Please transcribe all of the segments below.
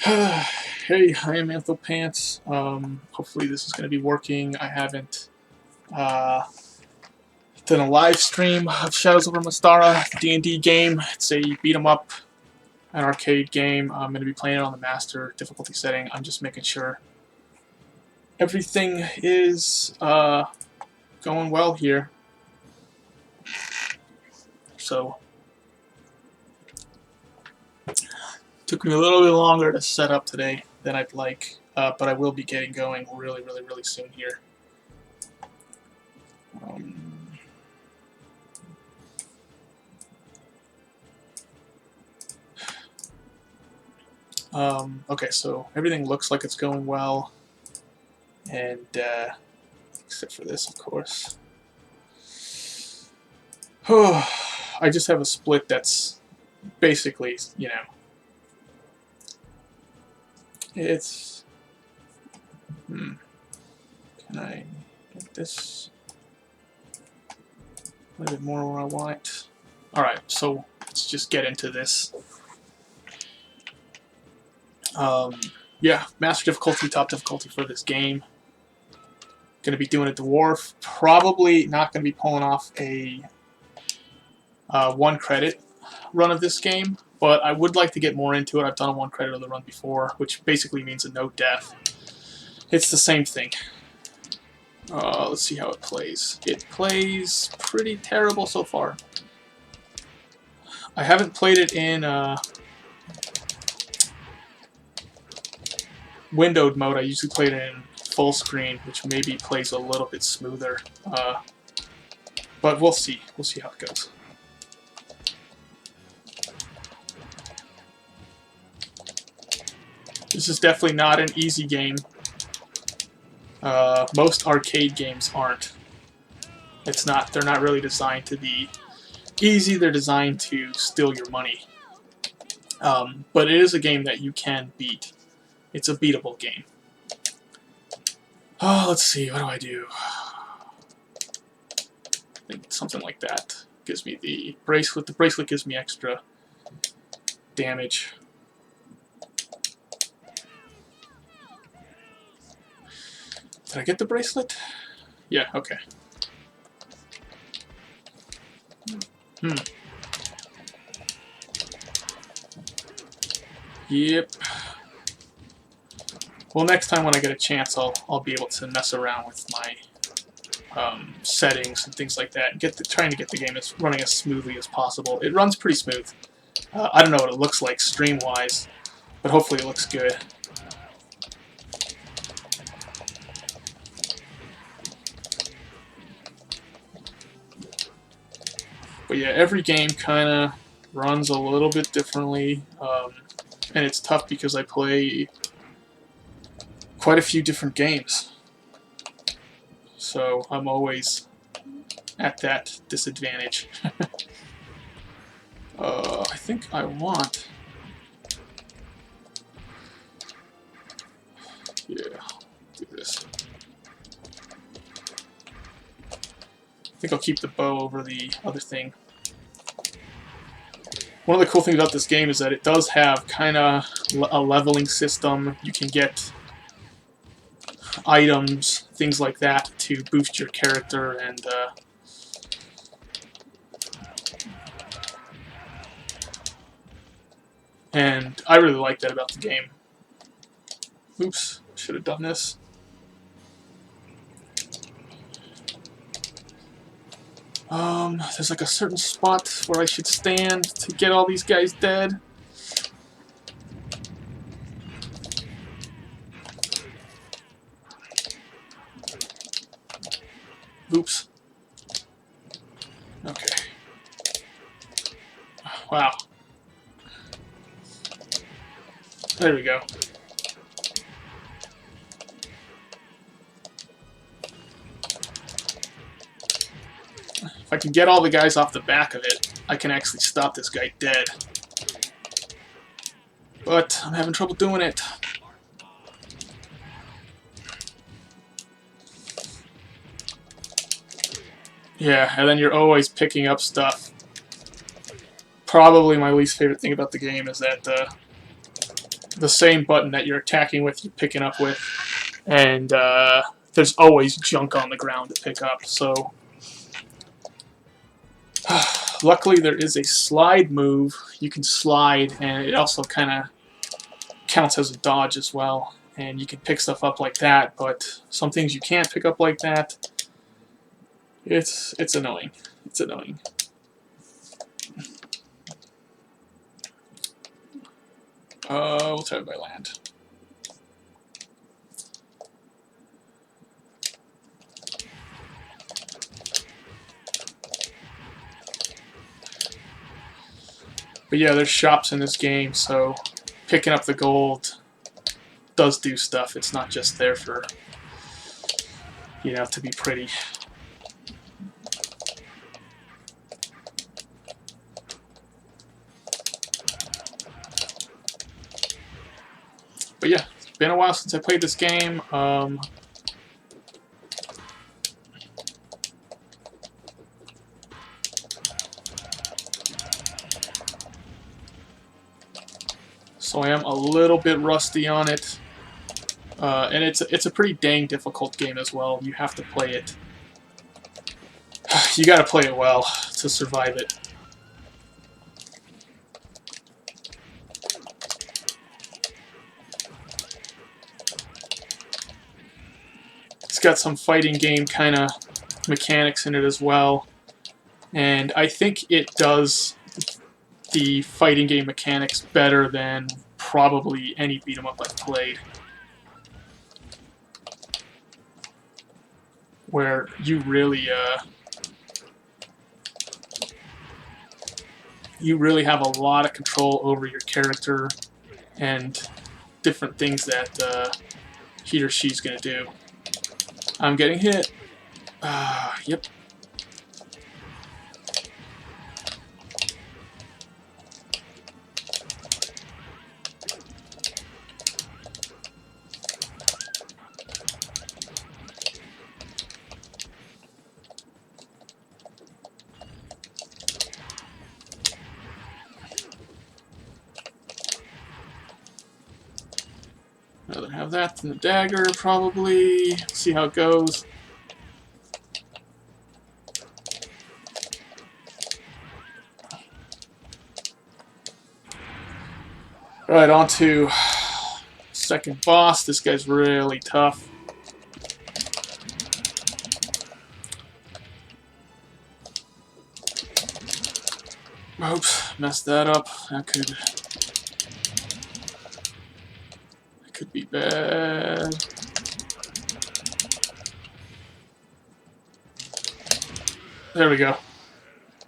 Hey, I am Anthopants. Hopefully this is going to be working. I haven't uh, done a live stream of Shadows Over Mystara, D&D game. It's a beat 'em up, an arcade game. I'm going to be playing it on the master difficulty setting. I'm just making sure everything is going well here. So, took me a little bit longer to set up today than I'd like, but I will be getting going really soon here. Okay, so everything looks like it's going well, and except for this, of course. I just have a split that's basically, you know, it's... Can I get this a little bit more where I want it? Alright, so let's just get into this. Yeah, master difficulty, top difficulty for this game. Going to be doing a dwarf. Probably not going to be pulling off a 1 credit run of this game, but I would like to get more into it. I've done a 1 credit of the run before, which basically means a no death. It's the same thing. Let's see how it plays. It plays pretty terrible so far. I haven't played it in windowed mode. I usually play it in full screen, which maybe plays a little bit smoother. But we'll see. We'll see how it goes. This is definitely not an easy game. Most arcade games aren't. It's not. They're not really designed to be easy. They're designed to steal your money. But it is a game that you can beat. It's a beatable game. Oh, let's see. What do I do? I think something like that gives me the bracelet. The bracelet gives me extra damage. Did I get the bracelet? Yeah, okay. Yep. Well, next time when I get a chance, I'll be able to mess around with my settings and things like that, and trying to get the game running as smoothly as possible. It runs pretty smooth. I don't know what it looks like stream-wise, but hopefully it looks good. But yeah, every game kind of runs a little bit differently, and it's tough because I play quite a few different games. So I'm always at that disadvantage. I think I want... Yeah, do this. I think I'll keep the bow over the other thing. One of the cool things about this game is that it does have kind of a leveling system. You can get items, things like that, to boost your character, and I really like that about the game. Oops, should have done this. There's like a certain spot where I should stand to get all these guys dead. Oops. Okay. Wow. There we go. If I can get all the guys off the back of it, I can actually stop this guy dead. But I'm having trouble doing it. Yeah, and then you're always picking up stuff. Probably my least favorite thing about the game is that the same button that you're attacking with, you're picking up with, and there's always junk on the ground to pick up. So luckily there is a slide move. You can slide, and it also kind of counts as a dodge as well. And you can pick stuff up like that, but some things you can't pick up like that. It's annoying. It's annoying. We'll try it by land. But yeah, there's shops in this game, so picking up the gold does do stuff. It's not just there for, you know, to be pretty. But yeah, it's been a while since I played this game. So I am a little bit rusty on it. And it's a pretty dang difficult game as well. You have to play it. You gotta play it well to survive it. It's got some fighting game kind of mechanics in it as well. And I think it does the fighting game mechanics better than probably any beat 'em up I've played. Where you really have a lot of control over your character and different things that he or she's gonna do. I'm getting hit. Yep. I'd rather have that than the dagger, probably. See how it goes. Alright, on to second boss. This guy's really tough. Oops, messed that up. That could be bad. There we go.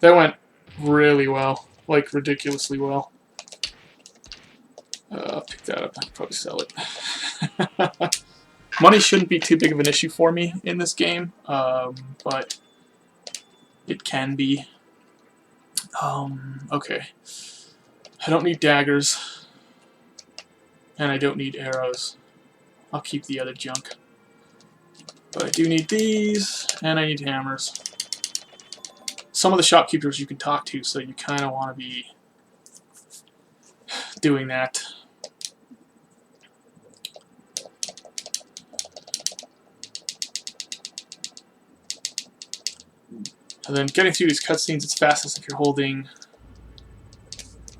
That went really well. Like, ridiculously well. I'll pick that up. I can probably sell it. Money shouldn't be too big of an issue for me in this game, but it can be. Okay. I don't need daggers, and I don't need arrows. I'll keep the other junk. But I do need these, and I need hammers. Some of the shopkeepers you can talk to, so you kind of want to be doing that. And then getting through these cutscenes as fast as if you're holding...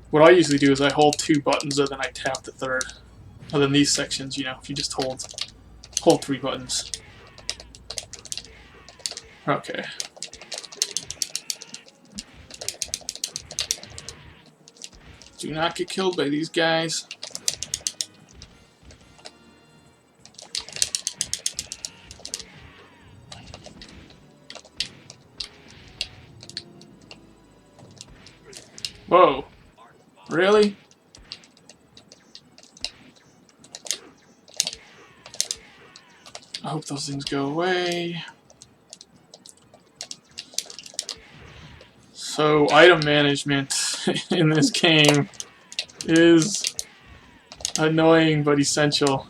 What I usually do is I hold 2 buttons and then I tap the 3rd. Other than these sections, you know, if you just hold 3 buttons. Okay. Do not get killed by these guys. Whoa. Really? I hope those things go away. So, item management in this game is annoying but essential.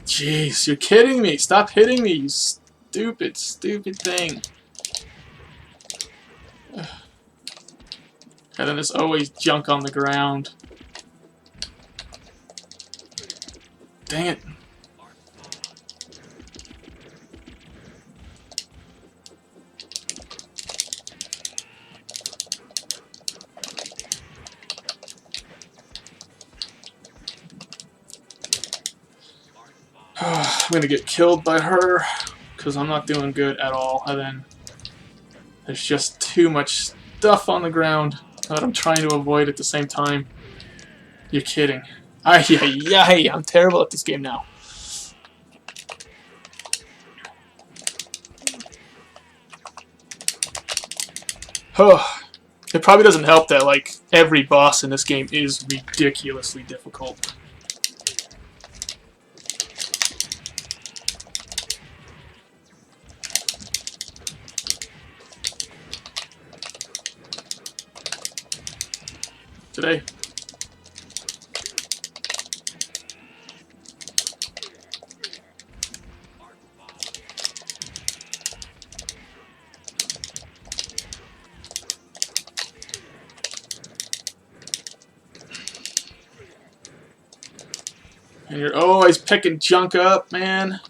Jeez, you're kidding me! Stop hitting me, you stupid, stupid thing. And then there's always junk on the ground. Dang it. I'm gonna get killed by her because I'm not doing good at all. And then there's just too much stuff on the ground that I'm trying to avoid at the same time. You're kidding. Ay, I'm terrible at this game now. Oh, it probably doesn't help that like every boss in this game is ridiculously difficult. Today. And you're always picking junk up, man.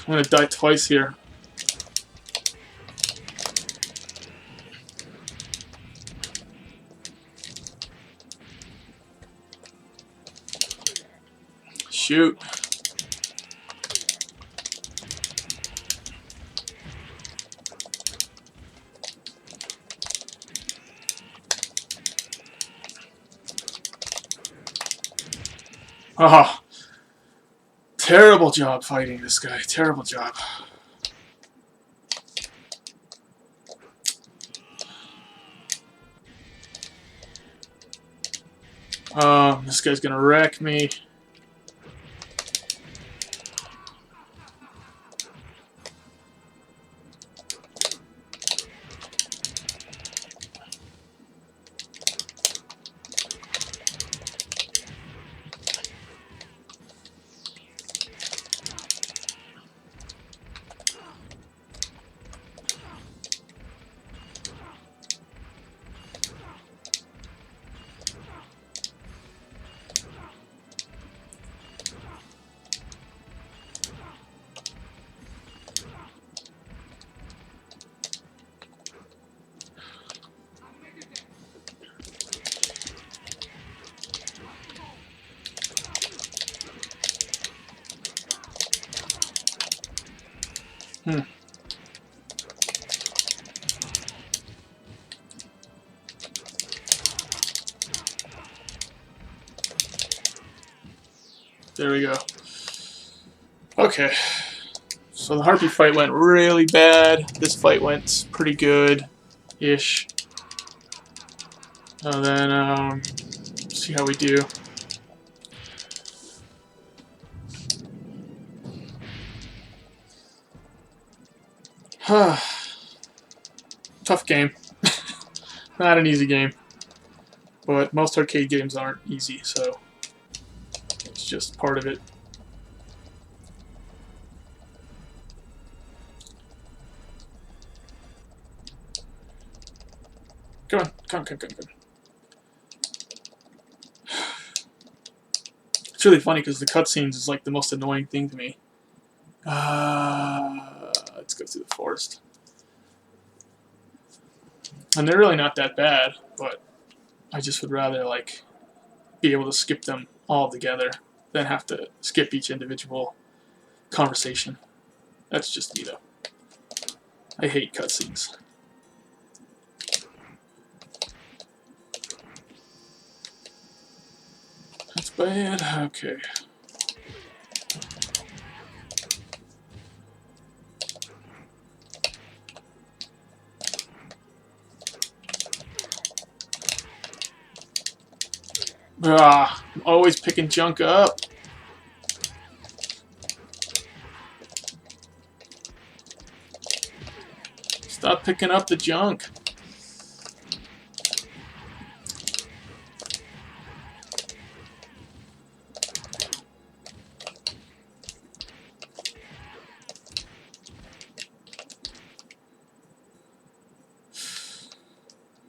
I'm gonna die twice here. Shoot. Oh, terrible job fighting this guy. Terrible job. This guy's gonna wreck me. There we go. Okay. So the harpy fight went really bad. This fight went pretty good-ish. And then, see how we do. Tough game. Not an easy game. But most arcade games aren't easy, so it's just part of it. Come on, come on. It's really funny because the cutscenes is like the most annoying thing to me. Let's go through the forest. And they're really not that bad, but I just would rather like be able to skip them all together than have to skip each individual conversation. That's just me though. I hate cutscenes. That's bad. Okay. I'm always picking junk up. Stop picking up the junk.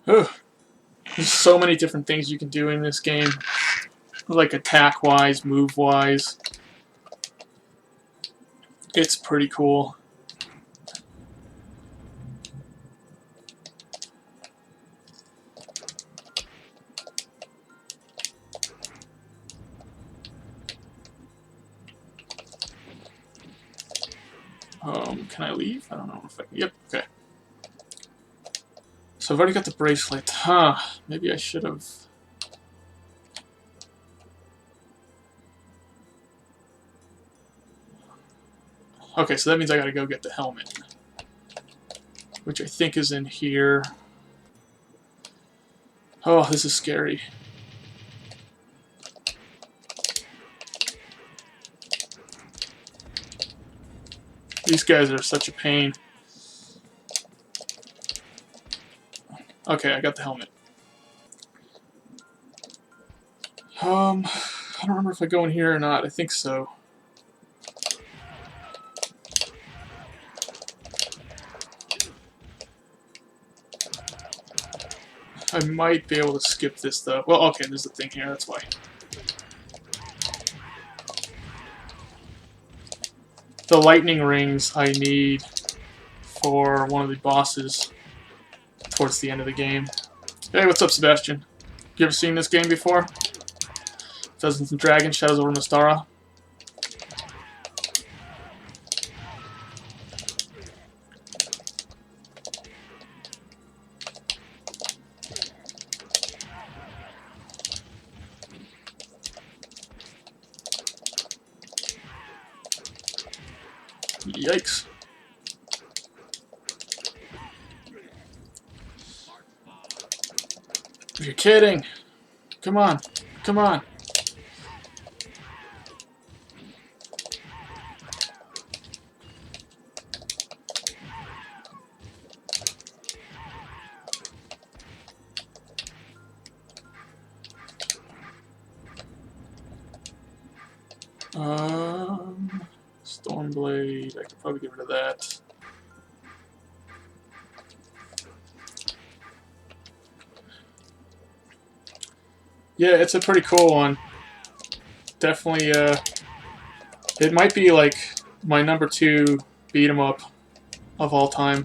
Ugh. There's so many different things you can do in this game, like attack-wise, move-wise. It's pretty cool. Can I leave? I don't know if I can. Yep, okay. So I've already got the bracelet. Huh, maybe I should have... Okay, so that means I gotta go get the helmet, which I think is in here. Oh, this is scary. These guys are such a pain. Okay, I got the helmet. I don't remember if I go in here or not. I think so. I might be able to skip this though. Well, okay, there's a thing here, that's why. The lightning rings I need for one of the bosses towards the end of the game. Hey, what's up, Sebastian? You ever seen this game before? Dungeons and Dragons, Shadows over Mystara. Yikes. You're kidding. Come on. Come on. Stormblade. I could probably get rid of that. Yeah, it's a pretty cool one. Definitely, it might be like my number 2 beat 'em up of all time.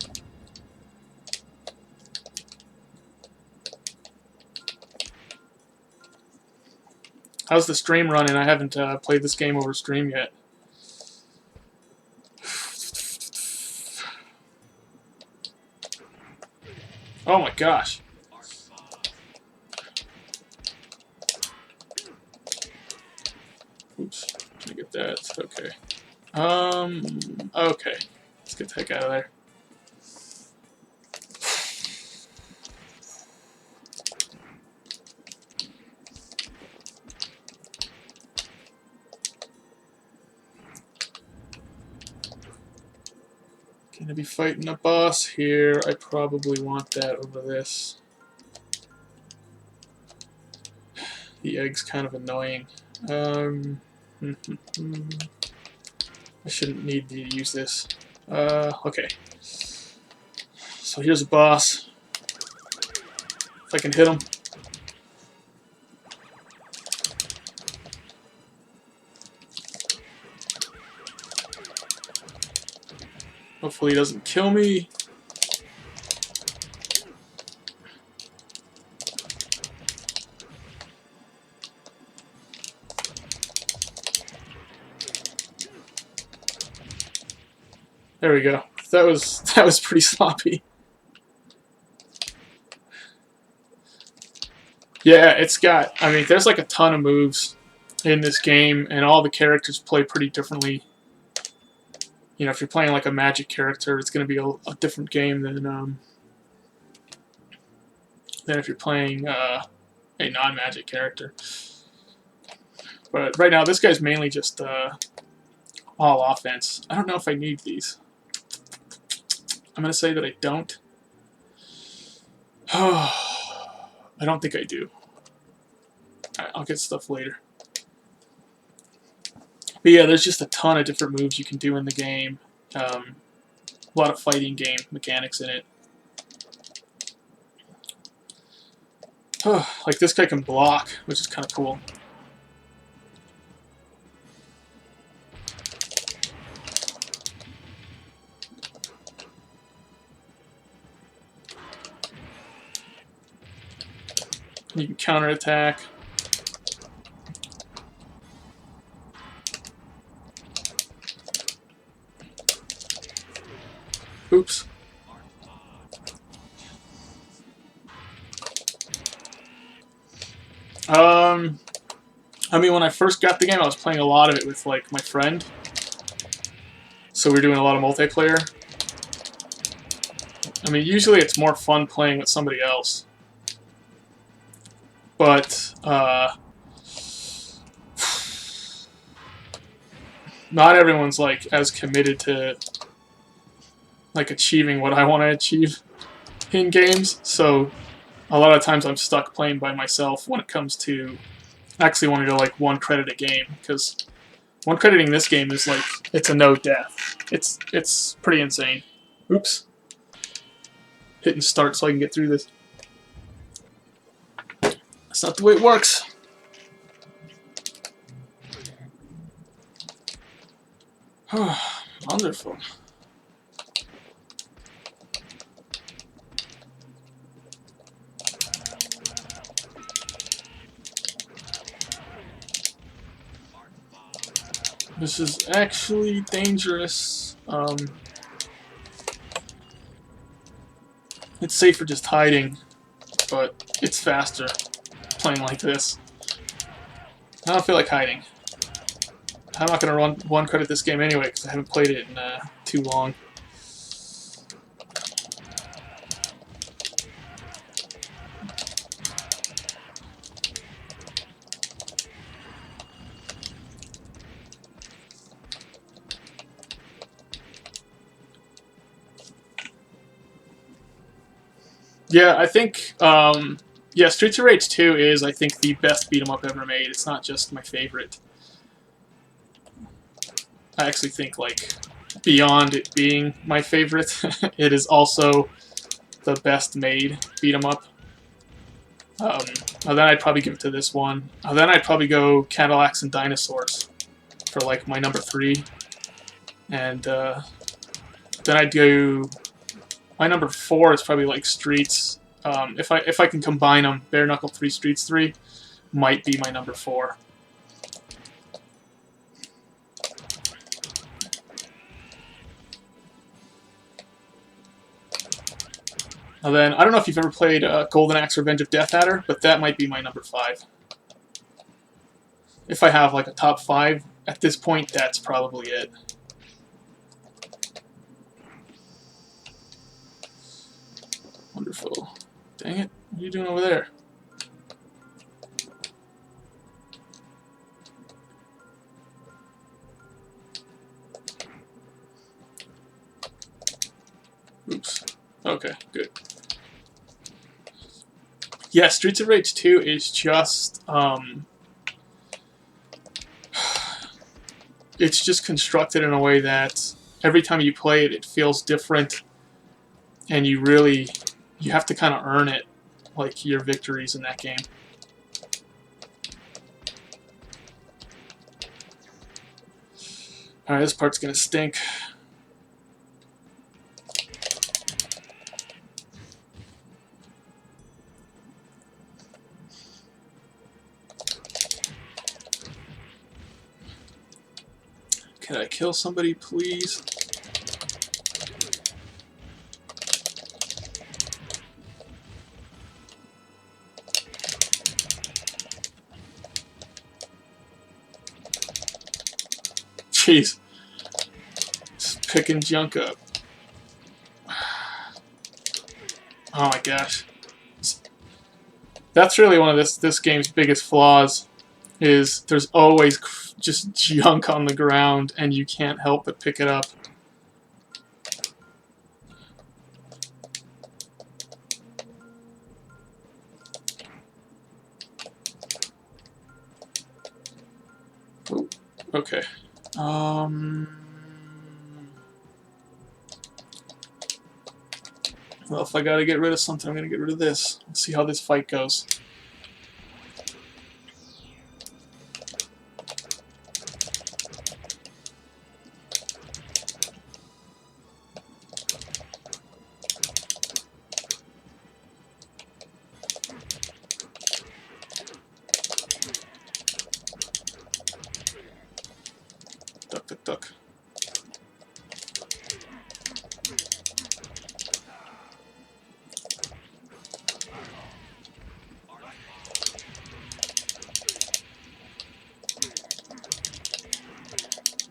How's the stream running? I haven't played this game over stream yet. Oh my gosh. Oops, can I get that? Okay. Okay. Let's get the heck out of there. Gonna be fighting a boss here. I probably want that over this. The egg's kind of annoying. I shouldn't need to use this. Okay. So here's a boss. If I can hit him. Hopefully he doesn't kill me. There we go. That was pretty sloppy. Yeah, it's got, I mean, there's like a ton of moves in this game, and all the characters play pretty differently. You know, if you're playing like a magic character, it's going to be a different game than if you're playing a non-magic character. But right now, this guy's mainly just all offense. I don't know if I need these. I'm going to say that I don't. I don't think I do. I'll get stuff later. But yeah, there's just a ton of different moves you can do in the game. A lot of fighting game mechanics in it. Like this guy can block, which is kind of cool. You can counterattack. Oops. I mean, when I first got the game, I was playing a lot of it with like my friend, so we were doing a lot of multiplayer. I mean, usually it's more fun playing with somebody else, but not everyone's like as committed to like achieving what I want to achieve in games. So a lot of times I'm stuck playing by myself when it comes to actually wanting to like one credit a game, because one crediting this game is like it's a no death. It's pretty insane. Oops. Hitting start so I can get through this. That's not the way it works. Wonderful. This is actually dangerous. It's safer just hiding, but it's faster playing like this. I don't feel like hiding. I'm not going to run one credit this game anyway because I haven't played it in too long. Yeah, I think, yeah, Streets of Rage 2 is, I think, the best beat-em-up ever made. It's not just my favorite. I actually think, like, beyond it being my favorite, it is also the best made beat-em-up. Then I'd probably give it to this one. Then I'd probably go Cadillacs and Dinosaurs for, like, my number 3. And then I'd go... My number 4 is probably like Streets. If I can combine them, Bare Knuckle 3, Streets 3 might be my number 4. And then I don't know if you've ever played Golden Axe: Revenge of Death Adder, but that might be my number 5. If I have like a top 5 at this point, that's probably it. Wonderful. Dang it. What are you doing over there? Oops. Okay, good. Yeah, Streets of Rage 2 is just, it's just constructed in a way that every time you play it, it feels different, and you have to kind of earn it, like your victories in that game. Alright, this part's gonna stink. Can I kill somebody, please? Jeez. Just picking junk up. Oh my gosh. That's really one of this game's biggest flaws, is there's always just junk on the ground and you can't help but pick it up. Ooh, okay. Well, if I gotta get rid of something, I'm gonna get rid of this. Let's see how this fight goes.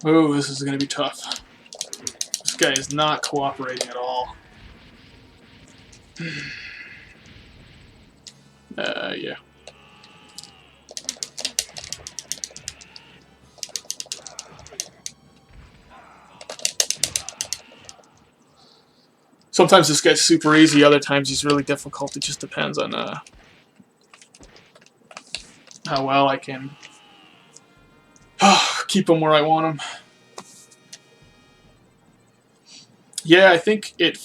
Oh, this is going to be tough. This guy is not cooperating at all. Yeah. Sometimes this guy's super easy, other times he's really difficult. It just depends on how well I can keep him where I want him. Yeah, I think it...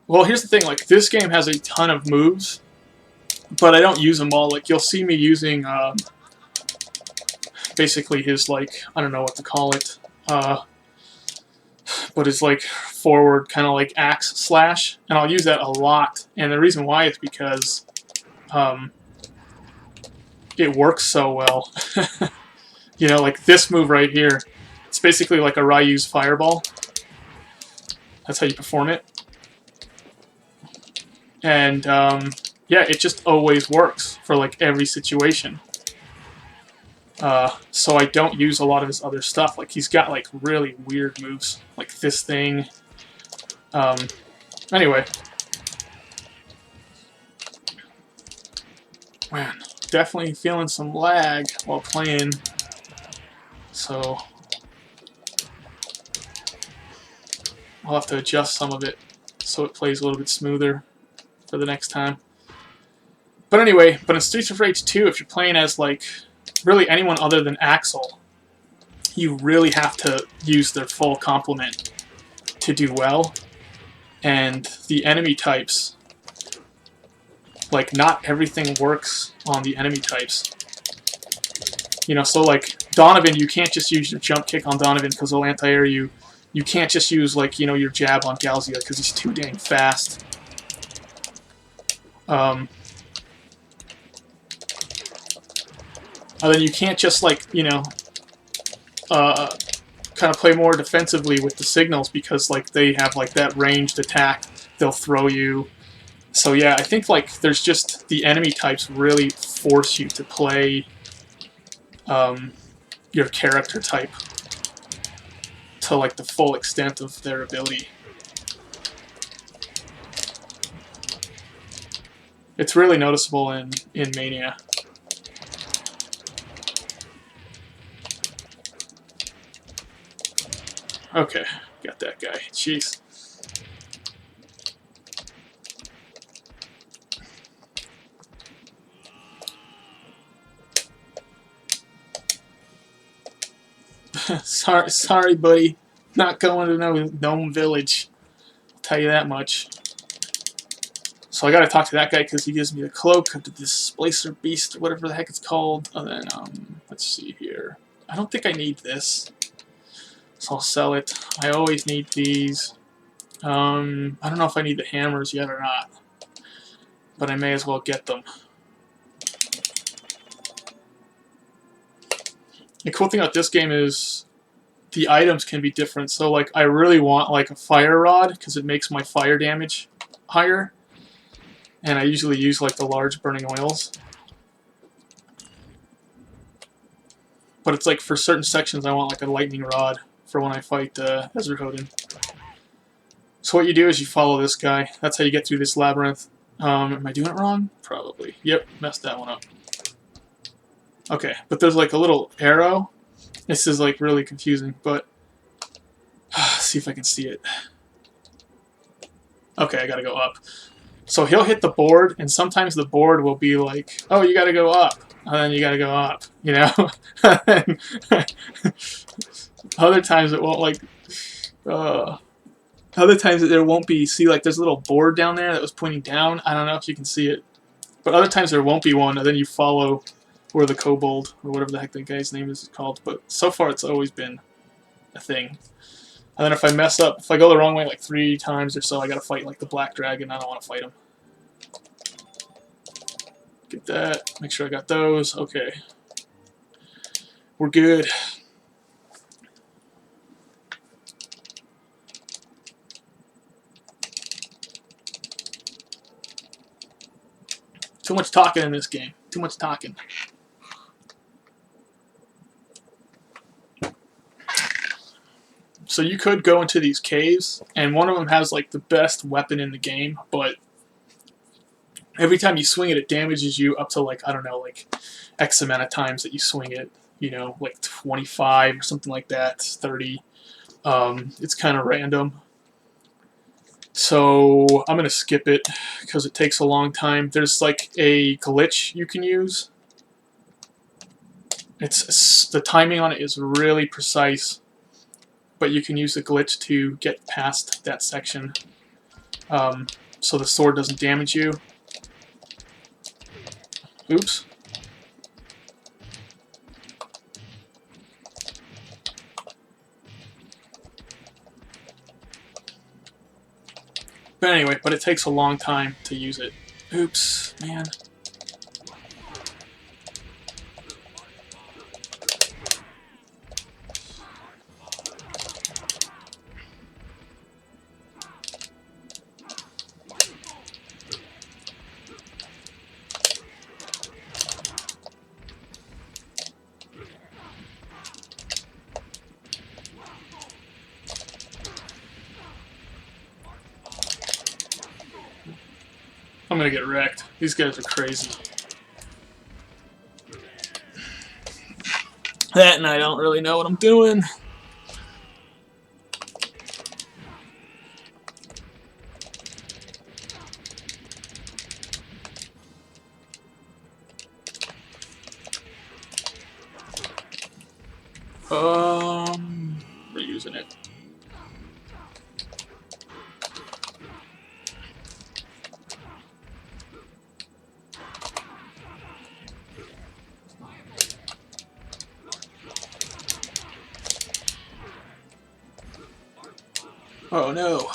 Well, here's the thing, like, this game has a ton of moves, but I don't use them all. Like, you'll see me using, basically his, like, I don't know what to call it, but his, like, forward kind of, like, axe slash, and I'll use that a lot, and the reason why is because, it works so well. You know, like, this move right here, it's basically like a Ryu's fireball. That's how you perform it. And, yeah, it just always works for, like, every situation. So I don't use a lot of his other stuff. Like, he's got, like, really weird moves. Like this thing. Anyway. Man, definitely feeling some lag while playing. So I'll have to adjust some of it so it plays a little bit smoother for the next time. But anyway, but in Streets of Rage 2, if you're playing as, like, really anyone other than Axel, you really have to use their full complement to do well. And the enemy types, like, not everything works on the enemy types. You know, so, like, Donovan, you can't just use your jump kick on Donovan because he'll anti-air you. You can't just use, like, you know, your jab on Galzia because he's too dang fast. And then you can't just, like, you know, kind of play more defensively with the signals because, like, they have, like, that ranged attack. They'll throw you. So, yeah, I think, like, there's just the enemy types really force you to play your character type to, like, the full extent of their ability. It's really noticeable in Mania. Okay, got that guy. Jeez. sorry, buddy. Not going to no Gnome Village. I'll tell you that much. So I gotta talk to that guy because he gives me the cloak of the Displacer Beast, or whatever the heck it's called. And then, let's see here. I don't think I need this. So I'll sell it. I always need these. I don't know if I need the hammers yet or not. But I may as well get them. The cool thing about this game is the items can be different. So, like, I really want, like, a fire rod because it makes my fire damage higher. And I usually use, like, the large burning oils. But it's like for certain sections I want, like, a lightning rod for when I fight Ezrehoden. So what you do is you follow this guy. That's how you get through this labyrinth. Am I doing it wrong? Probably. Yep, messed that one up. Okay, but there's, like, a little arrow. This is, like, really confusing, but see if I can see it. Okay, I gotta go up. So he'll hit the board, and sometimes the board will be like, oh, you gotta go up, and then you gotta go up, you know? Other times it won't, like, other times there won't be, see, like, there's a little board down there that was pointing down. I don't know if you can see it. But other times there won't be one, and then you follow where the kobold, or whatever the heck that guy's name is called. But so far it's always been a thing. And then if I mess up, if I go the wrong way like 3 times or so, I gotta fight, like, the black dragon. I don't want to fight him. Get that. Make sure I got those. Okay. We're good. Too much talking in this game. Too much talking. So you could go into these caves, and one of them has like the best weapon in the game, but every time you swing it, it damages you up to like, I don't know, like X amount of times that you swing it, you know, like 25 or something like that, 30. It's kind of random. So I'm going to skip it because it takes a long time. There's like a glitch you can use. The timing on it is really precise, but you can use the glitch to get past that section, so the sword doesn't damage you. Oops. But anyway, it takes a long time to use it. Oops, man. I'm gonna get wrecked. These guys are crazy. That and I don't really know what I'm doing. We're using it. Oh no.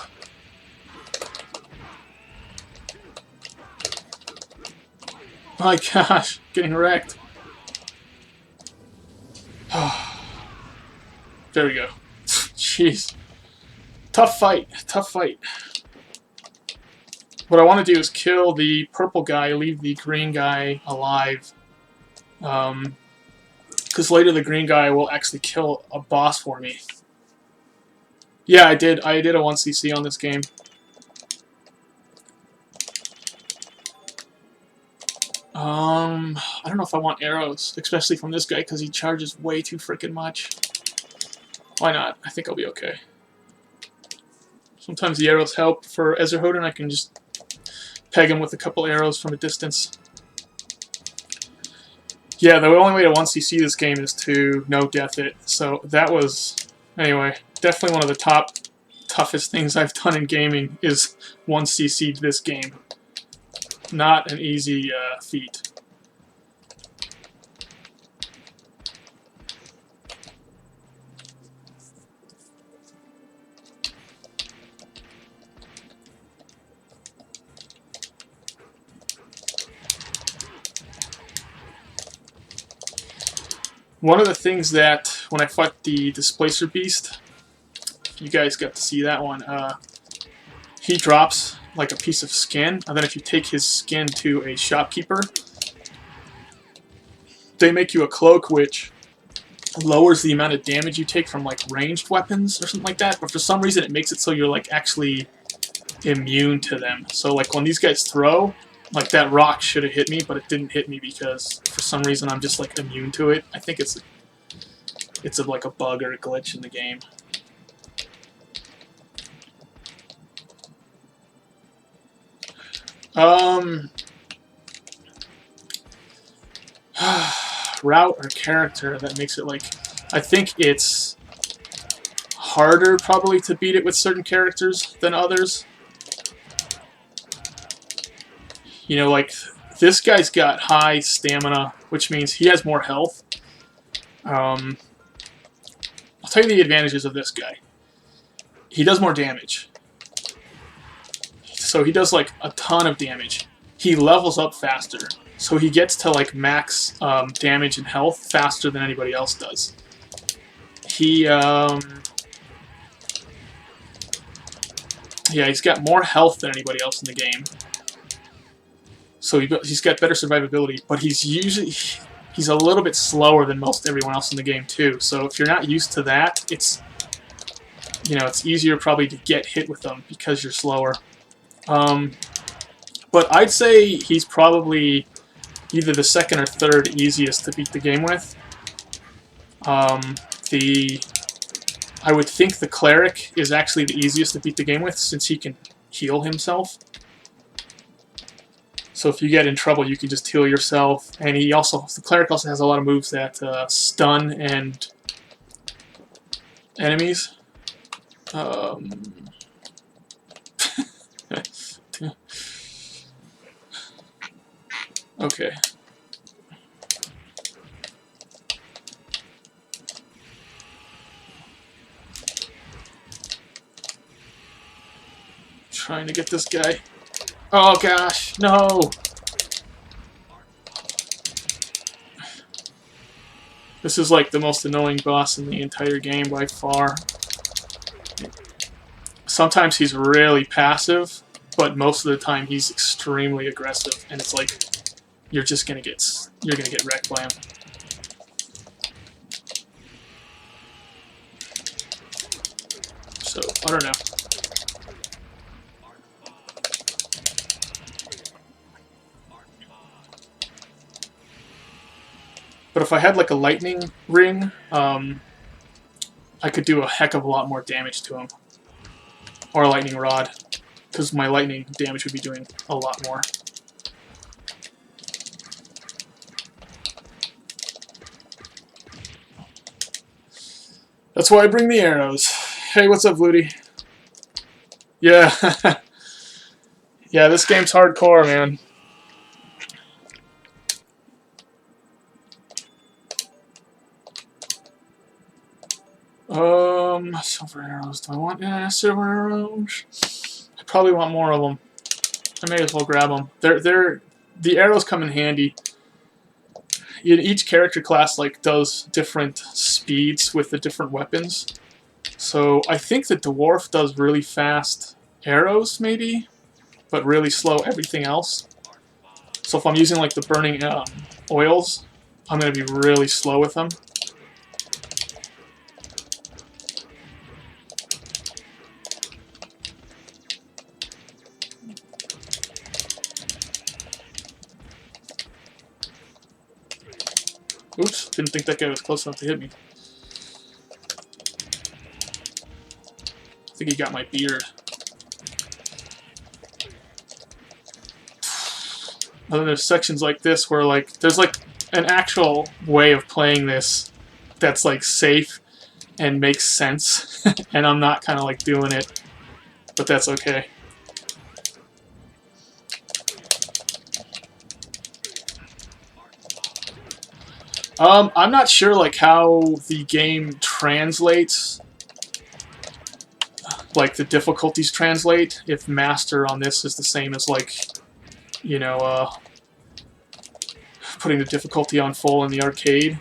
My gosh, getting wrecked. There we go. Jeez. Tough fight. Tough fight. What I want to do is kill the purple guy, leave the green guy alive. Because later the green guy will actually kill a boss for me. Yeah, I did. I did a 1cc on this game. I don't know if I want arrows, especially from this guy, because he charges way too freaking much. Why not? I think I'll be okay. Sometimes the arrows help. For Ezerhoden, I can just peg him with a couple arrows from a distance. Yeah, the only way to 1cc this game is to no-death it. So that was, anyway, definitely one of the toughest things I've done in gaming is 1cc this game. Not an easy feat. One of the things that, when I fought the Displacer Beast, you guys got to see that one, he drops like a piece of skin, and then if you take his skin to a shopkeeper, they make you a cloak which lowers the amount of damage you take from like ranged weapons or something like that, but for some reason it makes it so you're like actually immune to them. So like when these guys throw, like that rock should have hit me, but it didn't hit me because for some reason I'm just like immune to it. I think it's like a bug or a glitch in the game. Route or character that makes it like, I think it's harder probably to beat it with certain characters than others. You know, like this guy's got high stamina, which means he has more health. I'll tell you the advantages of this guy. He does more damage. So he does like a ton of damage. He levels up faster. So he gets to like max damage and health faster than anybody else does. He, yeah, he's got more health than anybody else in the game. So he's got better survivability, but he's a little bit slower than most everyone else in the game too. So if you're not used to that, you know, it's easier probably to get hit with them because you're slower. But I'd say he's probably either the second or third easiest to beat the game with. I would think the cleric is actually the easiest to beat the game with since he can heal himself. So if you get in trouble, you can just heal yourself. And the cleric also has a lot of moves that stun and enemies. Okay. Trying to get this guy. Oh gosh, no! This is like the most annoying boss in the entire game by far. Sometimes he's really passive, but most of the time he's extremely aggressive, and it's like you're gonna get wrecked by him. So I don't know. But if I had like a lightning ring, I could do a heck of a lot more damage to him. Or a lightning rod, because my lightning damage would be doing a lot more. That's why I bring the arrows. Hey, what's up, Vluty? Yeah. Yeah, this game's hardcore, man. Silver arrows. Do I want silver arrows? I probably want more of them. I may as well grab them. The arrows come in handy. Each character class does different speeds with the different weapons. So I think the dwarf does really fast arrows, maybe, but really slow everything else. So if I'm using like the burning oils, I'm going to be really slow with them. Oops, didn't think that guy was close enough to hit me. I think he got my beard. And then there's sections like this where there's an actual way of playing this that's safe and makes sense, and I'm not kind of doing it, but that's okay. I'm not sure how the game translates, the difficulties translate. If Master on this is the same as you know, putting the difficulty on full in the arcade.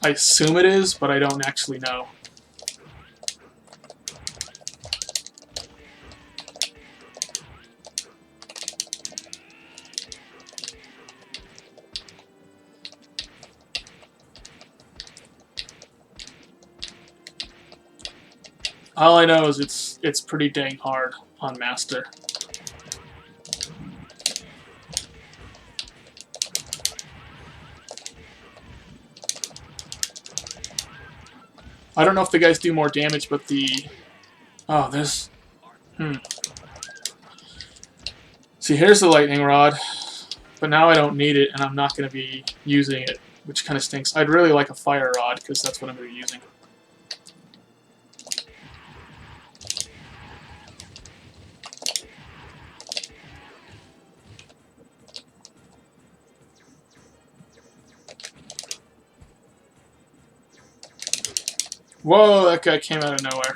I assume it is, but I don't actually know. All I know is it's pretty dang hard on Master. I don't know if the guys do more damage, but there's... See, here's the lightning rod, but now I don't need it, and I'm not going to be using it, which kind of stinks. I'd really like a fire rod, because that's what I'm going to be using. Whoa, that guy came out of nowhere.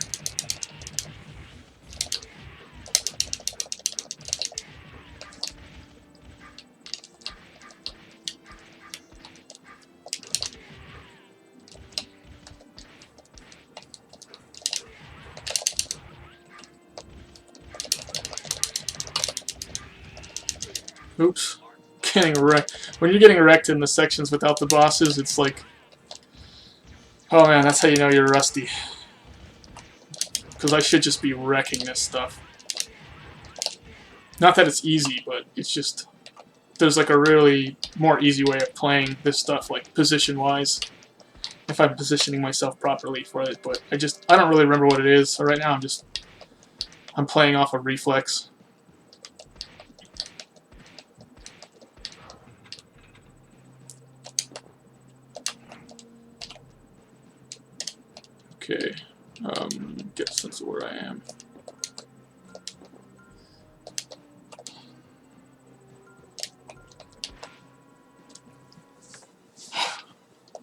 Oops. Getting wrecked. When you're getting wrecked in the sections without the bosses, it's like... Oh man, that's how you know you're rusty. because I should just be wrecking this stuff. Not that it's easy, but it's just there's like a really more easy way of playing this stuff, like position-wise, if I'm positioning myself properly for it. But I don't really remember what it is. So right now I'm playing off a reflex. Okay, get a sense of where I am.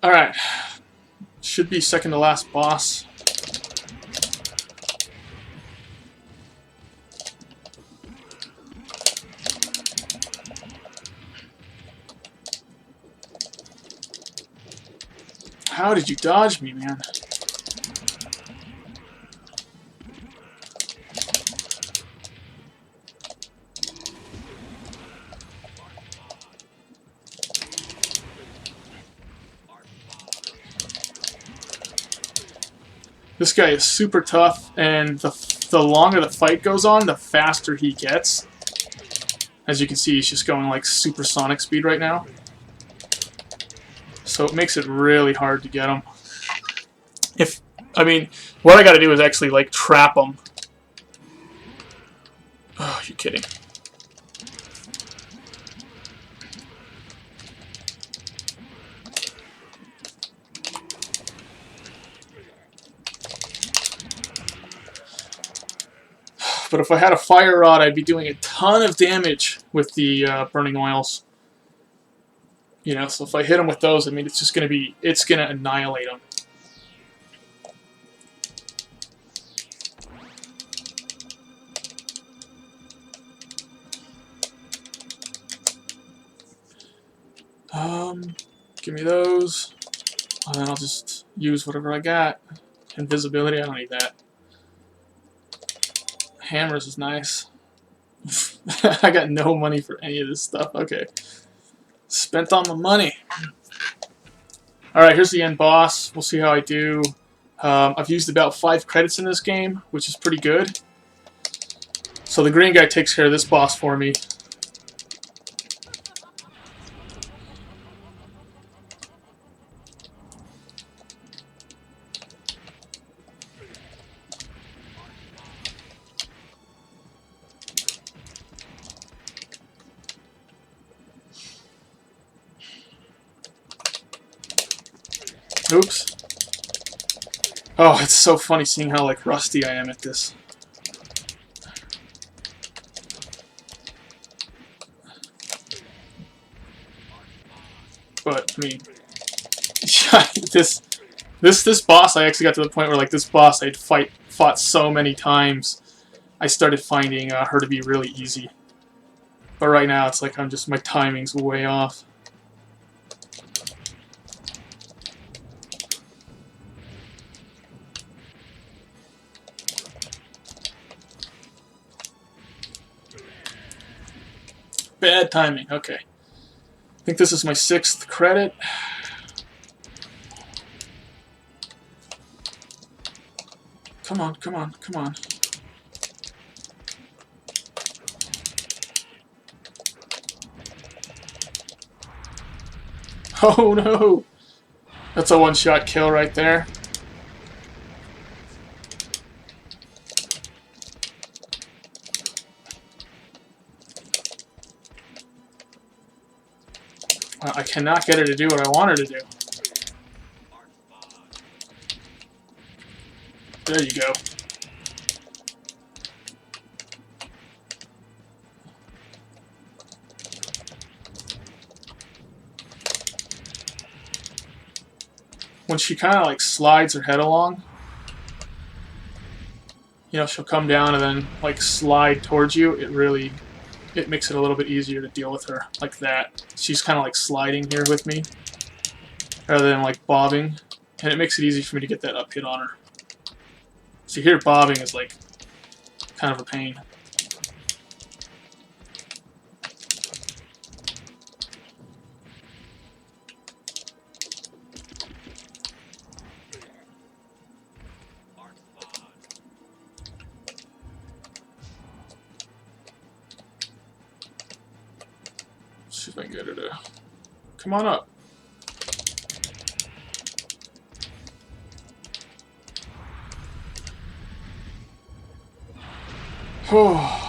Alright, should be second to last boss. How did you dodge me, man? This guy is super tough, and the longer the fight goes on, the faster he gets. As you can see, he's just going like supersonic speed right now. So it makes it really hard to get him. I mean, what I gotta do is actually like trap him. Oh, you're kidding. But if I had a fire rod, I'd be doing a ton of damage with the burning oils. You know, so if I hit him with those, I mean, it's gonna annihilate him. Give me those, and then I'll just use whatever I got. Invisibility, I don't need that. Hammers is nice. I got no money for any of this stuff. Okay. Spent all my money. Alright, here's the end boss. We'll see how I do. I've used about 5 credits in this game, which is pretty good. So the green guy takes care of this boss for me. Oops. Oh, it's so funny seeing how like rusty I am at this. But I mean, this boss, I actually got to the point where like this boss I'd fought so many times, I started finding her to be really easy. But right now it's like my timing's way off. Bad timing, okay. I think this is my 6th credit. Come on, come on, come on. Oh no! That's a one-shot kill right there. I cannot get her to do what I want her to do. There you go. When she kind of like slides her head along, you know, she'll come down and then like slide towards you. It makes it a little bit easier to deal with her like that. She's kind of like sliding here with me rather than like bobbing, and it makes it easy for me to get that up hit on her. So here bobbing is like kind of a pain. see if I can get her to come on up. Oh.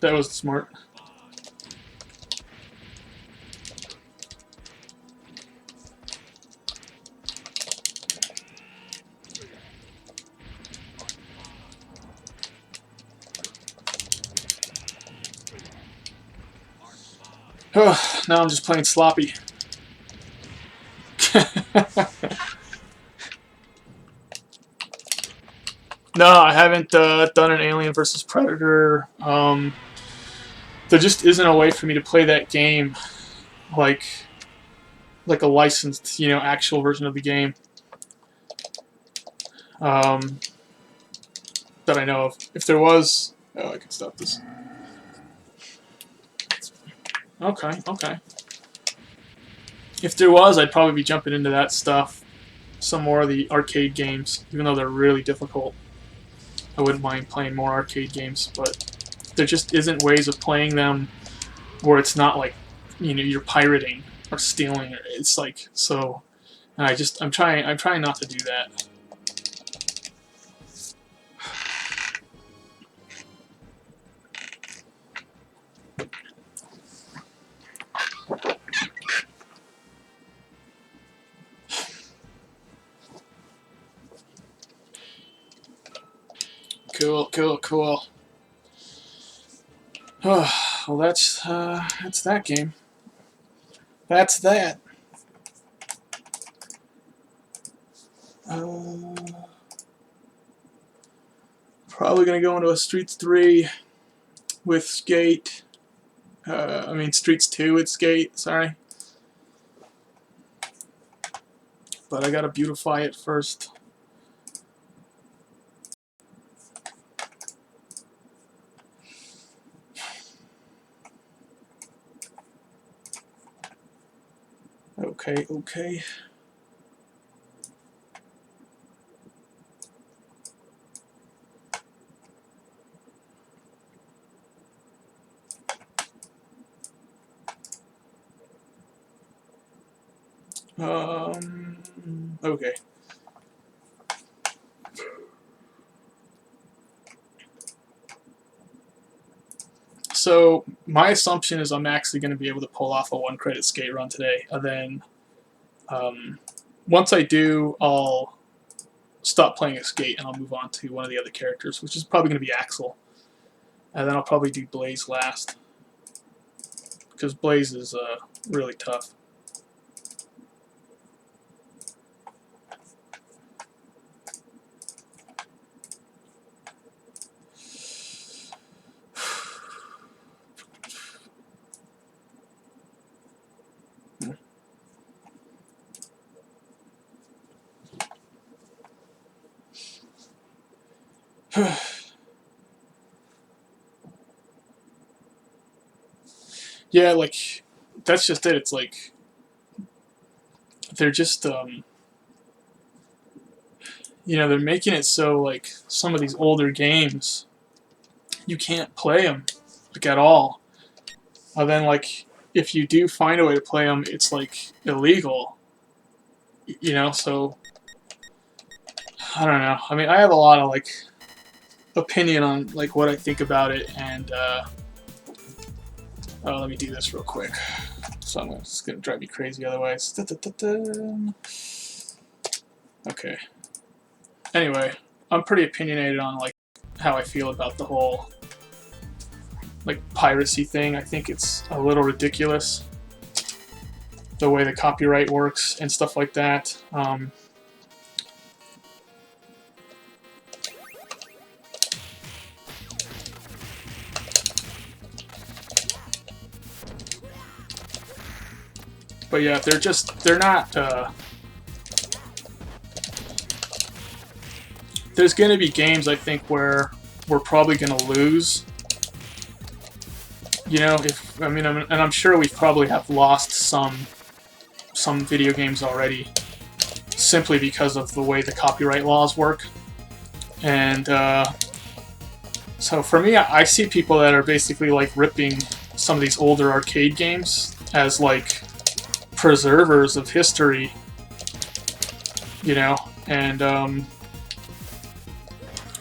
That was smart. Oh, now I'm just playing sloppy. No, I haven't done an Alien versus Predator. There just isn't a way for me to play that game like a licensed, actual version of the game that I know of. If there was, oh, I can stop this. Okay, okay. If there was, I'd probably be jumping into that stuff. Some more of the arcade games, even though they're really difficult. I wouldn't mind playing more arcade games, but there just isn't ways of playing them where it's not like, you're pirating or stealing. It's like, so, and I'm trying not to do that. Cool, cool, cool. Oh, well, that's that game. That's that. Probably gonna go into a Streets 3 with Skate. Streets 2 with Skate. Sorry, but I gotta beautify it first. Okay, okay. Okay. So my assumption is I'm actually going to be able to pull off a 1-credit skate run today, and then once I do, I'll stop playing a skate and I'll move on to one of the other characters, which is probably going to be Axel, and then I'll probably do Blaze last, because Blaze is really tough. Yeah, like, that's just it. It's like, they're just, they're making it so, like, some of these older games, you can't play them, like, at all. And then, like, if you do find a way to play them, it's, like, illegal. So, I don't know. I mean, I have a lot of, like, opinion on, like, what I think about it, and, let me do this real quick. So it's going to drive me crazy otherwise. Okay. Anyway, I'm pretty opinionated on, like, how I feel about the whole, like, piracy thing. I think it's a little ridiculous, the way the copyright works and stuff like that. But yeah, they're not, there's going to be games, I think, where we're probably going to lose you know, if I mean, and I'm sure we probably have lost some video games already, simply because of the way the copyright laws work. And so for me, I see people that are basically like ripping some of these older arcade games as like preservers of history, you know. And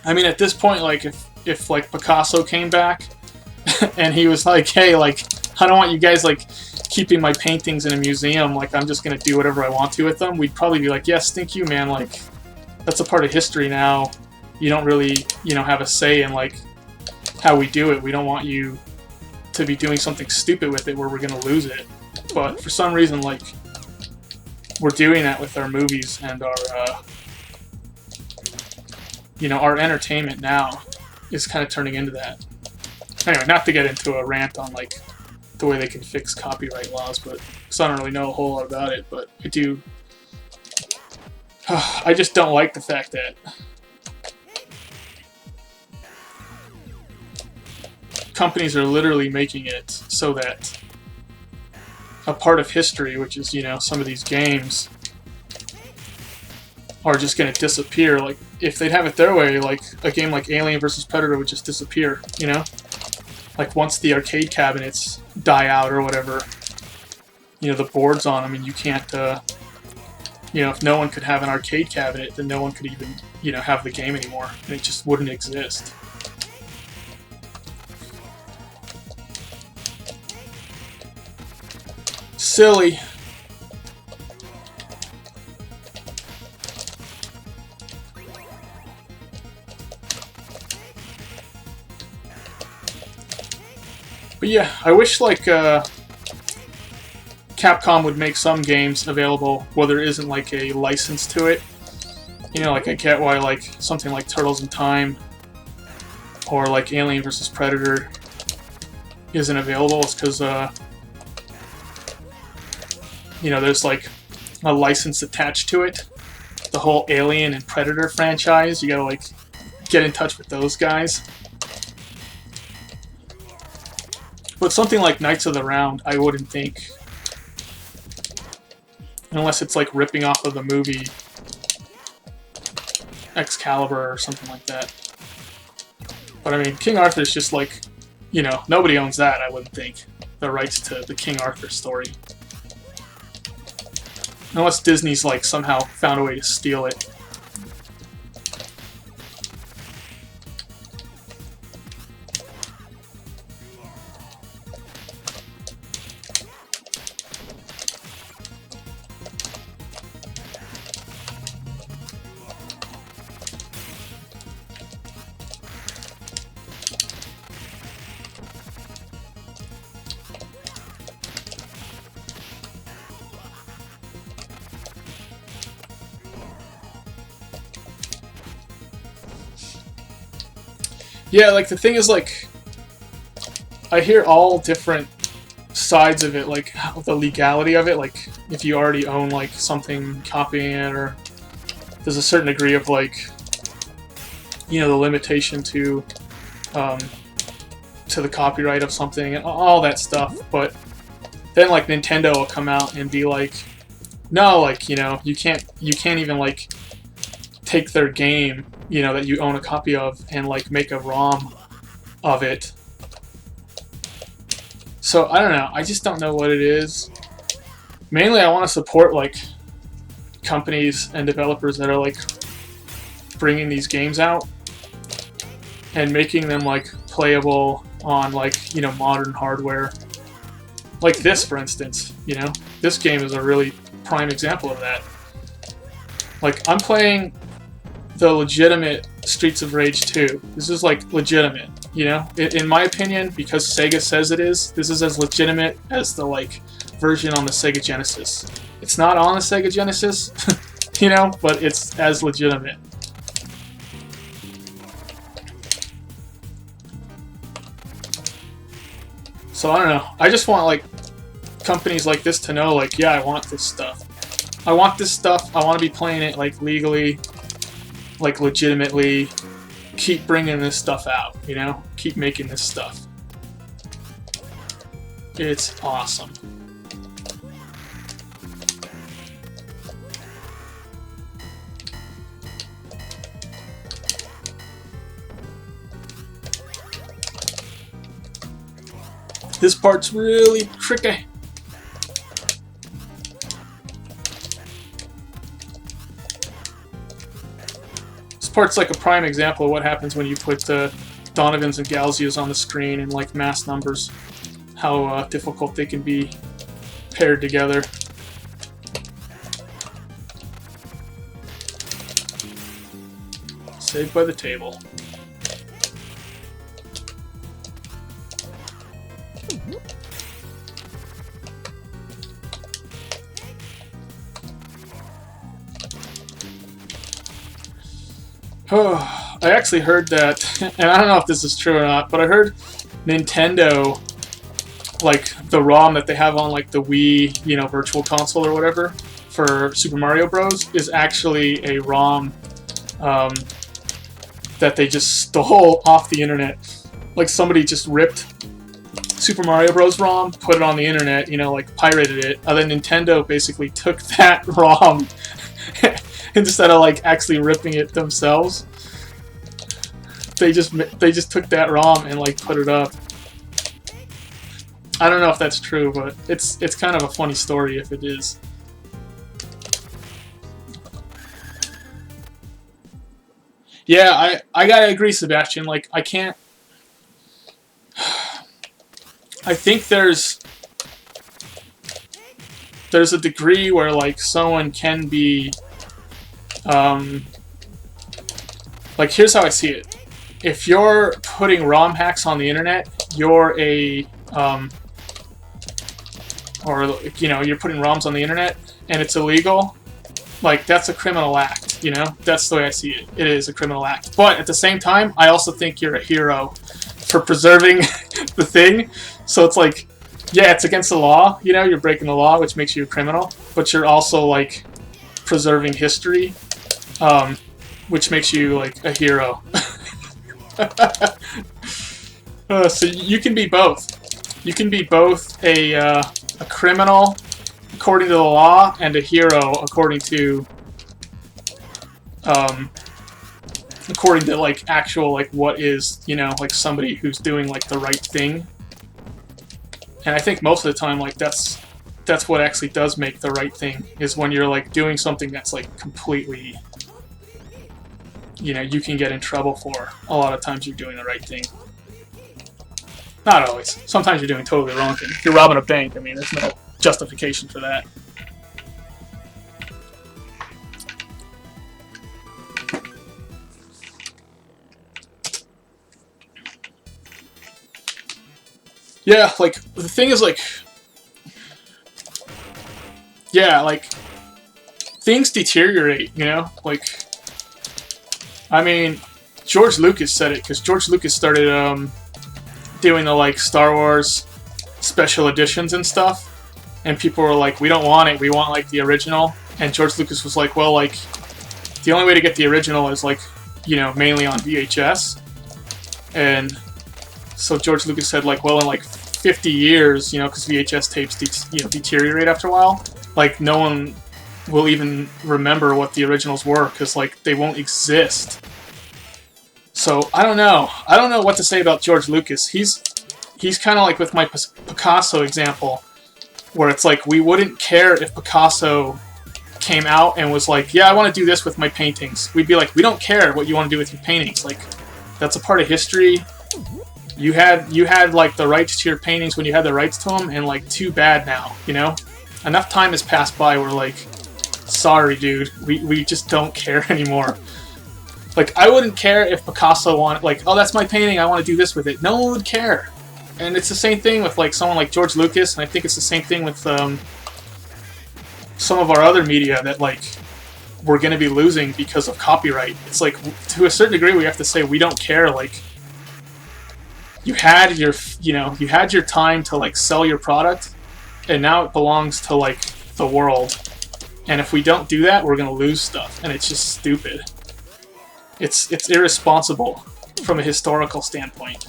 I mean, at this point, like if like Picasso came back and he was like, hey, like, I don't want you guys like keeping my paintings in a museum, like I'm just gonna do whatever I want to with them, we'd probably be like, yes, thank you, man, like that's a part of history now. You don't really, you know, have a say in like how we do it. We don't want you to be doing something stupid with it where we're gonna lose it. But for some reason, like, we're doing that with our movies and our you know, our entertainment now is kind of turning into that. Anyway, not to get into a rant on like the way they can fix copyright laws, but because I don't really know a whole lot about it, but I do. I just don't like the fact that companies are literally making it so that a part of history, which is, you know, some of these games, are just going to disappear. Like, if they'd have it their way, like a game like Alien vs. Predator would just disappear, you know? Like, once the arcade cabinets die out or whatever, you know, the boards on them, and you can't, you know, if no one could have an arcade cabinet, then no one could even, you know, have the game anymore, and it just wouldn't exist. Silly. But yeah, I wish like Capcom would make some games available where there isn't like a license to it. You know, like I get why like something like Turtles in Time or like Alien vs. Predator isn't available. It's because you know, there's like a license attached to it. The whole Alien and Predator franchise, you gotta like get in touch with those guys. But something like Knights of the Round, I wouldn't think. Unless it's like ripping off of the movie Excalibur or something like that. But I mean, King Arthur's just like, you know, nobody owns that, I wouldn't think. The rights to the King Arthur story. Unless Disney's like somehow found a way to steal it. Yeah, like the thing is, like, I hear all different sides of it, like the legality of it, like if you already own like something, copying it, or there's a certain degree of like, you know, the limitation to the copyright of something and all that stuff. But then like Nintendo will come out and be like, no, like, you know, you can't even like take their game, you know, that you own a copy of and like make a ROM of it. So I don't know, I just don't know what it is. Mainly I want to support like companies and developers that are like bringing these games out and making them like playable on like, you know, modern hardware. Like this, for instance, you know, this game is a really prime example of that. Like, I'm playing the legitimate Streets of Rage 2. This is like legitimate, you know? In my opinion, because Sega says it is, this is as legitimate as the like version on the Sega Genesis. It's not on the Sega Genesis, you know, but it's as legitimate. So I don't know. I just want like companies like this to know, like, yeah, I want this stuff. I want this stuff. I want to be playing it like legally, like legitimately. Keep bringing this stuff out, you know? Keep making this stuff. It's awesome. This part's really tricky. This part's like a prime example of what happens when you put Donovans and Galzias on the screen in like mass numbers. How difficult they can be paired together. Saved by the table. Oh, I actually heard that, and I don't know if this is true or not, but I heard Nintendo, like the ROM that they have on like the Wii, you know, Virtual Console or whatever for Super Mario Bros. Is actually a ROM that they just stole off the internet. Like somebody just ripped Super Mario Bros. ROM, put it on the internet, you know, like pirated it, and then Nintendo basically took that ROM instead of like actually ripping it themselves. They just took that ROM and like put it up. I don't know if that's true, but it's kind of a funny story if it is. Yeah, I gotta agree, Sebastian. Like I can't. I think there's a degree where like someone can be like, here's how I see it. If you're putting ROM hacks on the internet, you're a or you know, you're putting ROMs on the internet and it's illegal, like that's a criminal act, you know? That's the way I see it. It is a criminal act. But at the same time, I also think you're a hero for preserving the thing. So it's like, yeah, it's against the law, you know, you're breaking the law, which makes you a criminal, but you're also like preserving history, which makes you like a hero. So you can be both. You can be both a criminal according to the law and a hero according to like actual like what is, you know, like somebody who's doing like the right thing. And I think most of the time like that's what actually does make the right thing, is when you're like doing something that's like completely, you know, you can get in trouble for. A lot of times you're doing the right thing. Not always. Sometimes you're doing totally the wrong thing. If you're robbing a bank, I mean, there's no justification for that. Yeah, like, the thing is, like, yeah, like, things deteriorate, you know? Like, I mean, George Lucas said it, because George Lucas started, doing the, like, Star Wars special editions and stuff, and people were like, we don't want it, we want, like, the original, and George Lucas was like, well, like, the only way to get the original is, like, you know, mainly on VHS, and so George Lucas said, like, well, in, like, 50 years, you know, because VHS tapes, deteriorate after a while, like, no one will even remember what the originals were, because, like, they won't exist. So, I don't know. I don't know what to say about George Lucas. He's kind of like with my Picasso example, where it's like, we wouldn't care if Picasso came out and was like, yeah, I want to do this with my paintings. We'd be like, we don't care what you want to do with your paintings. Like, that's a part of history. You had like the rights to your paintings when you had the rights to them, and like, too bad now, you know? Enough time has passed by where like, sorry dude, we just don't care anymore. Like, I wouldn't care if Picasso wanted, like, oh, that's my painting, I want to do this with it. No one would care. And it's the same thing with like someone like George Lucas, and I think it's the same thing with some of our other media that like we're going to be losing because of copyright. It's like, to a certain degree, we have to say we don't care. Like, you had your time to like sell your product, and now it belongs to like the world. And if we don't do that, we're going to lose stuff, and it's just stupid. It's irresponsible from a historical standpoint.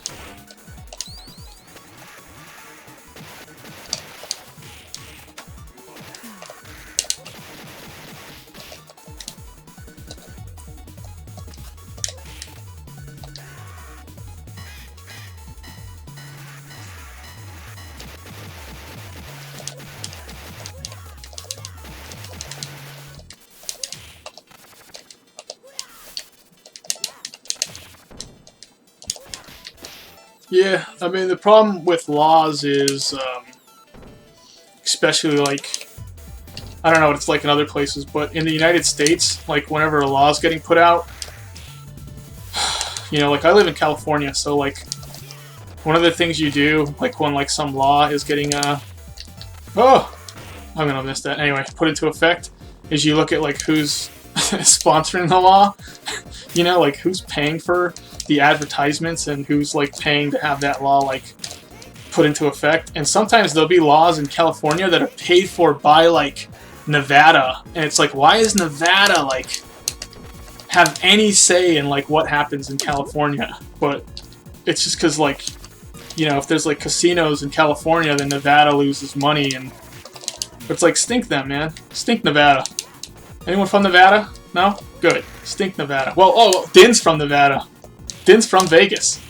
Yeah, I mean, the problem with laws is, especially, like, I don't know what it's like in other places, but in the United States, like, whenever a law is getting put out, you know, like, I live in California, so, like, one of the things you do, like, when, like, some law is getting, oh! I'm gonna miss that. Anyway, put into effect, is you look at, like, who's sponsoring the law, you know, like, who's paying for the advertisements and who's, like, paying to have that law, like, put into effect. And sometimes there'll be laws in California that are paid for by, like, Nevada. And it's like, why is Nevada, like, have any say in, like, what happens in California? But it's just because, like, you know, if there's, like, casinos in California, then Nevada loses money. And it's like, stink them, man. Stink Nevada. Anyone from Nevada? No? Good. Stink Nevada. Well, oh, Din's from Nevada. Din's from Vegas.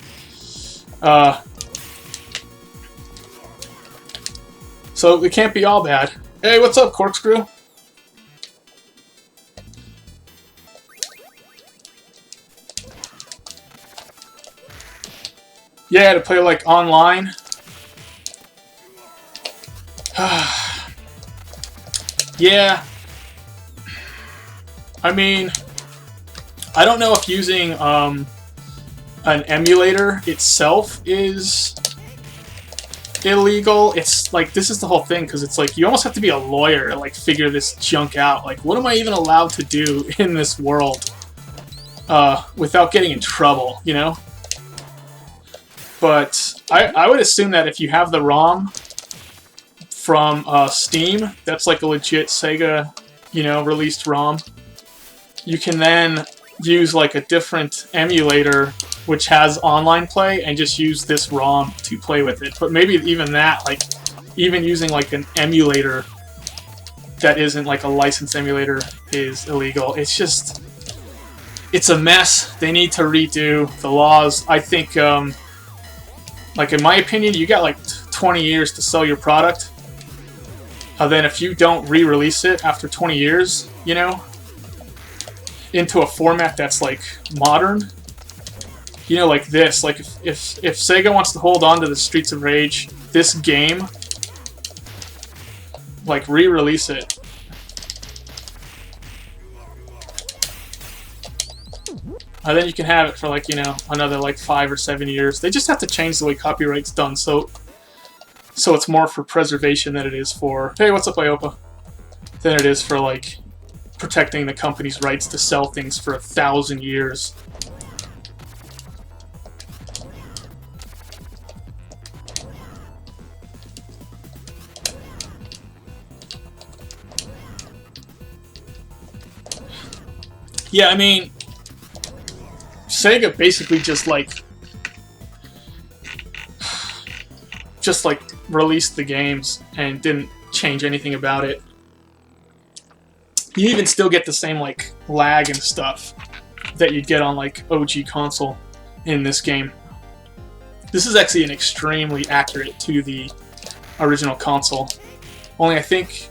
So it can't be all bad. Hey, what's up, Corkscrew? Yeah, to play, like, online. Yeah. I mean, I don't know if using, an emulator itself is illegal. It's like, this is the whole thing, because it's like you almost have to be a lawyer to, like, figure this junk out. Like, what am I even allowed to do in this world without getting in trouble, you know? But I would assume that if you have the ROM from Steam, that's like a legit Sega, you know, released ROM, you can then use like a different emulator which has online play and just use this ROM to play with it. But maybe even that, like, even using like an emulator that isn't like a licensed emulator is illegal. It's just, it's a mess. They need to redo the laws. I think, like, in my opinion, you got like 20 years to sell your product. Then if you don't re-release it after 20 years, you know, into a format that's like modern, you know, like this, like if Sega wants to hold on to the Streets of Rage, this game, like, re-release it. And then you can have it for, like, you know, another like 5 or 7 years. They just have to change the way copyright's done, so it's more for preservation than it is for, hey, what's up, Iopa? Than it is for, like, protecting the company's rights to sell things for 1,000 years. Yeah, I mean, Sega basically just released the games and didn't change anything about it. You even still get the same, like, lag and stuff that you'd get on, like, OG console in this game. This is actually an extremely accurate to the original console. Only I think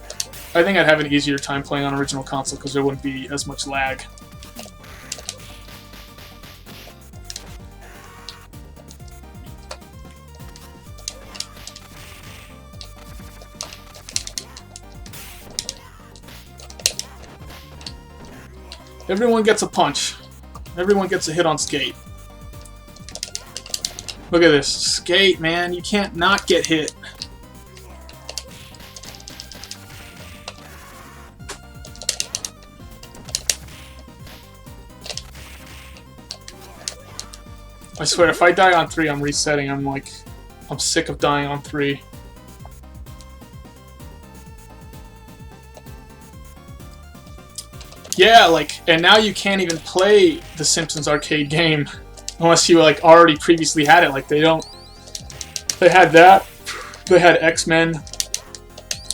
I'd have an easier time playing on original console because there wouldn't be as much lag. Everyone gets a punch. Everyone gets a hit on Skate. Look at this. Skate, man. You can't not get hit. I swear, if I die on 3, I'm resetting. I'm sick of dying on 3. Yeah, like, and now you can't even play the Simpsons arcade game unless you, like, already previously had it. Like, they had that, they had X-Men,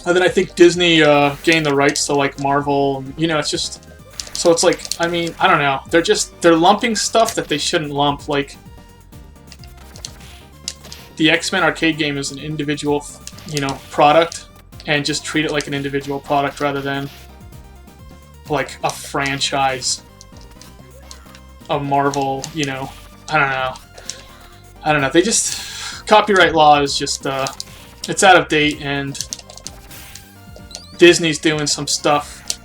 and then I think Disney gained the rights to, like, Marvel, and, you know, it's just, so it's like, I mean, I don't know, they're lumping stuff that they shouldn't lump. Like, the X-Men arcade game is an individual, you know, product, and just treat it like an individual product rather than like a franchise of Marvel, you know. I don't know. They just, copyright law is just, it's out of date, and Disney's doing some stuff.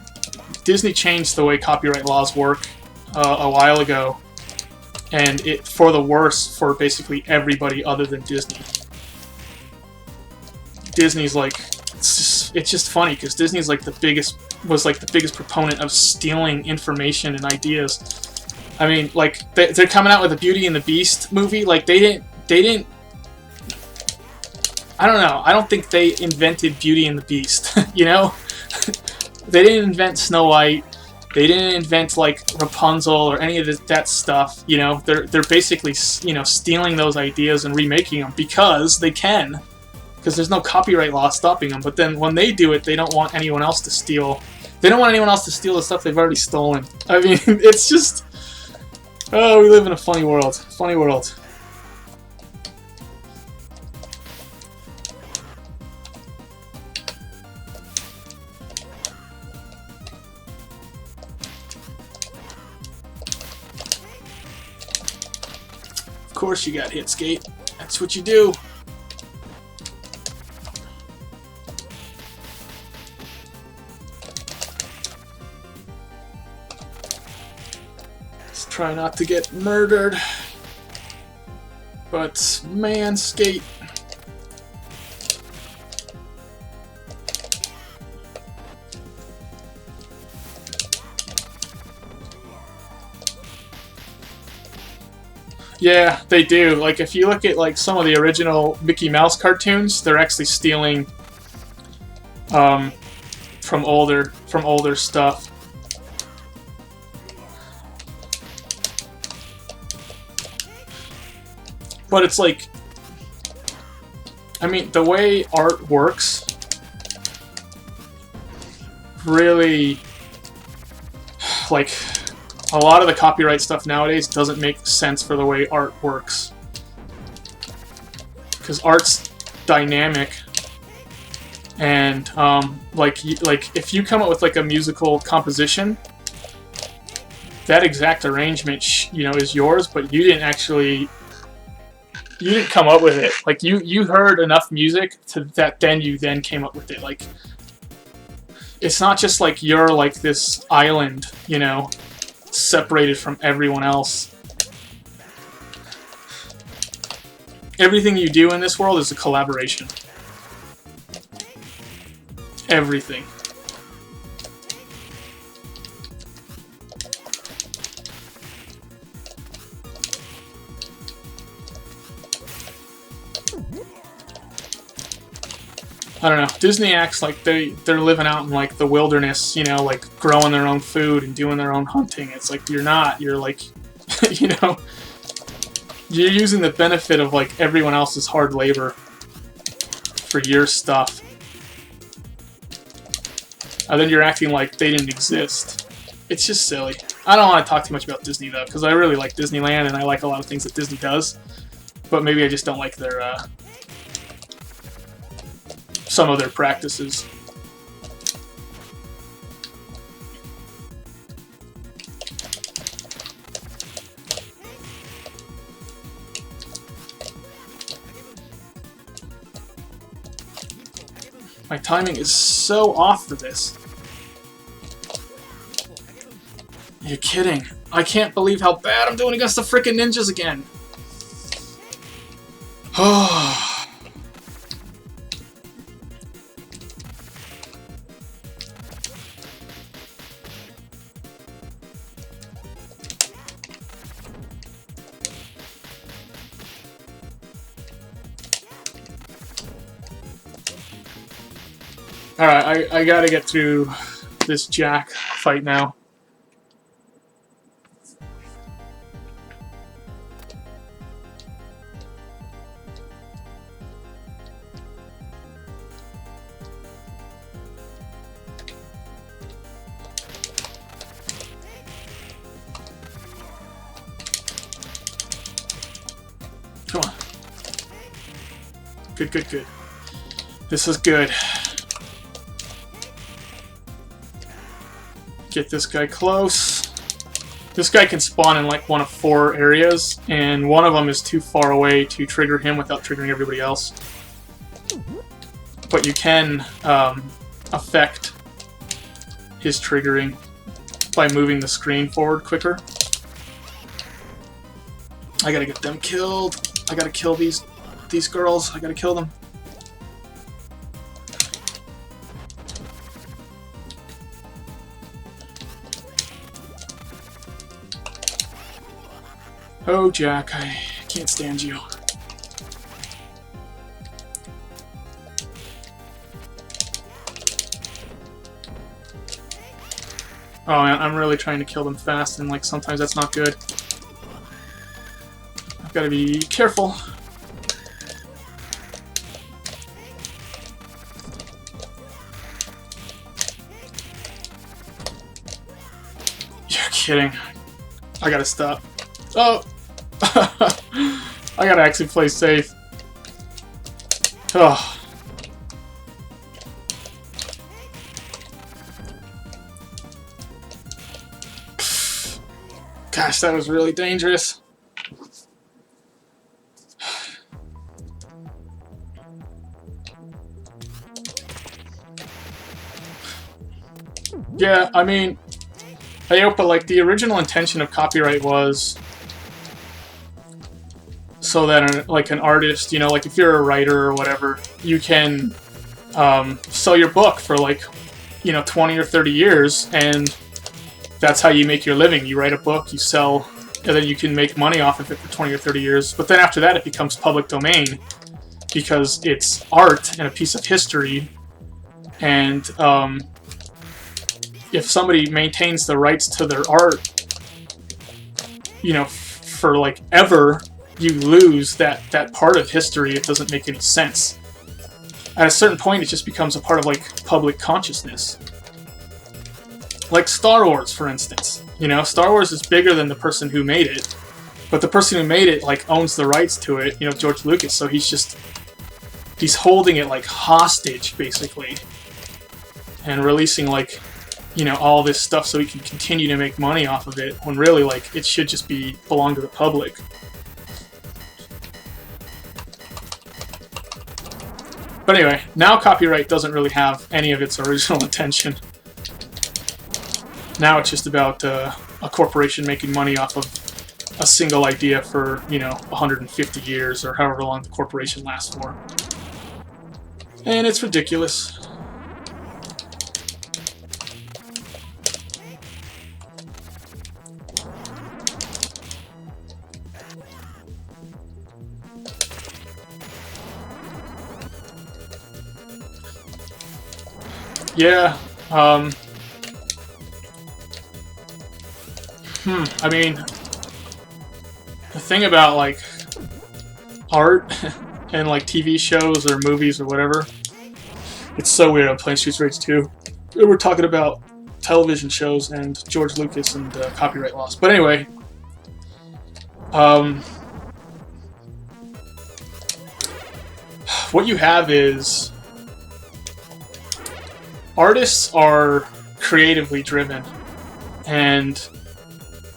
Disney changed the way copyright laws work a while ago, and it for the worse for basically everybody other than Disney. Disney's like, it's just funny because Disney's like the biggest proponent of stealing information and ideas. I mean, like they're coming out with a Beauty and the Beast movie. Like they didn't. I don't know. I don't think they invented Beauty and the Beast. You know, they didn't invent Snow White. They didn't invent like Rapunzel or any of that stuff. You know, they're basically, you know, stealing those ideas and remaking them because they can, because there's no copyright law stopping them. But then when they do it, they don't want anyone else to steal. They don't want anyone else to steal the stuff they've already stolen. I mean, it's just, oh, we live in a funny world. Funny world. Of course you got hit, Skate. That's what you do. Let's try not to get murdered. But man, Skate. Yeah, they do. Like, if you look at like some of the original Mickey Mouse cartoons, they're actually stealing from older stuff. But it's like, I mean, the way art works really, like, a lot of the copyright stuff nowadays doesn't make sense for the way art works. Because art's dynamic, and like if you come up with like a musical composition, that exact arrangement, you know, is yours, but you didn't come up with it. Like you heard enough music to that, then you came up with it. Like, it's not just like you're like this island, you know, separated from everyone else. Everything you do in this world is a collaboration. Everything. I don't know. Disney acts like they're living out in like the wilderness, you know, like growing their own food and doing their own hunting. It's like you're not. You're like, you know, you're using the benefit of like everyone else's hard labor for your stuff. And then you're acting like they didn't exist. It's just silly. I don't want to talk too much about Disney though, because I really like Disneyland and I like a lot of things that Disney does. But maybe I just don't like their some of their practices. My timing is so off for this. You're kidding. I can't believe how bad I'm doing against the frickin' ninjas again. Oh. Alright, I gotta get through this Jack fight now. Come on. Good, good, good. This is good. Get this guy close. This guy can spawn in like one of 4 areas, and one of them is too far away to trigger him without triggering everybody else. But you can affect his triggering by moving the screen forward quicker. I gotta get them killed. I gotta kill these girls. I gotta kill them. Oh, Jack, I can't stand you. Oh man, I'm really trying to kill them fast, and like sometimes that's not good. I've got to be careful. You're kidding. I gotta stop. Oh! I gotta actually play safe. Oh. Gosh, that was really dangerous. Yeah, I mean, but like the original intention of copyright was so that like an artist, you know, like if you're a writer or whatever, you can sell your book for like, you know, 20 or 30 years, and that's how you make your living. You write a book, you sell, and then you can make money off of it for 20 or 30 years. But then after that, it becomes public domain because it's art and a piece of history. And if somebody maintains the rights to their art, you know, for like ever, you lose that part of history. It doesn't make any sense. At a certain point, it just becomes a part of like public consciousness. Like Star Wars, for instance. You know, Star Wars is bigger than the person who made it, but the person who made it like owns the rights to it. You know, George Lucas. So he's holding it like hostage, basically, and releasing like, you know, all this stuff so he can continue to make money off of it. When really, like, it should just belong to the public. But anyway, now copyright doesn't really have any of its original intention. Now it's just about a corporation making money off of a single idea for, you know, 150 years or however long the corporation lasts for. And it's ridiculous. Yeah, I mean, the thing about, like, art and, like, TV shows or movies or whatever, it's so weird. I'm playing Streets Rage 2. We're talking about television shows and George Lucas and copyright laws. But anyway, what you have is artists are creatively driven, and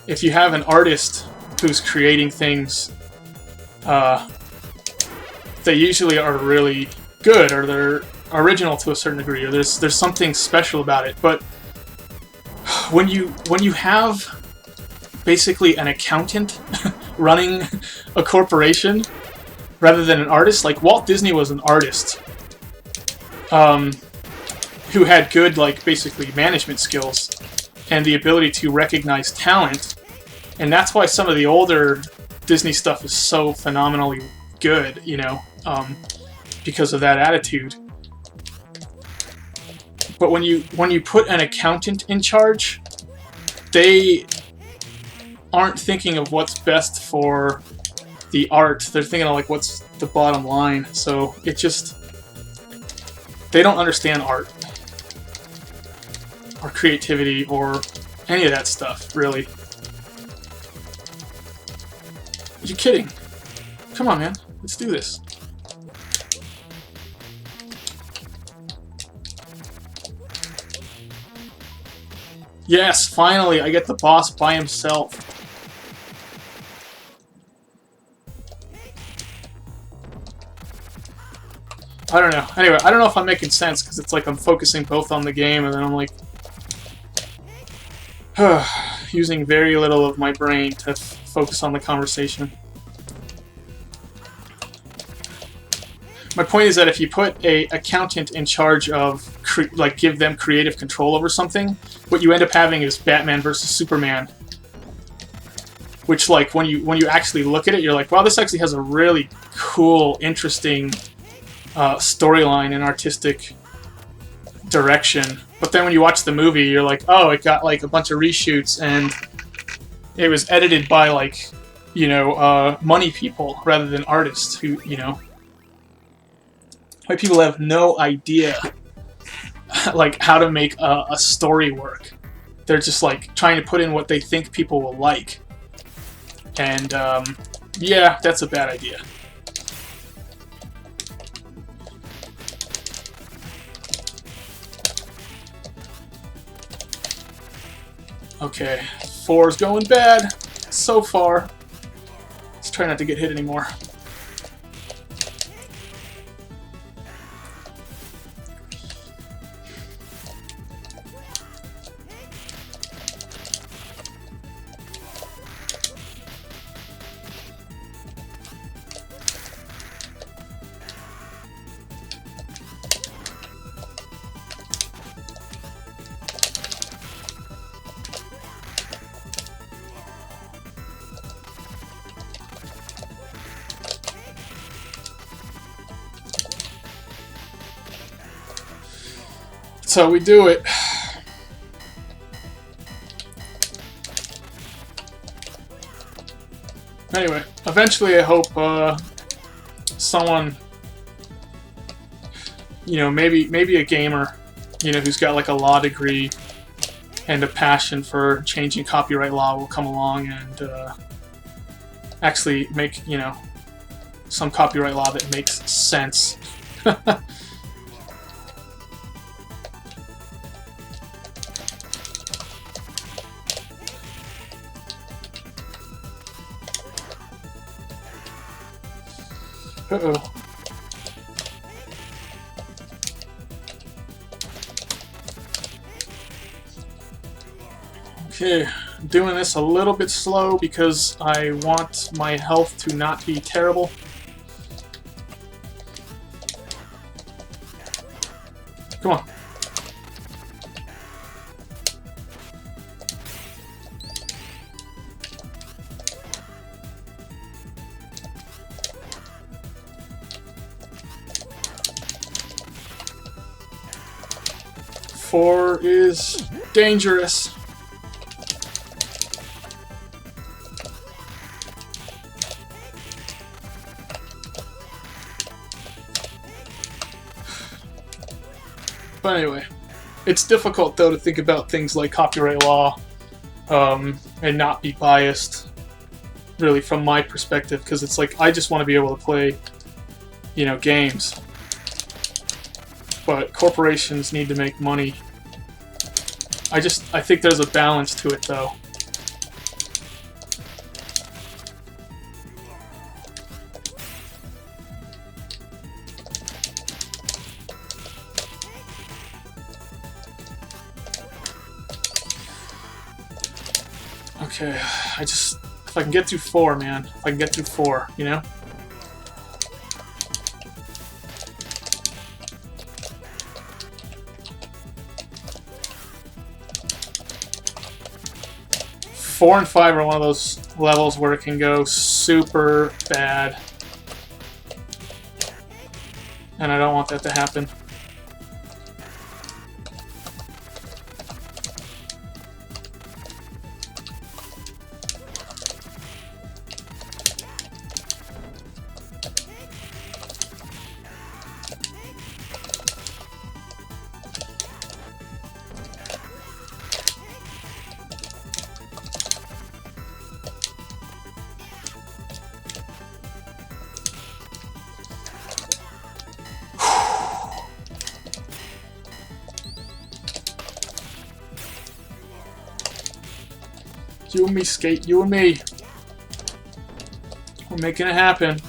if you have an artist who's creating things, they usually are really good, or they're original to a certain degree, or there's something special about it. But when you have basically an accountant running a corporation rather than an artist, like Walt Disney was an artist who had good, like, basically management skills and the ability to recognize talent, and that's why some of the older Disney stuff is so phenomenally good, you know, because of that attitude. But when you put an accountant in charge, they aren't thinking of what's best for the art. They're thinking of, like, what's the bottom line. So it just, they don't understand art or creativity or any of that stuff, really. Are you kidding? Come on, man. Let's do this. Yes, finally, I get the boss by himself. I don't know. Anyway, I don't know if I'm making sense, because it's like I'm focusing both on the game, and then I'm like... using very little of my brain to focus on the conversation. My point is that if you put a accountant in charge of, like, give them creative control over something, what you end up having is Batman versus Superman. Which, like, when you actually look at it, you're like, wow, this actually has a really cool, interesting storyline and artistic direction. But then when you watch the movie, you're like, oh, it got, like, a bunch of reshoots, and it was edited by, like, you know, money people rather than artists who, you know... Like, people have no idea, like, how to make a story work. They're just, like, trying to put in what they think people will like. And, yeah, that's a bad idea. Okay, 4's going bad so far. Let's try not to get hit anymore. That's how we do it. Anyway, eventually I hope someone, you know, maybe a gamer, you know, who's got like a law degree and a passion for changing copyright law will come along and actually make, you know, some copyright law that makes sense. Uh-oh. Okay, I'm doing this a little bit slow because I want my health to not be terrible. Come on. Four is dangerous. But anyway, it's difficult though to think about things like copyright law and not be biased, really, from my perspective, because it's like I just want to be able to play, you know, games. But corporations need to make money. I think there's a balance to it, though. Okay, if I can get through 4, man. If I can get through 4, you know? Four and 5 are one of those levels where it can go super bad. And I don't want that to happen. You and me, Skate. You and me. We're making it happen.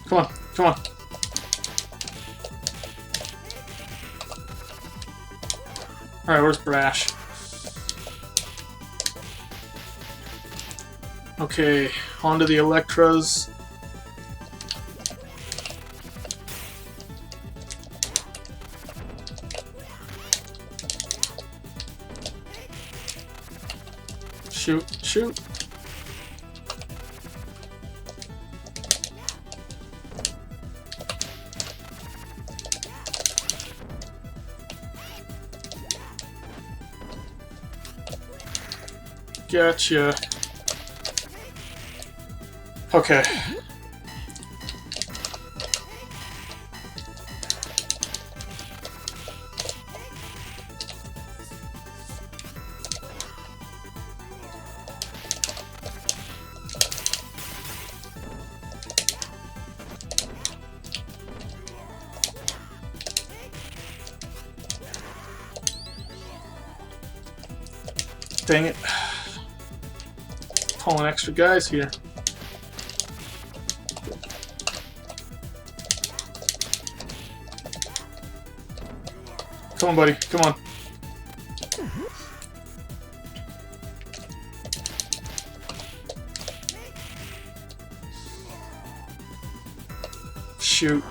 Come on, come on. Alright, where's Brash? Okay, onto the Electras. Shoot, shoot. Gotcha. Okay. Dang it. Calling extra guys here. Come on, buddy. Come on. Shoot.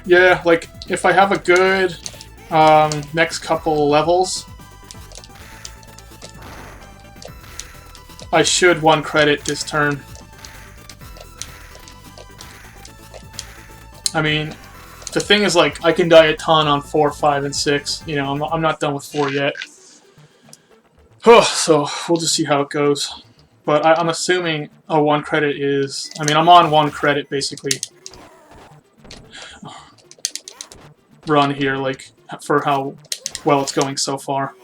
Yeah, like, if I have a good next couple levels, I should 1 credit this turn. I mean, the thing is, like, I can die a ton on 4, 5, and 6. You know, I'm not done with 4 yet. So, we'll just see how it goes. But I'm assuming a 1 credit is... I mean, I'm on 1 credit, basically. Run here, like, for how well it's going so far.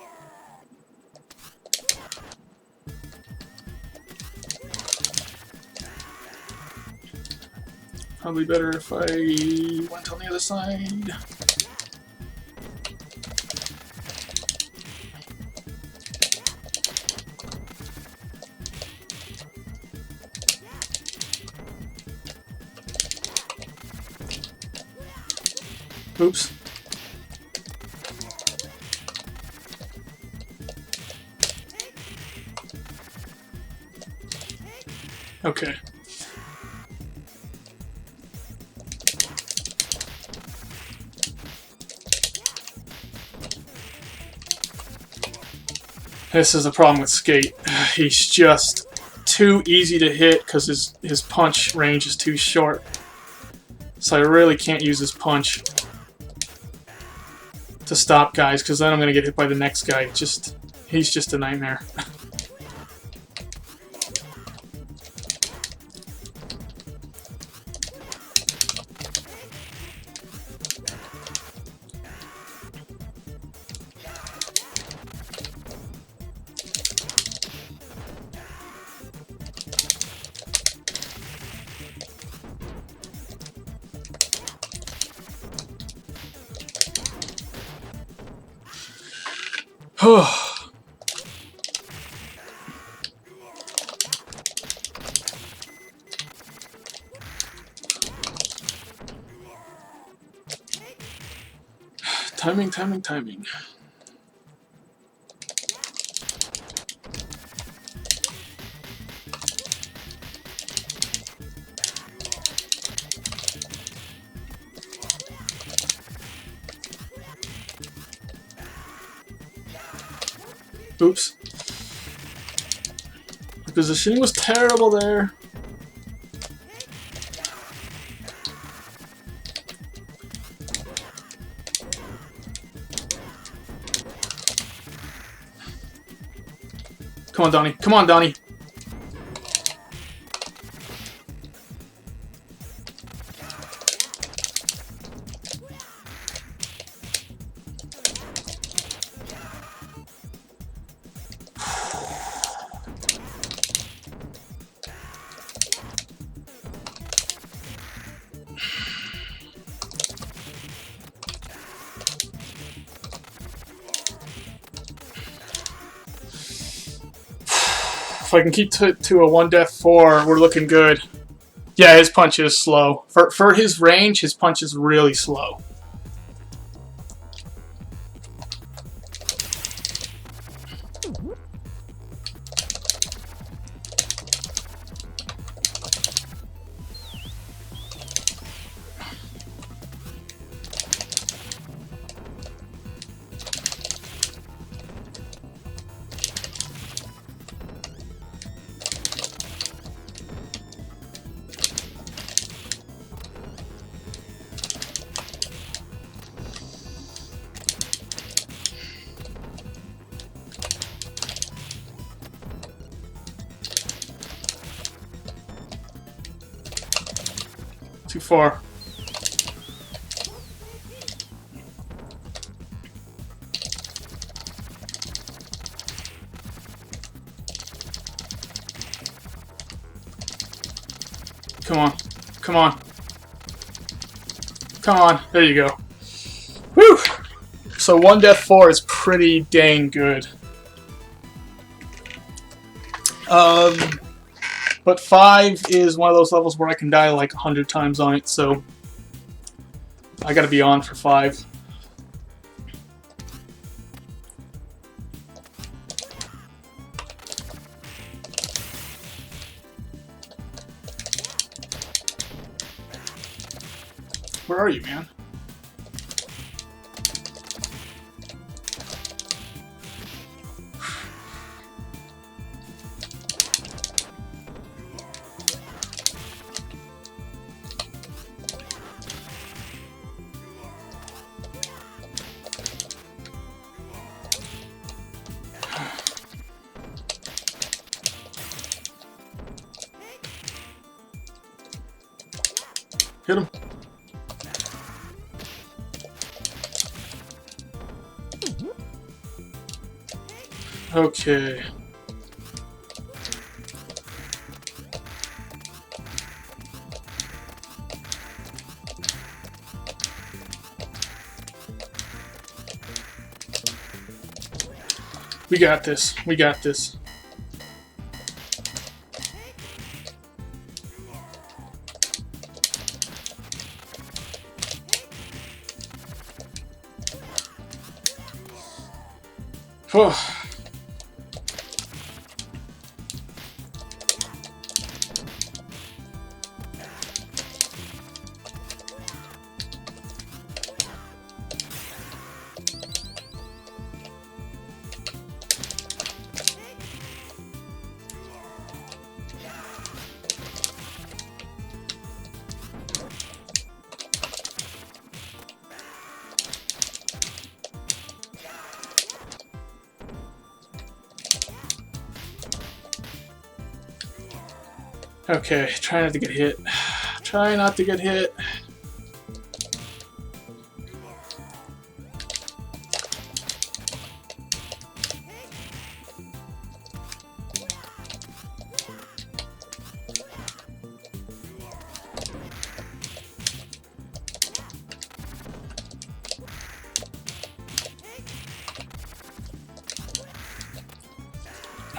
Probably better if I went on the other side. Oops. Okay. This is the problem with Skate. He's just too easy to hit because his punch range is too short. So I really can't use his punch to stop guys, because then I'm going to get hit by the next guy. He's just a nightmare. Timing, timing, timing. Oops. The positioning was terrible there. Come on, Donnie. Come on, Donnie. If I can keep to a 1-4, we're looking good. Yeah, his punch is slow. For his range, his punch is really slow. Too far. Come on. Come on. Come on. There you go. Whew! So 1-4 is pretty dang good. But 5 is one of those levels where I can die like 100 times on it, so I gotta be on for 5. Where are you, man? Hit him. Okay. We got this. We got this. Whew. Okay, try not to get hit. Try not to get hit.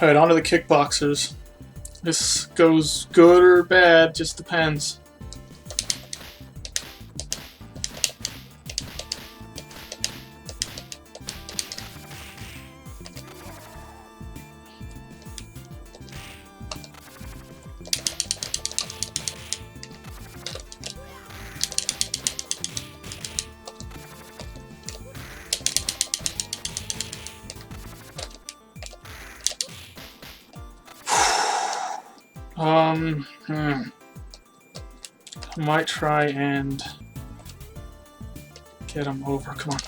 Alright, on to the kickboxers. This goes good or bad, just depends. I might try and get him over. Come on.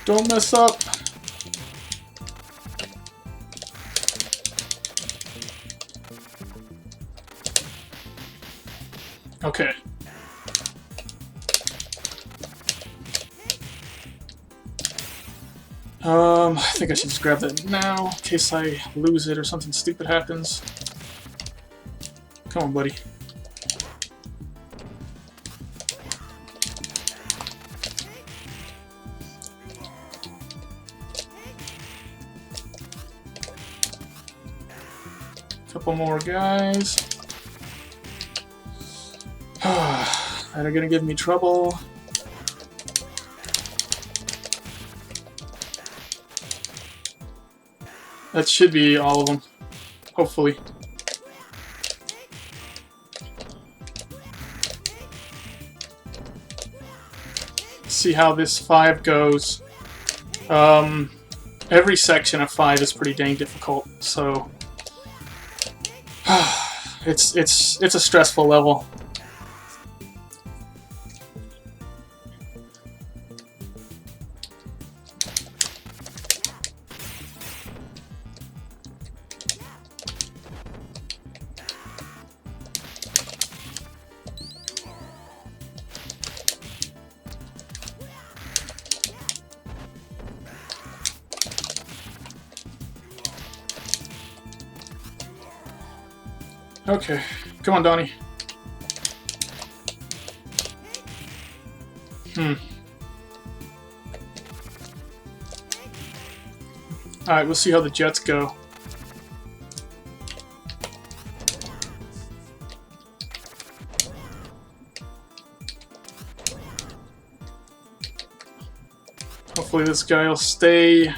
Don't mess up. Okay. I think I should just grab that now, in case I lose it or something stupid happens. Come on, buddy. Couple more guys. That are gonna give me trouble. That should be all of them, hopefully. See how this 5 goes. Every section of 5 is pretty dang difficult, so it's a stressful level. Okay, come on, Donnie. Alright, we'll see how the jets go. Hopefully this guy will stay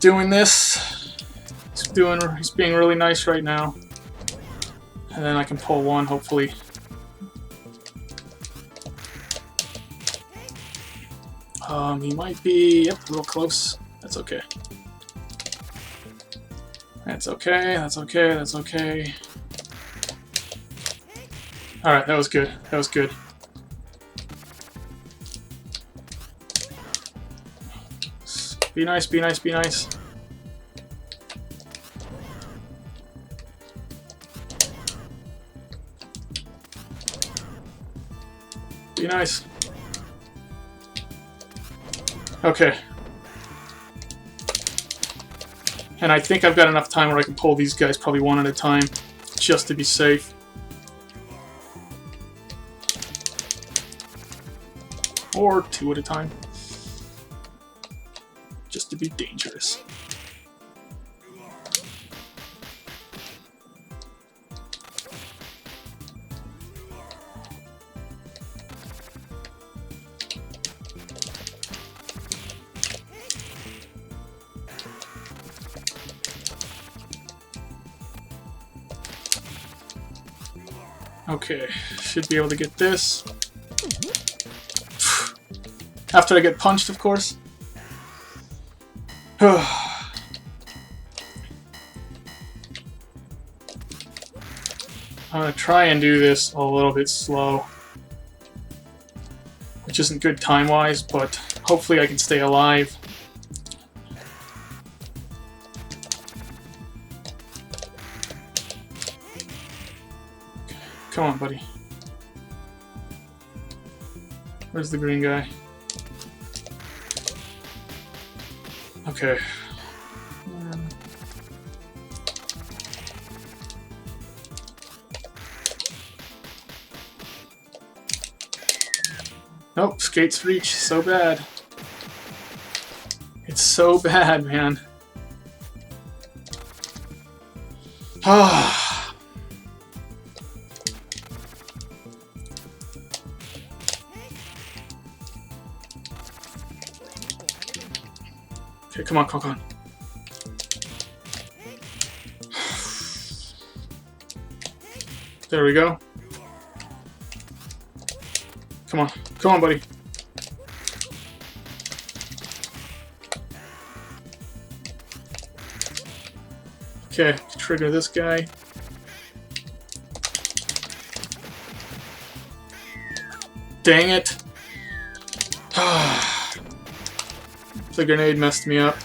doing this. He's being really nice right now. And then I can pull one, hopefully. He might be, yep, a little close. That's okay. That's okay, that's okay, that's okay. Alright, that was good. That was good. Be nice, be nice, be nice. Be nice. Okay. And I think I've got enough time where I can pull these guys probably one at a time, just to be safe. Or 2 at a time. Just to be dangerous. Okay, should be able to get this. After I get punched, of course. I'm gonna try and do this a little bit slow, which isn't good time-wise, but hopefully I can stay alive. Come on, buddy. Where's the green guy? Okay. Nope, Skate's reach. So bad. It's so bad, man. Ah. Okay, come on, come on. There we go. Come on, buddy. Okay, trigger this guy. Dang it. The grenade messed me up.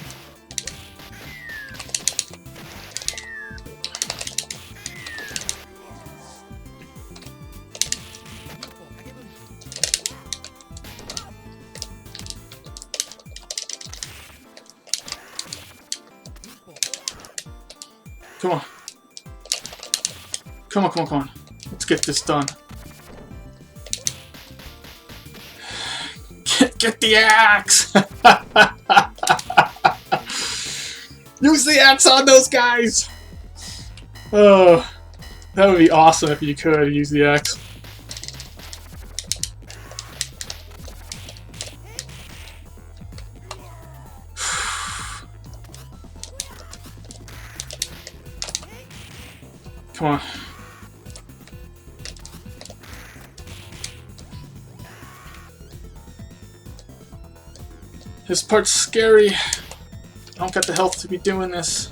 Come on. Come on, come on, come on. Let's get this done. Get the axe! Use the axe on those guys! Oh, that would be awesome if you could use the axe. Come on. This part's scary. I don't got the health to be doing this.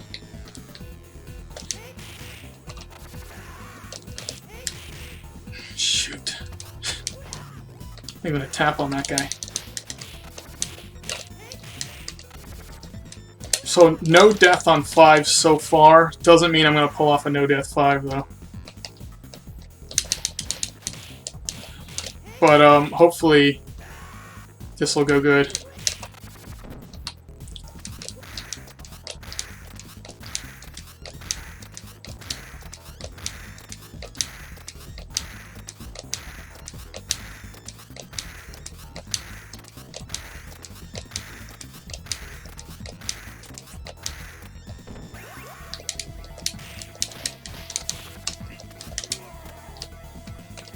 Shoot. I'm gonna tap on that guy. So no death on 5 so far. Doesn't mean I'm gonna pull off a no death 5 though. But hopefully this will go good.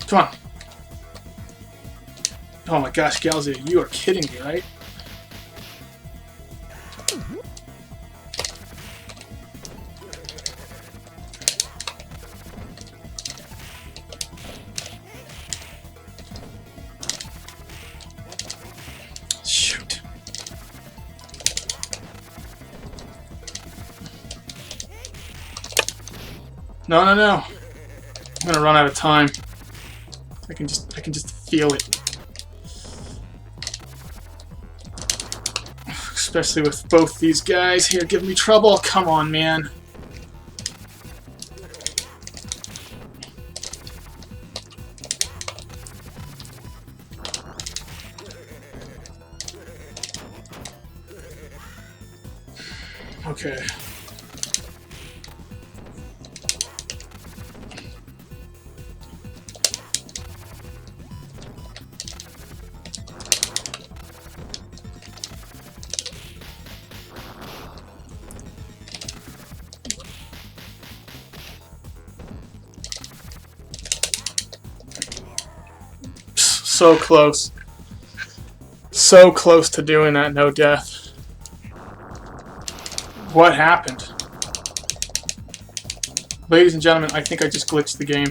Come on. Oh my gosh, Galzia, you are kidding me, right? Shoot. No, no, no. I'm gonna run out of time. I can just feel it. Especially with both these guys here giving me trouble. Come on, man. Okay. So close. So close to doing that no death. What happened? Ladies and gentlemen, I think I just glitched the game.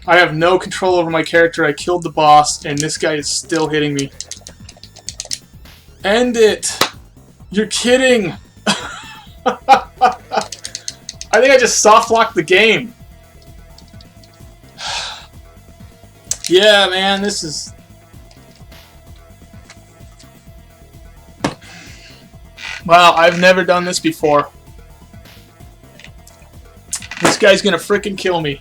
I have no control over my character. I killed the boss, and this guy is still hitting me. End it! You're kidding! I think I just soft-locked the game. Yeah, man, this is... Wow, I've never done this before. This guy's gonna frickin' kill me.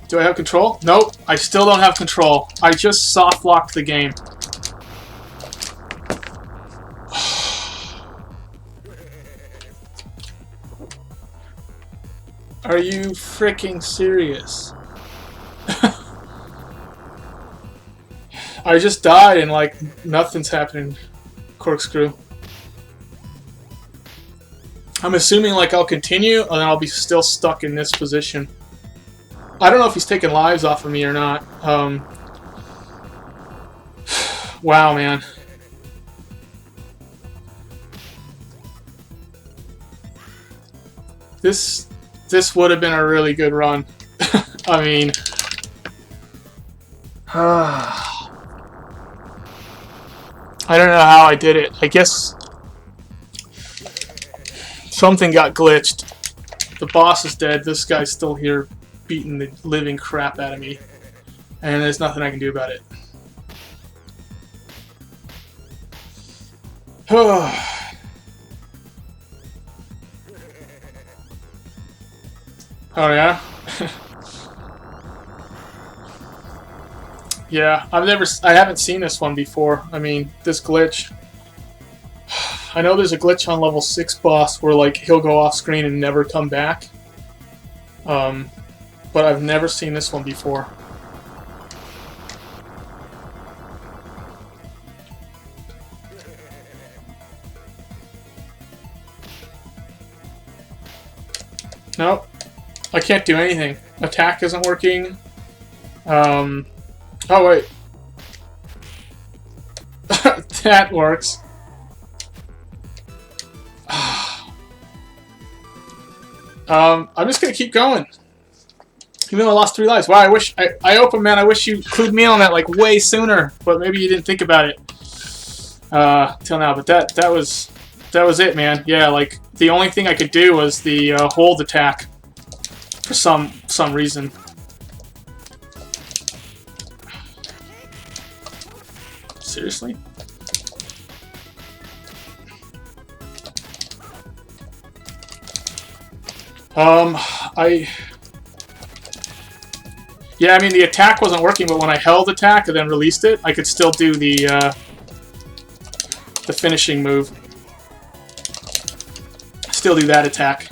Do I have control? Nope, I still don't have control. I just soft-locked the game. Are you freaking serious? I just died and like nothing's happening. Corkscrew. I'm assuming like I'll continue and then I'll be still stuck in this position. I don't know if he's taking lives off of me or not. Wow, man. This would have been a really good run. I mean, I don't know how I did it. I guess something got glitched. The boss is dead. This guy's still here beating the living crap out of me. And there's nothing I can do about it. Oh yeah? Yeah, I haven't seen this one before. I mean, this glitch. I know there's a glitch on level 6 boss where like he'll go off screen and never come back. But I've never seen this one before. Nope. I can't do anything. Attack isn't working. Oh wait. That works. I'm just gonna keep going. Even though I lost 3 lives. Wow, I open, man, I wish you clued me on that like way sooner. But maybe you didn't think about it till now. But that was it, man. Yeah, like the only thing I could do was the hold attack for some reason. Seriously? Yeah, I mean, the attack wasn't working, but when I held attack and then released it, I could still do the finishing move. Still do that attack,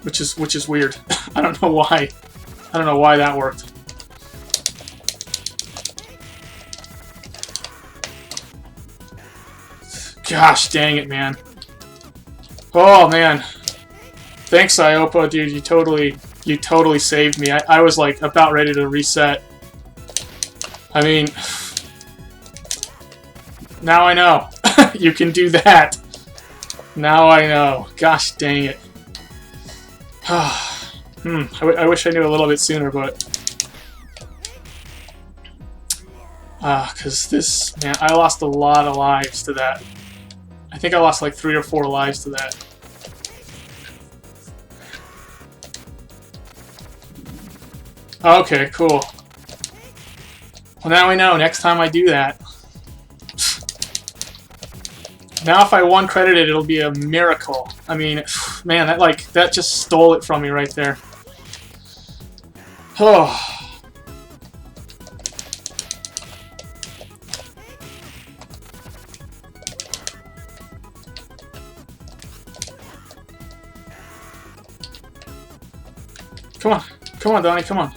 which is weird. I don't know why. I don't know why that worked. Gosh dang it, man. Oh man. Thanks, Iopa, dude. You totally saved me. I was like about ready to reset. I mean, now I know. You can do that. Now I know. Gosh dang it. I wish I knew a little bit sooner, but because this, man, I lost a lot of lives to that. I think I lost like 3 or 4 lives to that. Okay, cool. Well, now we know. Next time I do that. Now if I 1-credit it, it'll be a miracle. I mean, man, that just stole it from me right there. Oh. Come on. Come on, Donnie, come on.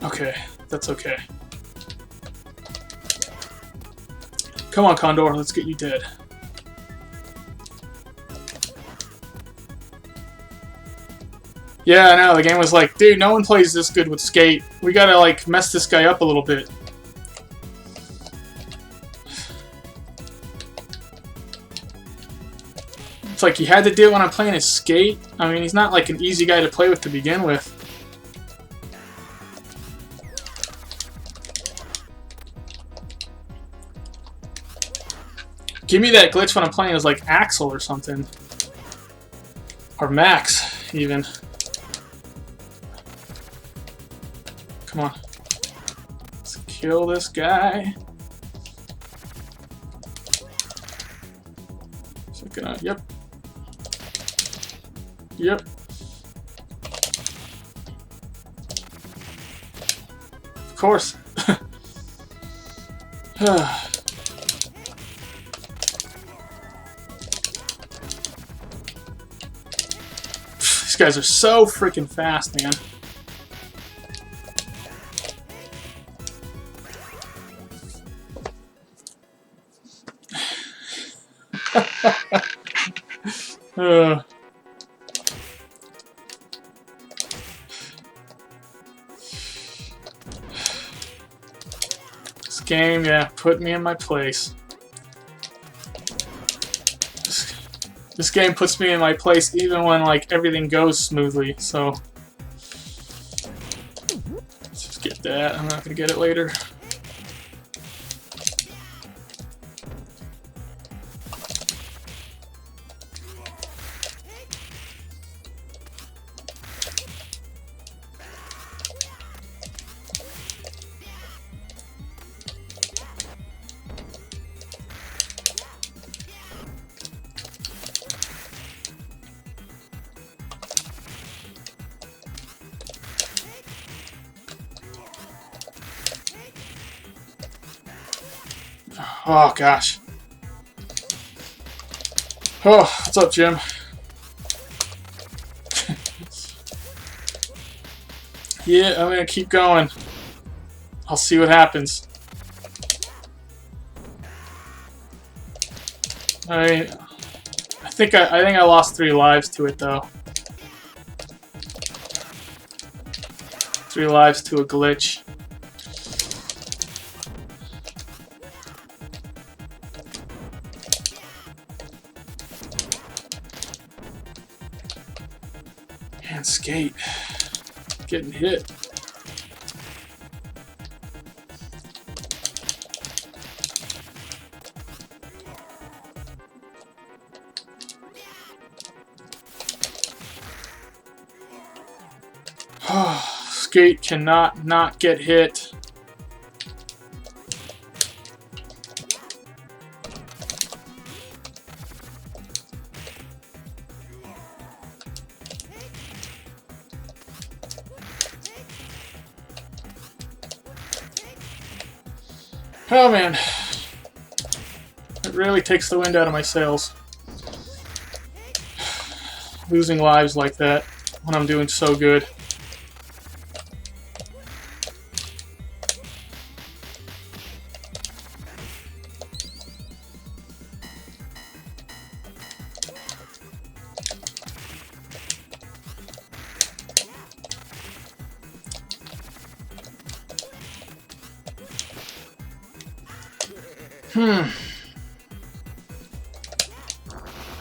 Okay, that's okay. Come on, Condor, let's get you dead. Yeah, I know, the game was like, dude, no one plays this good with Skate. We gotta, like, mess this guy up a little bit. It's like, you had to do it when I'm playing as Skate? I mean, he's not, like, an easy guy to play with to begin with. Give me that glitch when I'm playing as, like, Axel or something. Or Max, even. Come on. Let's kill this guy. So gonna, yep. Yep. Of course. These guys are so freaking fast, man. This game, yeah, put me in my place. This game puts me in my place even when, like, everything goes smoothly, so... Let's just get that. I'm not gonna get it later. Oh, gosh. Oh, what's up, Jim? Yeah, I'm gonna keep going. I'll see what happens. I think I lost 3 lives to it, though. 3 lives to a glitch. Man, Skate. Getting hit. Skate cannot not get hit. Oh man, it really takes the wind out of my sails. Losing lives like that when I'm doing so good.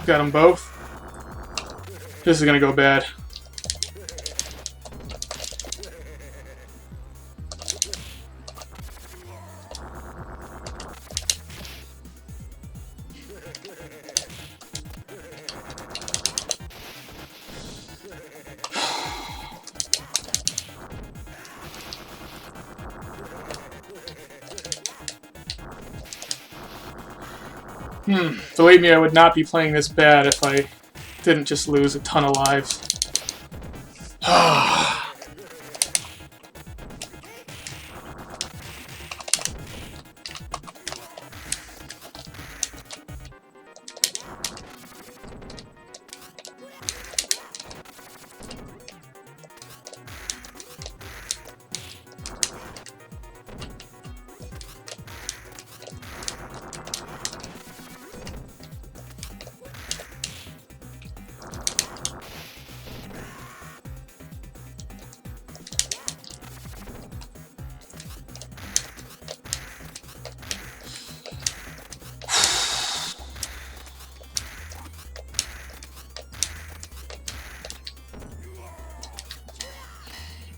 Got them both. This is gonna go bad. Believe me, I would not be playing this bad if I didn't just lose a ton of lives.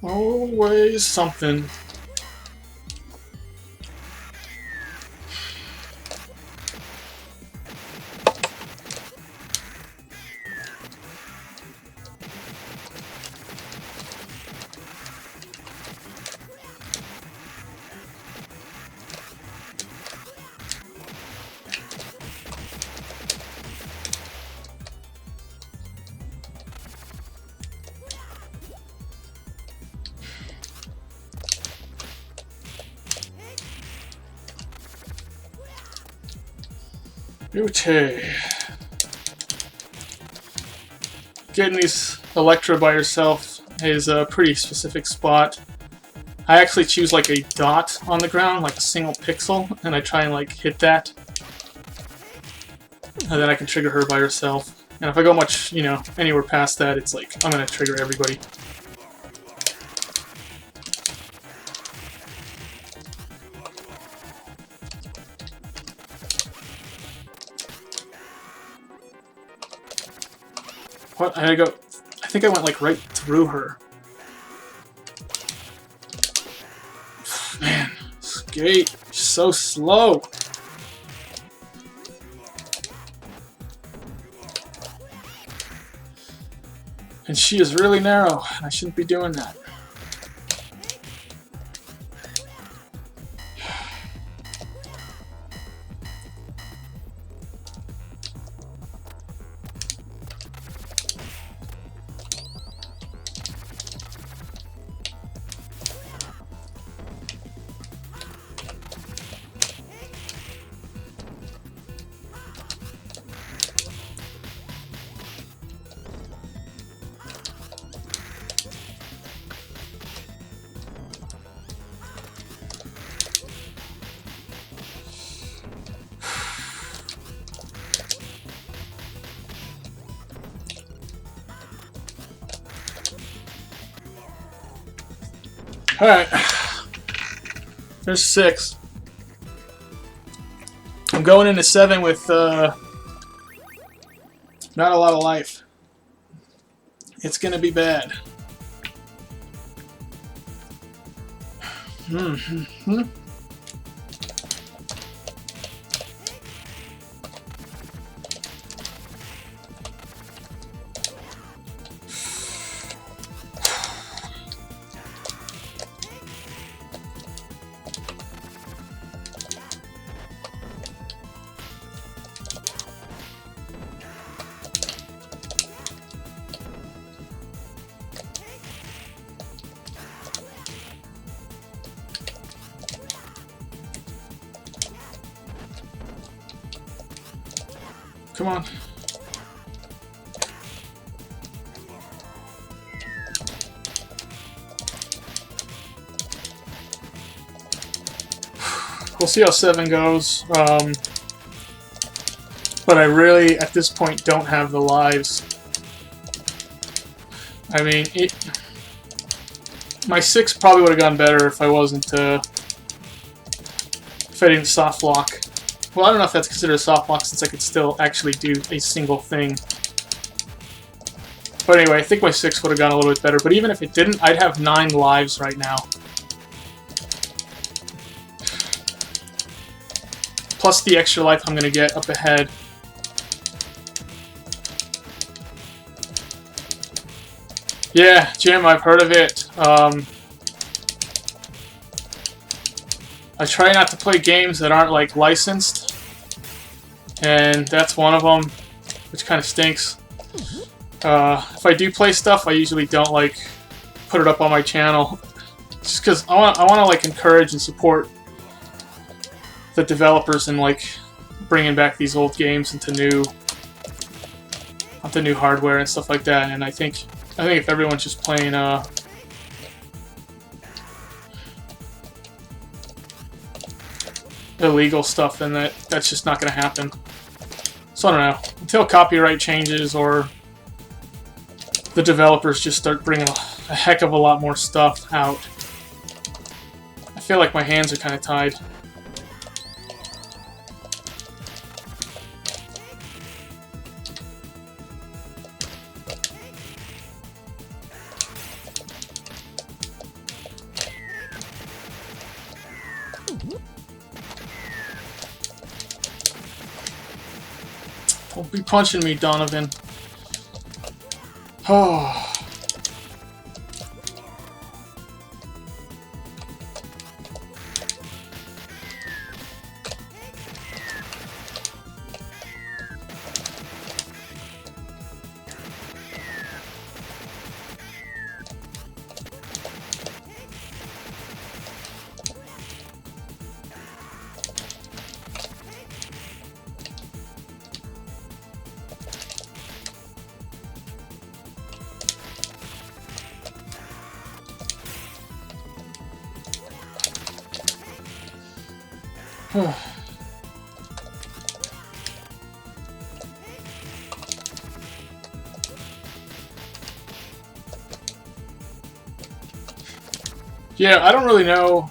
Always something. Okay. Getting these Electra by herself is a pretty specific spot. I actually choose like a dot on the ground, like a single pixel, and I try and like hit that. And then I can trigger her by herself. And if I go much, you know, anywhere past that, it's like, I'm gonna trigger everybody. What? I had to go... I think I went, like, right through her. Man, Skate, so slow. And she is really narrow. I shouldn't be doing that. Alright, there's 6. I'm going into 7 with not a lot of life. It's gonna be bad. Come on. We'll see how 7 goes. But I really, at this point, don't have the lives. I mean, my 6 probably would have gone better if I wasn't, if I didn't soft lock. Well, I don't know if that's considered a soft lock since I could still actually do a single thing. But anyway, I think my 6 would have gone a little bit better. But even if it didn't, I'd have 9 lives right now. Plus the extra life I'm going to get up ahead. Yeah, Jim, I've heard of it. I try not to play games that aren't, like, licensed. And that's one of them, which kind of stinks. If I do play stuff, I usually don't, like, put it up on my channel. Just because I want to, like, encourage and support the developers and, like, bringing back these old games into new hardware and stuff like that. And I think if everyone's just playing, illegal stuff, then that's just not going to happen. So I don't know. Until copyright changes or the developers just start bringing a heck of a lot more stuff out, I feel like my hands are kind of tied. Don't be punching me, Donovan. Oh. Yeah, I don't really know.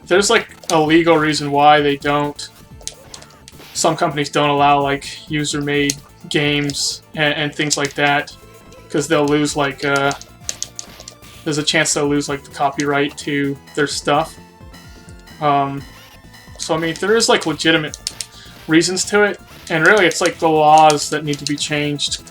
There's like a legal reason why they don't. Some companies don't allow like user-made games and things like that, because they'll lose like there's a chance they'll lose like the copyright to their stuff. So I mean, there is like legitimate reasons to it, and really it's like the laws that need to be changed.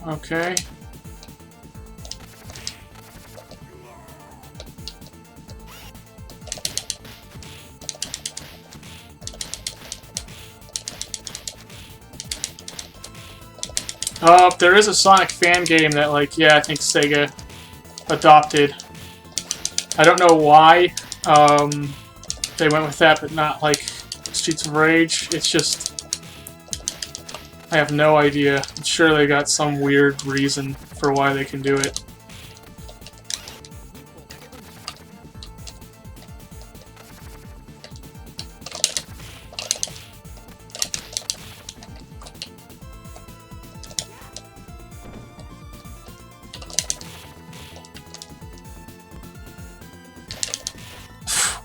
Okay. There is a Sonic fan game that, like, yeah, I think Sega adopted. I don't know why they went with that, but not, like, Streets of Rage. It's just... I have no idea. I'm sure they got some weird reason for why they can do it.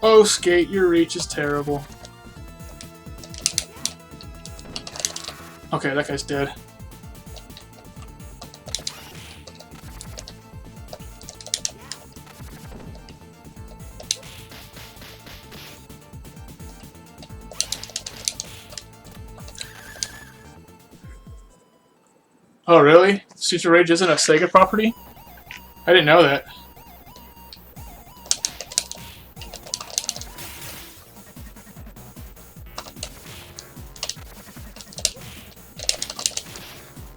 Oh, Skate, your reach is terrible. Okay, that guy's dead. Oh, really? Streets of Rage isn't a Sega property? I didn't know that.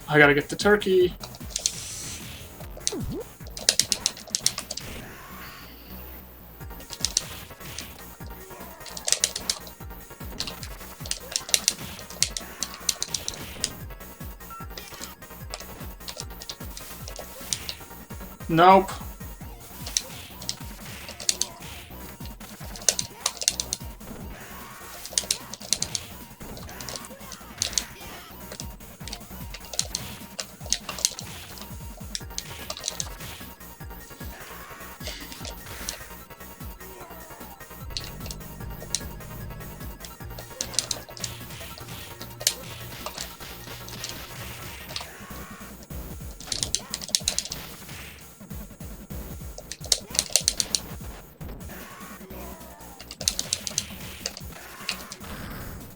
I gotta get the turkey. Nope.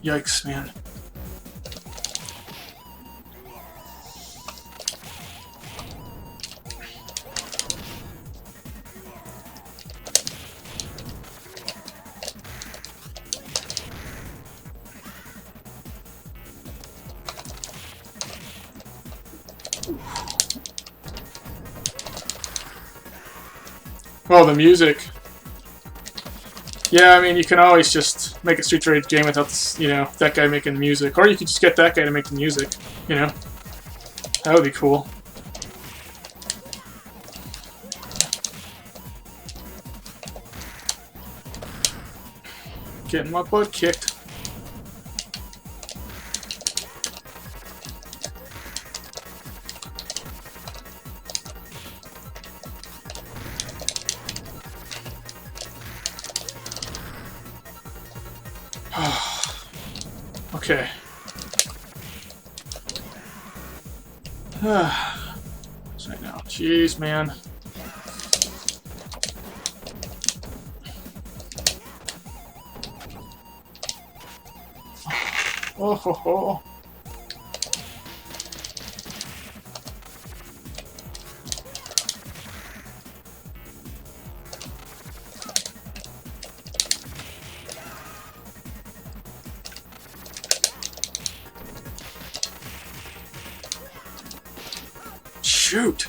Yikes, man. Oh, the music. Yeah, I mean, you can always just make a Street Rage game without, this, you know, that guy making the music. Or you could just get that guy to make the music, you know? That would be cool. Getting my butt kicked. Okay. Right now. Jeez, man. Oh ho ho. Shoot!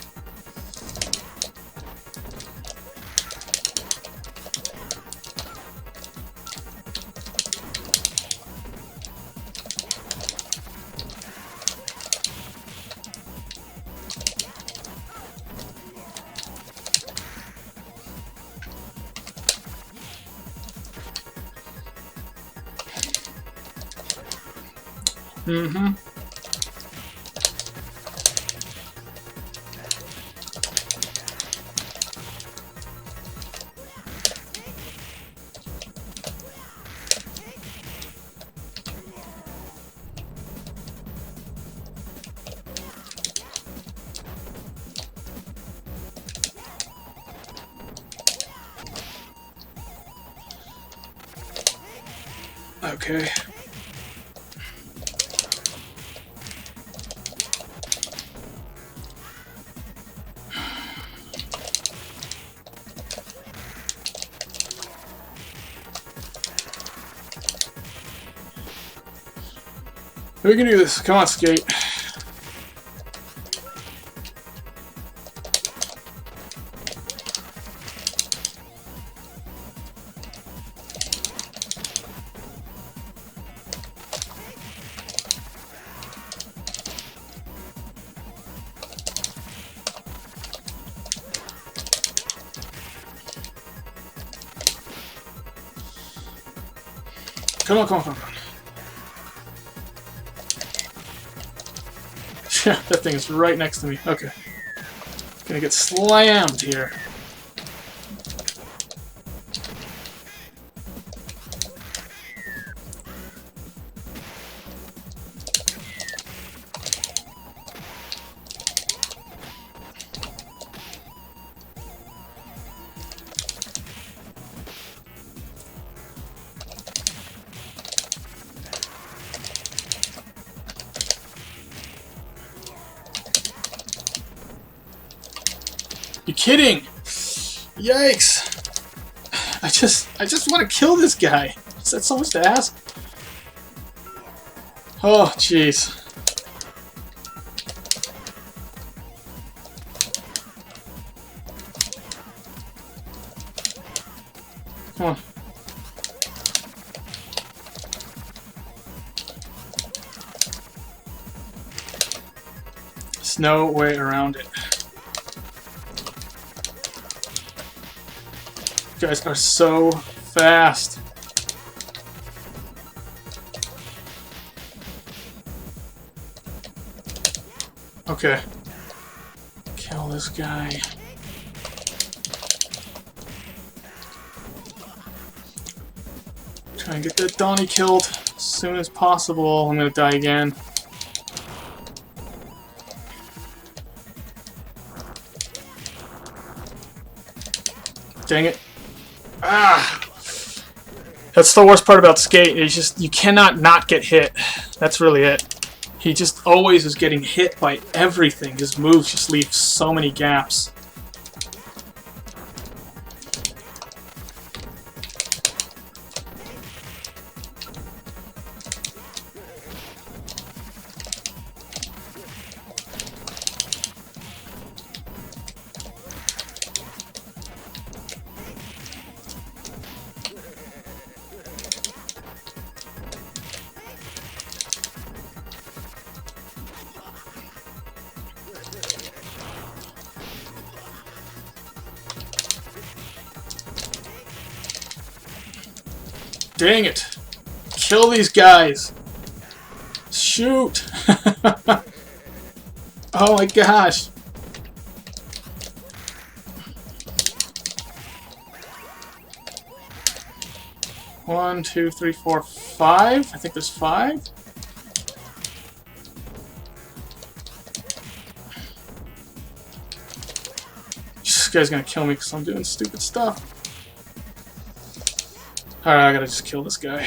Mm-hmm. Okay. We can do this. Come on, Skate. Come on, come on, come on. Yeah, that thing is right next to me. Okay. Gonna get slammed here. You kidding? Yikes! I just want to kill this guy. Is that so much to ask? Oh, jeez. Come on. There's no way around it. You guys are so fast. Okay. Kill this guy. Try and get that Donnie killed as soon as possible. I'm gonna die again. Dang it. Ah! That's the worst part about Skate. It's just, you cannot not get hit. That's really it. He just always is getting hit by everything. His moves just leave so many gaps. Dang it! Kill these guys! Shoot! Oh my gosh! One, two, three, four, five. I think there's 5. This guy's gonna kill me because I'm doing stupid stuff. Alright, I gotta just kill this guy.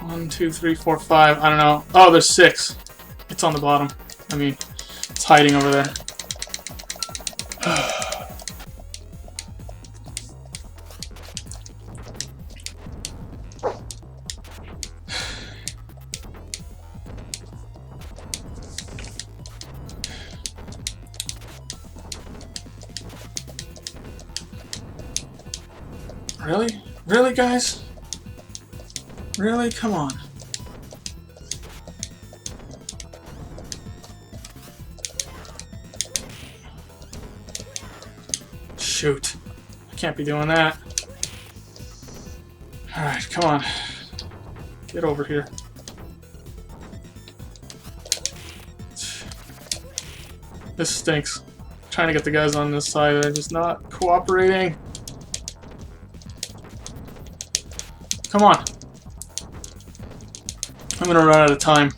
1, 2, 3, 4, 5. I don't know. Oh, there's 6. It's on the bottom. I mean, it's hiding over there. Really? Really, guys? Really? Come on. Shoot. I can't be doing that. Alright, come on. Get over here. This stinks. Trying to get the guys on this side, they're just not cooperating. Come on. I'm gonna run out of time.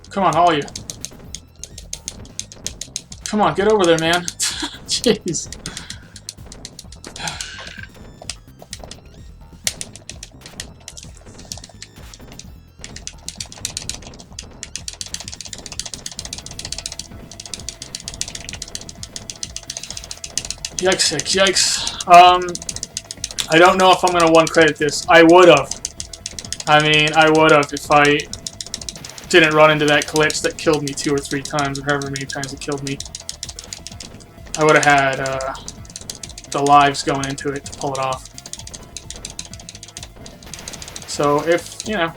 Come on, all of you. Come on, get over there, man. Jeez. Yikes, yikes. I don't know if I'm going to one credit this. I would have. I mean, I would have if I didn't run into that glitch that killed me 2 or 3 times, or however many times it killed me. I would have had the lives going into it to pull it off. So if, you know...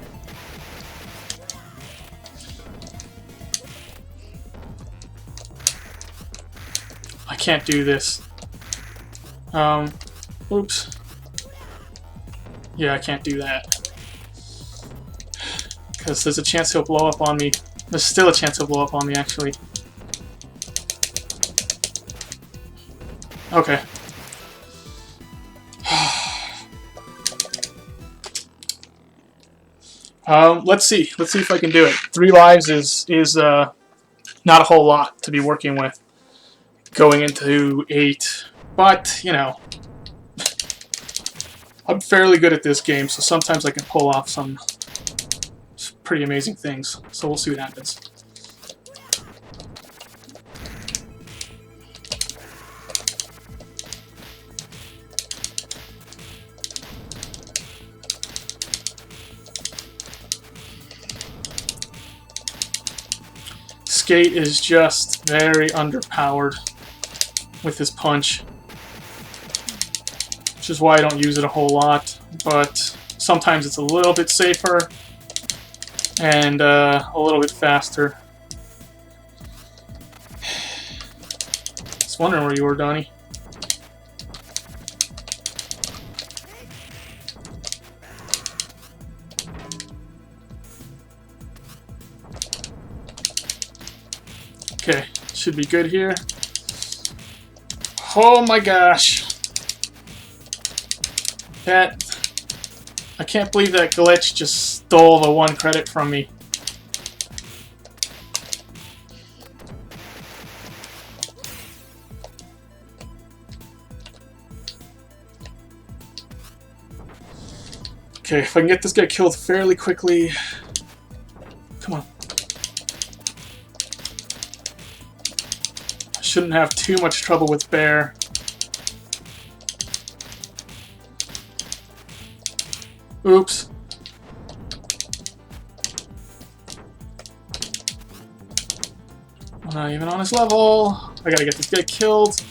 I can't do this. Oops. Yeah, I can't do that. Because there's a chance he'll blow up on me. There's still a chance he'll blow up on me, actually. Okay. Let's see. Let's see if I can do it. 3 lives is not a whole lot to be working with going into 8. But, you know, I'm fairly good at this game, so sometimes I can pull off some pretty amazing things. So we'll see what happens. Skate is just very underpowered with his punch, which is why I don't use it a whole lot, but sometimes it's a little bit safer and a little bit faster. Just wondering where you were, Donnie. Okay, should be good here. Oh my gosh. That... I can't believe that glitch just stole the 1 credit from me. Okay, if I can get this guy killed fairly quickly... Come on. I shouldn't have too much trouble with Bear. Oops. I'm not even on his level. I gotta get this guy killed.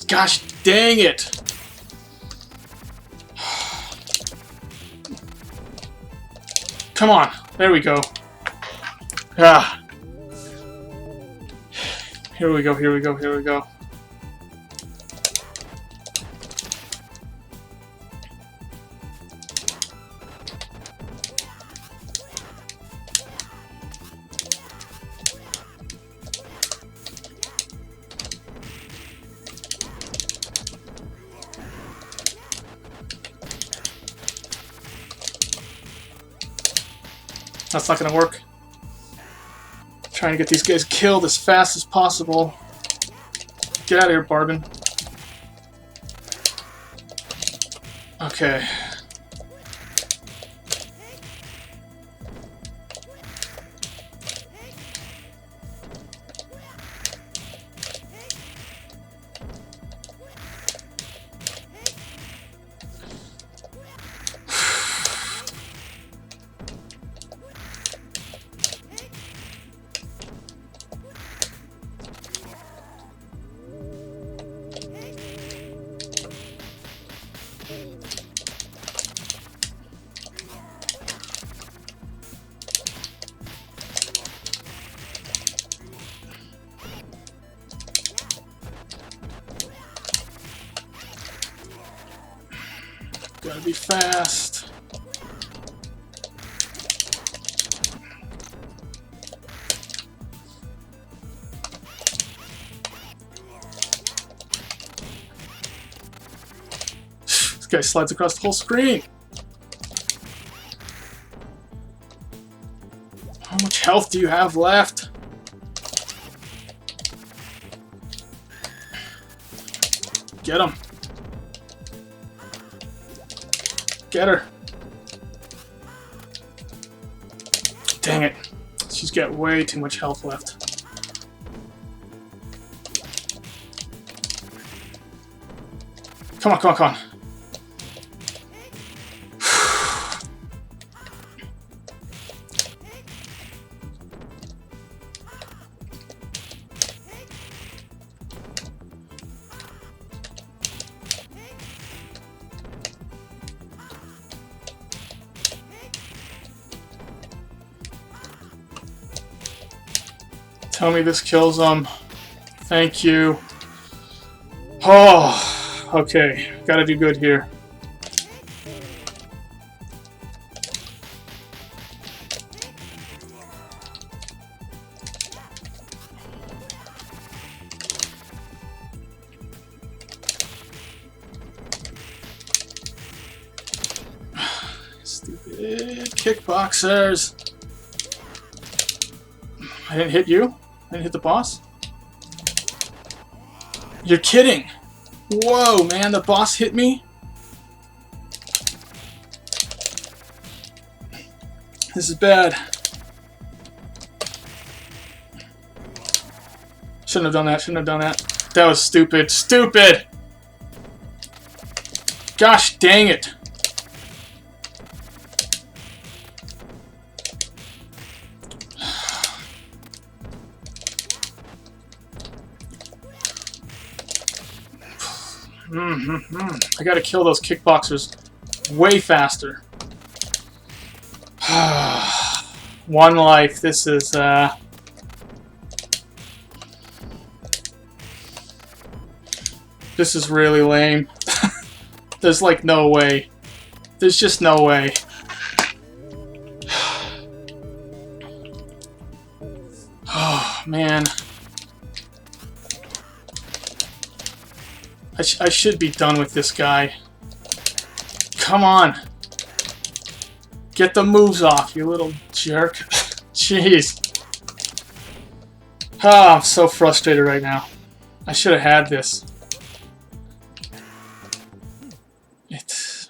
Gosh dang it! Come on, there we go. Ah. Here we go, here we go, here we go. That's not gonna work. Trying to get these guys killed as fast as possible. Get out of here, Barbin. Okay. Gotta be fast. This guy slides across the whole screen. How much health do you have left? Get him. Get her. Dang it. She's got way too much health left. Come on, come on, come on. Tell me this kills them. Thank you. Oh, okay. Gotta do good here. Stupid kickboxers. I didn't hit you? I didn't hit the boss? You're kidding! Whoa, man, the boss hit me? This is bad. Shouldn't have done that, shouldn't have done that. That was stupid. Stupid! Gosh dang it! I gotta kill those kickboxers way faster. One life. This is really lame. There's like no way. There's just no way. Oh man. I should be done with this guy. Come on. Get the moves off, you little jerk. Jeez. Ah, I'm so frustrated right now. I should have had this.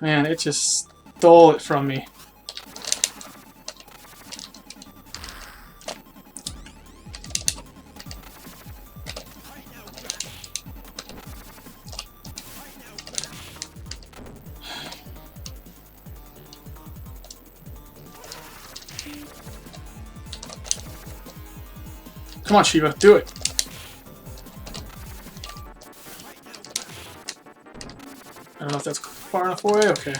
Man, it just stole it from me. Come on, Shiva, do it. I don't know if that's far enough away. Okay.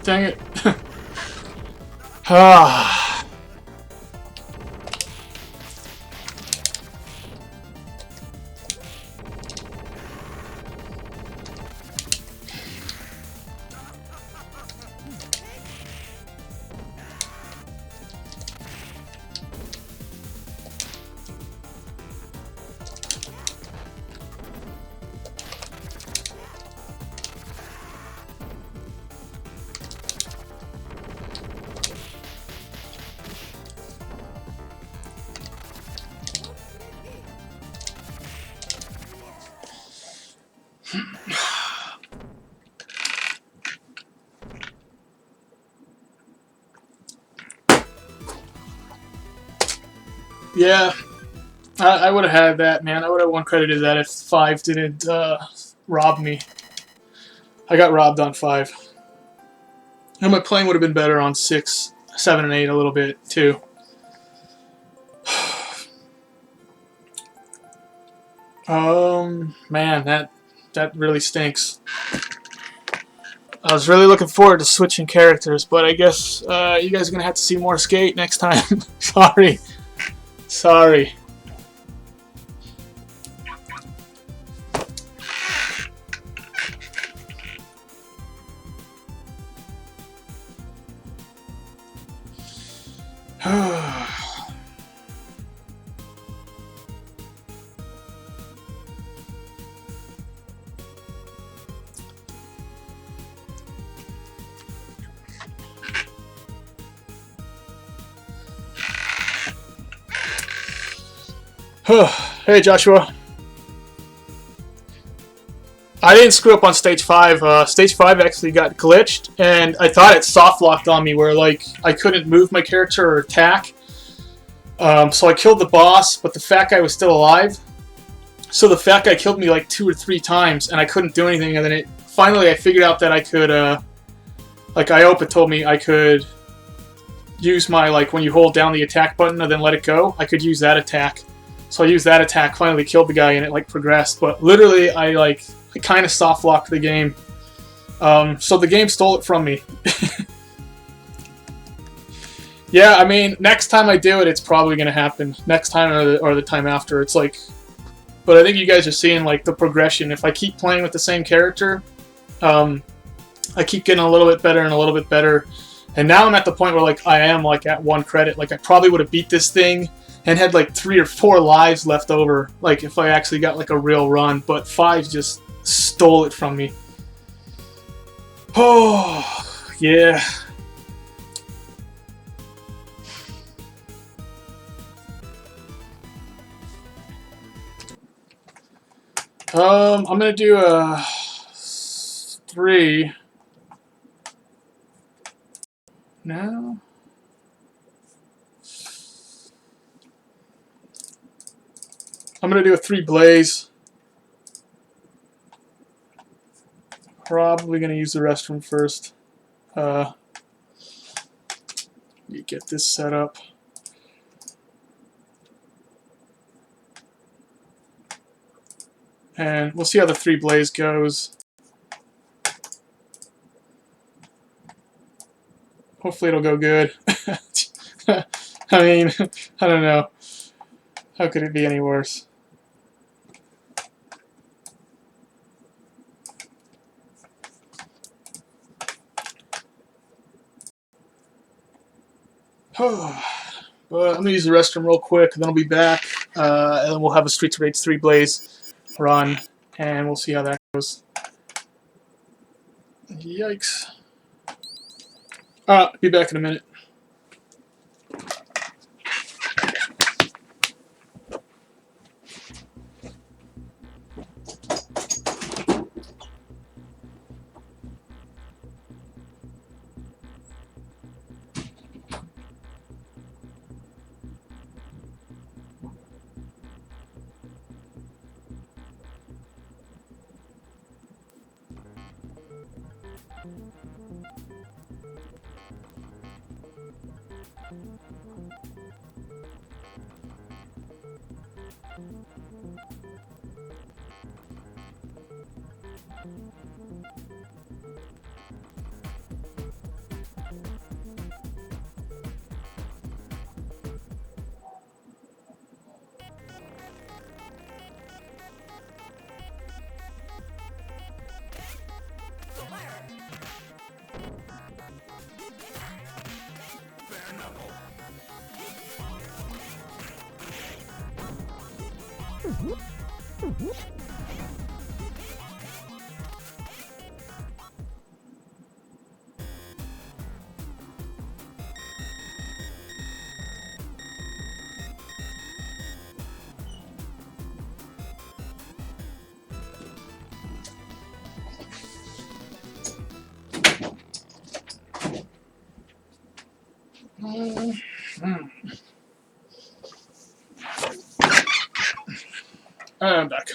Dang it. Ah. Yeah, I would have had that, man. I would have one credited that if 5 didn't rob me. I got robbed on 5. And my playing would have been better on 6, 7, and 8 a little bit, too. Man, that really stinks. I was really looking forward to switching characters, but I guess you guys are going to have to see more Skate next time. Sorry. Sorry. Hey, Joshua. I didn't screw up on stage 5. Stage 5 actually got glitched, and I thought it soft locked on me where like I couldn't move my character or attack. So I killed the boss, but the fat guy was still alive. So the fat guy killed me like 2 or 3 times, and I couldn't do anything. And then finally I figured out that I could, like Iopa told me, I could use my, like when you hold down the attack button and then let it go, I could use that attack. So I used that attack, finally killed the guy, and it like progressed. But literally, I kind of soft locked the game. So the game stole it from me. Yeah, I mean, next time I do it, it's probably gonna happen. Next time or the time after, it's like. But I think you guys are seeing like the progression. If I keep playing with the same character, I keep getting a little bit better and a little bit better. And now I'm at the point where like I am like at 1 credit. Like I probably would have beat this thing and had like 3 or 4 lives left over, like if I actually got like a real run, but 5 just stole it from me. Oh, yeah. I'm gonna do a 3 now. I'm gonna do a 3 Blaze. Probably going to use the restroom first. You get this set up. And we'll see how the 3 Blaze goes. Hopefully it'll go good. I mean, I don't know. How could it be any worse? But I'm going to use the restroom real quick, and then I'll be back. And then we'll have a Streets of Rage 3 Blaze run, and we'll see how that goes. Yikes. Be back in a minute. I'm back.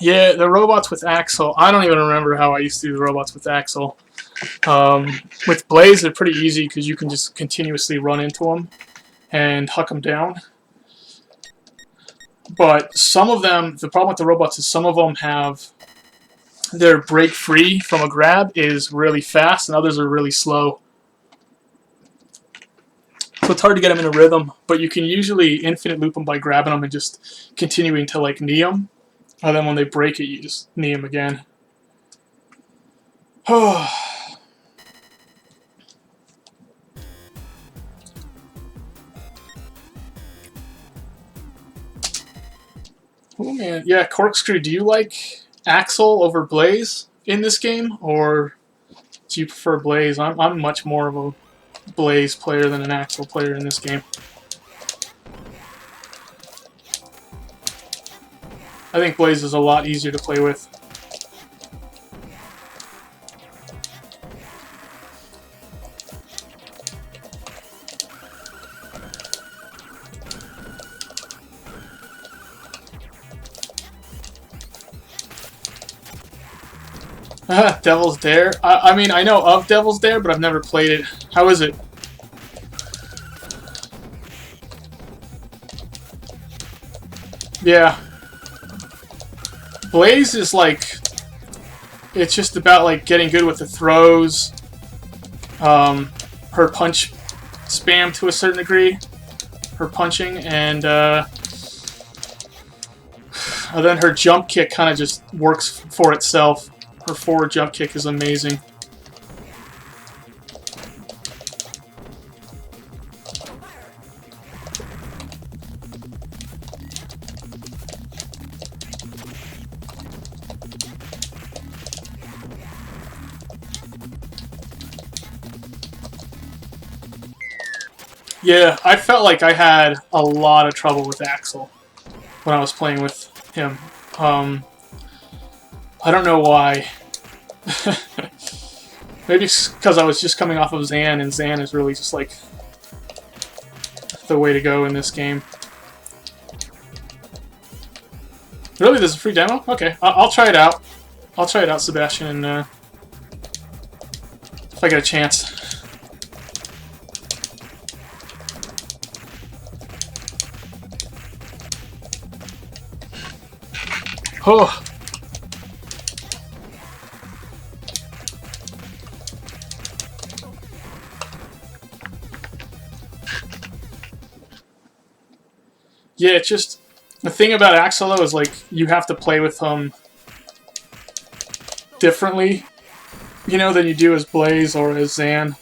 Yeah, the robots with Axel. I don't even remember how I used to do the robots with Axel. With Blaze, they're pretty easy because you can just continuously run into them and huck them down. But some of them, the problem with the robots is some of them have their break free from a grab is really fast and others are really slow. So it's hard to get them in a rhythm, but you can usually infinite loop them by grabbing them and just continuing to like knee them. And then when they break it, you just knee them again. Oh man, yeah, Corkscrew, do you like Axel over Blaze in this game, or do you prefer Blaze? I'm much more of a Blaze player than an Axel player in this game. I think Blaze is a lot easier to play with. Devil's Dare? I mean, I know of Devil's Dare, but I've never played it. How is it? Yeah. Blaze is like... It's just about like getting good with the throws. Her punch spam to a certain degree. Her punching, and then her jump kick kind of just works for itself. Her forward jump kick is amazing. Yeah, I felt like I had a lot of trouble with Axel when I was playing with him. I don't know why. Maybe because I was just coming off of Zan, and Zan is really just like the way to go in this game. Really, there's a free demo? Okay, I'll try it out. I'll try it out, Sebastian, and if I get a chance. Oh. Yeah, it's just the thing about Axelo is like you have to play with him differently, you know, than you do as Blaze or as Zan.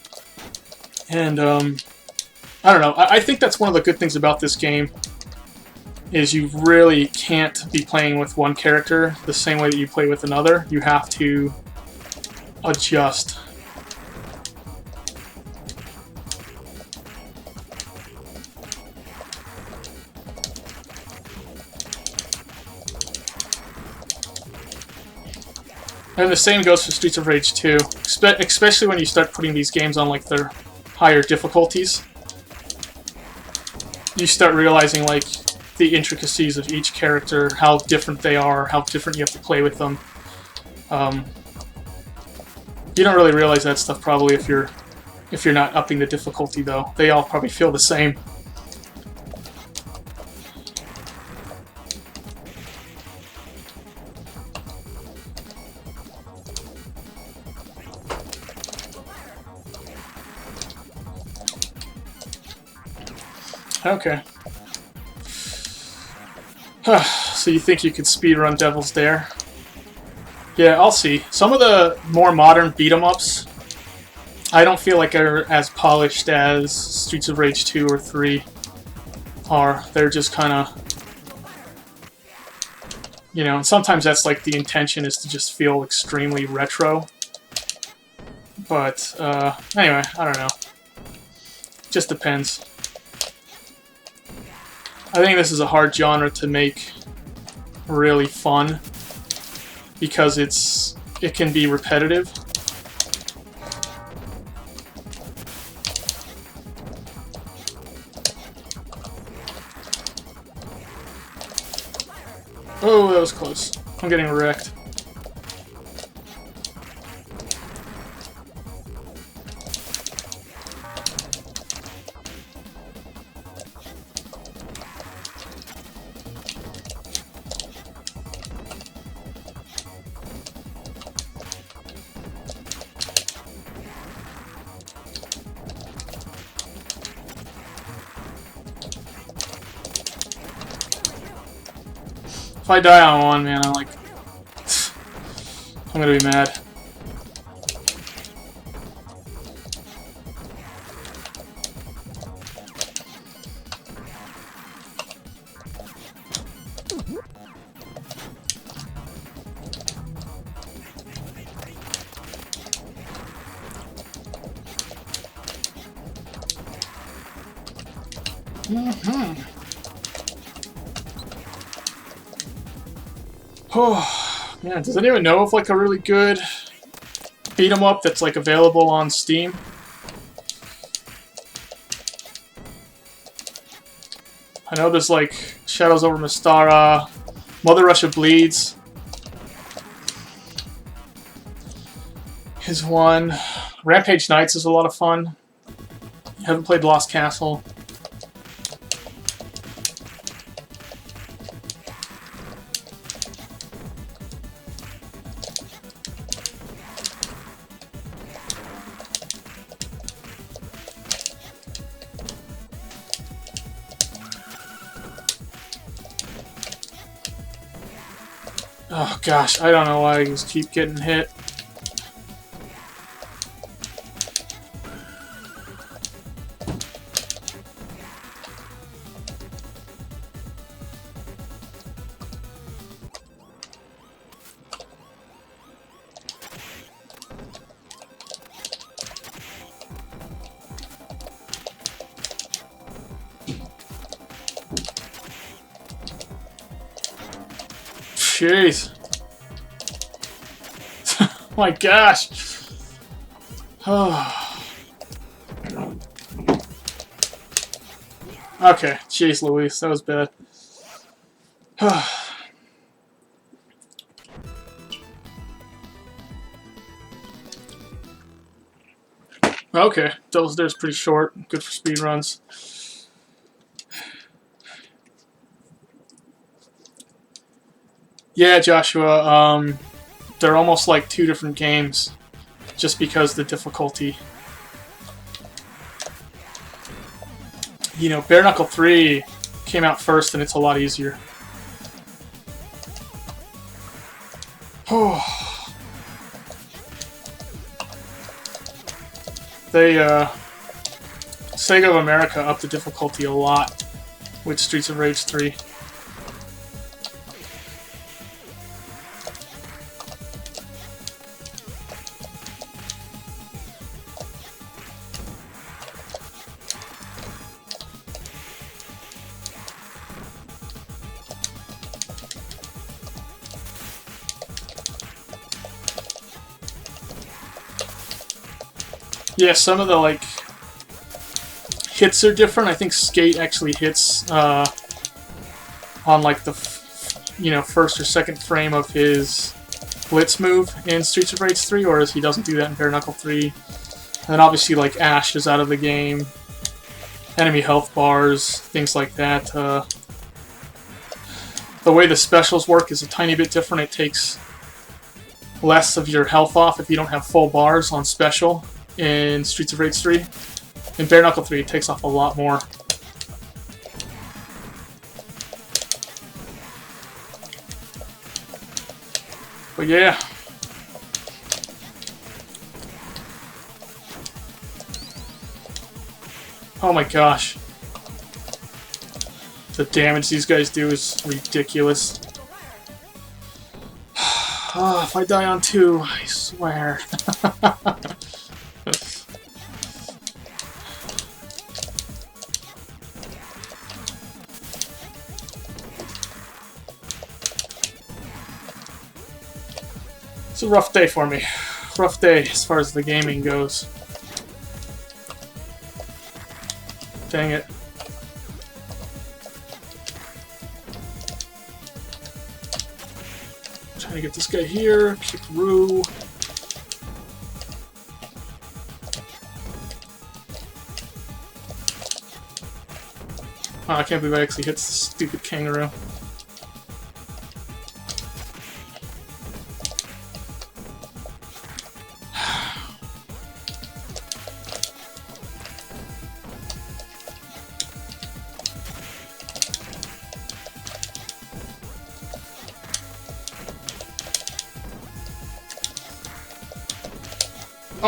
And I don't know. I think that's one of the good things about this game is you really can't be playing with one character the same way that you play with another. You have to adjust. And the same goes for Streets of Rage 2, especially when you start putting these games on like their higher difficulties. You start realizing like the intricacies of each character, how different they are, how different you have to play with them. You don't really realize that stuff probably if you're not upping the difficulty though. They all probably feel the same. Okay. So you think you could speedrun Devil's Dare? Yeah, I'll see. Some of the more modern beat-em-ups, I don't feel like are as polished as Streets of Rage 2 or 3 are. They're just kind of... You know, and sometimes that's like the intention is to just feel extremely retro. But, anyway, I don't know. Just depends. I think this is a hard genre to make really fun because it can be repetitive. Oh, that was close. I'm getting wrecked. If I die on one, man, I'm gonna be mad. Oh, man, does anyone know of like a really good beat 'em up that's like available on Steam? I know there's like Shadows Over Mystara, Mother Russia Bleeds is one. Rampage Knights is a lot of fun. Haven't played Lost Castle. Oh gosh, I don't know why I just keep getting hit. Jeez. My gosh. Okay, jeez Louise, that was bad. Okay, there's pretty short, good for speed runs. Yeah, Joshua, they're almost like two different games, just because the difficulty. You know, Bare Knuckle 3 came out first, and it's a lot easier. They, Sega of America upped the difficulty a lot with Streets of Rage 3. Yeah, some of the, like, hits are different. I think Skate actually hits on, like, the, first or second frame of his Blitz move in Streets of Rage 3, whereas he doesn't do that in Bare Knuckle 3. And then obviously, like, Ash is out of the game. Enemy health bars, things like that. The way the specials work is a tiny bit different. It takes less of your health off if you don't have full bars on special in Streets of Rage 3. In Bare Knuckle 3, it takes off a lot more. But yeah. Oh my gosh. The damage these guys do is ridiculous. Oh, if I die on 2, I swear. It's a rough day for me. Rough day as far as the gaming goes. Dang it. Trying to get this guy here. Kick Roo. Oh, I can't believe I actually hit the stupid kangaroo.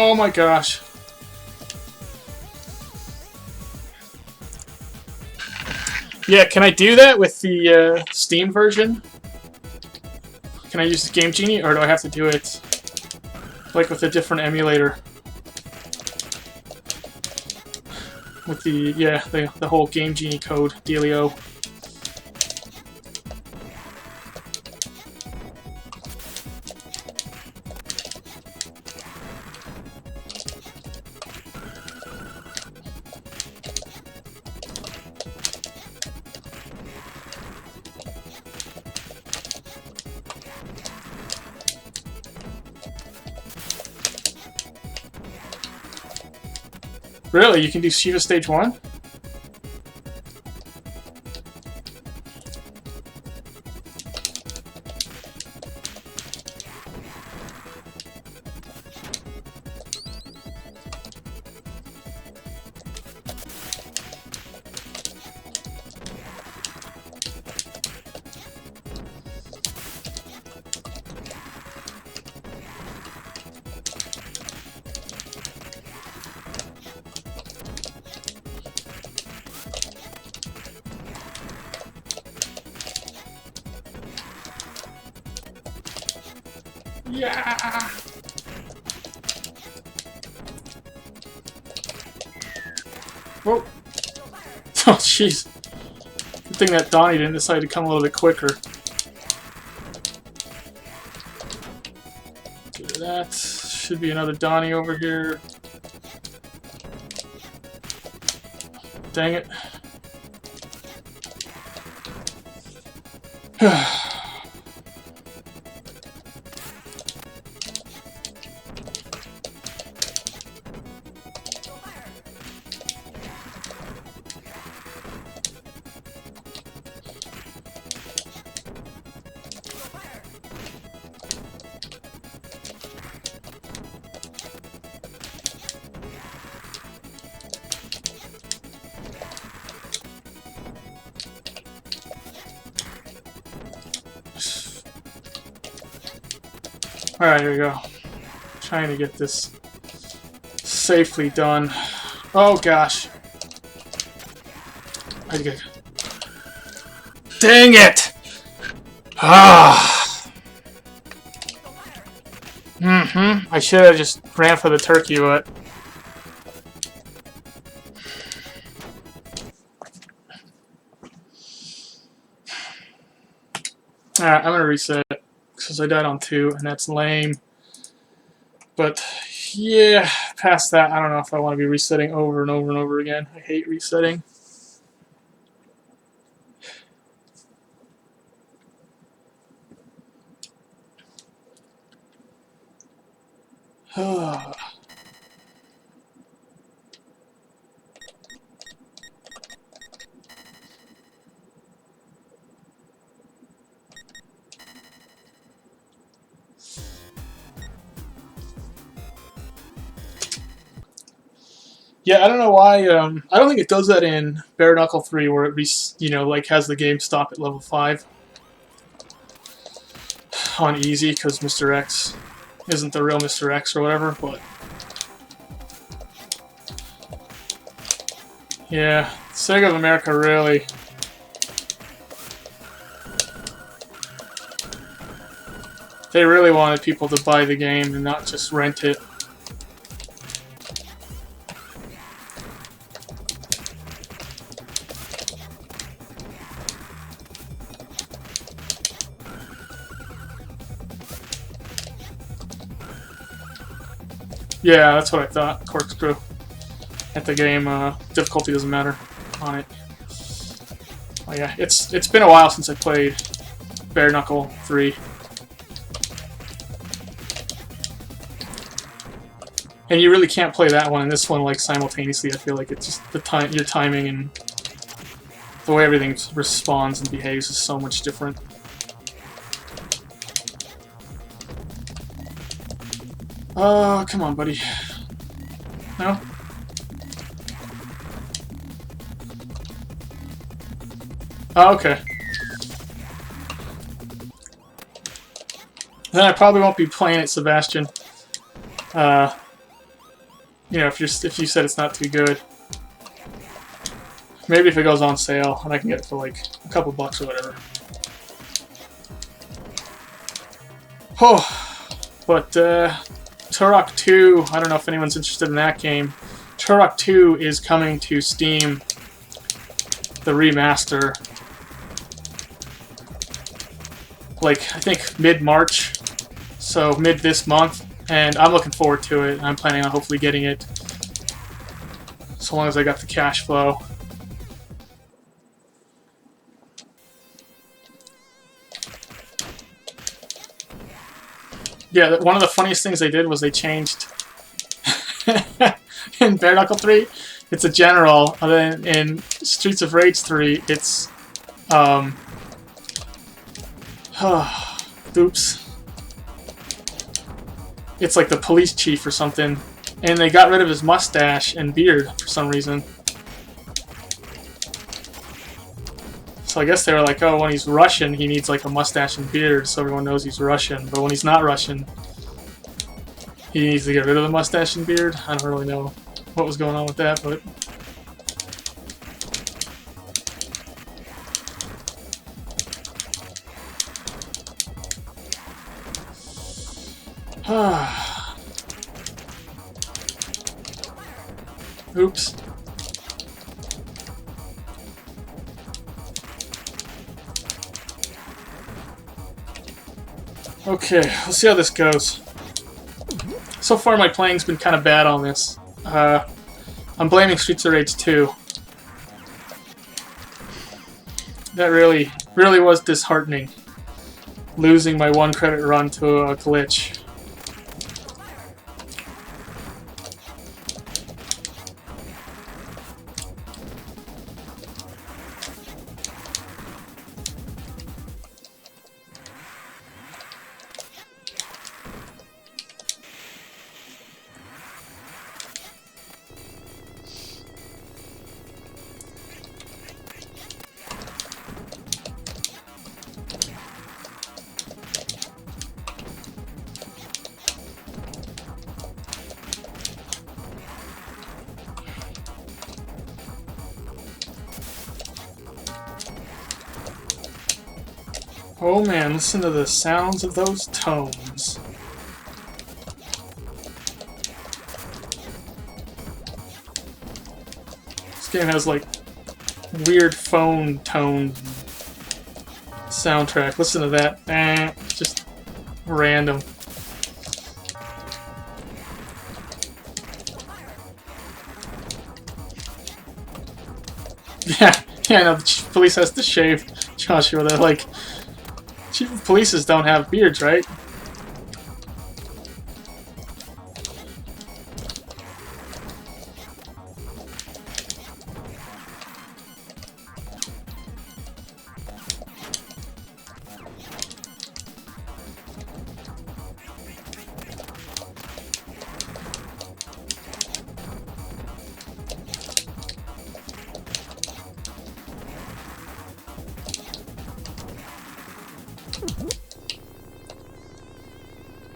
Oh my gosh. Yeah, can I do that with the Steam version? Can I use the Game Genie, or do I have to do it like with a different emulator? With the, yeah, the whole Game Genie code dealio. Really? You can do Shiva Stage 1? Yeah! Whoa! Oh, jeez. Good thing that Donnie didn't decide to come a little bit quicker. Get rid of that. Should be another Donnie over here. Dang it. Alright, here we go. Trying to get this safely done. Oh gosh. Dang it! Ah. I should have just ran for the turkey, but alright, I'm gonna reset because I died on 2, and that's lame. But yeah, past that, I don't know if I want to be resetting over and over and over again. I hate resetting. Yeah, I don't know why. I don't think it does that in Bare Knuckle 3, where it like has the game stop at level 5 on easy because Mr. X isn't the real Mr. X or whatever. But yeah, Sega of America really. They really wanted people to buy the game and not just rent it. Yeah, that's what I thought. Corkscrew. At the game, difficulty doesn't matter on it. Oh yeah, it's been a while since I played Bare Knuckle 3. And you really can't play that one and this one like simultaneously. I feel like it's just your timing and the way everything responds and behaves is so much different. Oh, come on, buddy. No? Oh, okay. Then I probably won't be playing it, Sebastian. You know, if you said it's not too good. Maybe if it goes on sale and I can get it for like a couple bucks or whatever. Oh, but Turok 2, I don't know if anyone's interested in that game. Turok 2 is coming to Steam, the remaster, like I think mid-March, so mid this month, and I'm looking forward to it. I'm planning on hopefully getting it so long as I got the cash flow. Yeah, one of the funniest things they did was they changed in Bare Knuckle 3, it's a general, and then in Streets of Rage 3, it's oops. It's like the police chief or something, and they got rid of his mustache and beard for some reason. So I guess they were like, oh, when he's Russian, he needs like a mustache and beard so everyone knows he's Russian. But when he's not Russian, he needs to get rid of the mustache and beard. I don't really know what was going on with that, but... Oops. Okay, let's see how this goes. So far my playing's been kind of bad on this. I'm blaming Streets of Rage 2. that really was disheartening. Losing my 1 credit run to a glitch. Oh man, listen to the sounds of those tones. This game has like weird phone tone soundtrack. Listen to that. Just random. Yeah, no, the police has to shave Joshua. They're like, chief of polices don't have beards, right?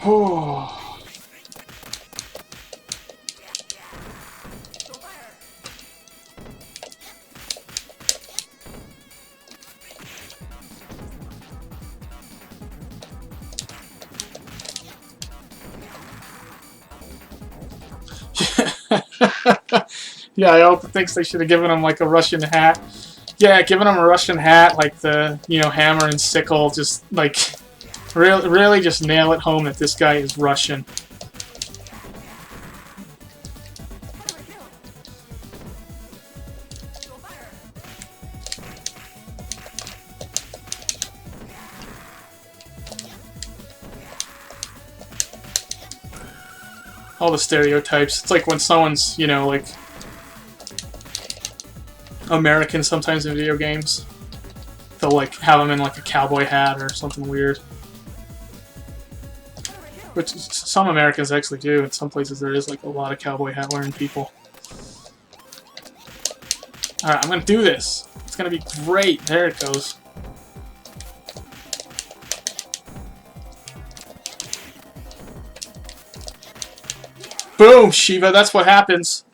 Oh. Yeah, I hope thinks they should have given him like a Russian hat. Yeah, giving him a Russian hat, like the, you know, hammer and sickle, just like really just nail it home that this guy is Russian. All the stereotypes. It's like when someone's, you know, like American sometimes in video games. They'll like have them in like a cowboy hat or something weird. Which some Americans actually do. In some places there is like a lot of cowboy hat wearing people. Alright, I'm gonna do this. It's gonna be great. There it goes. Boom, Shiva, that's what happens.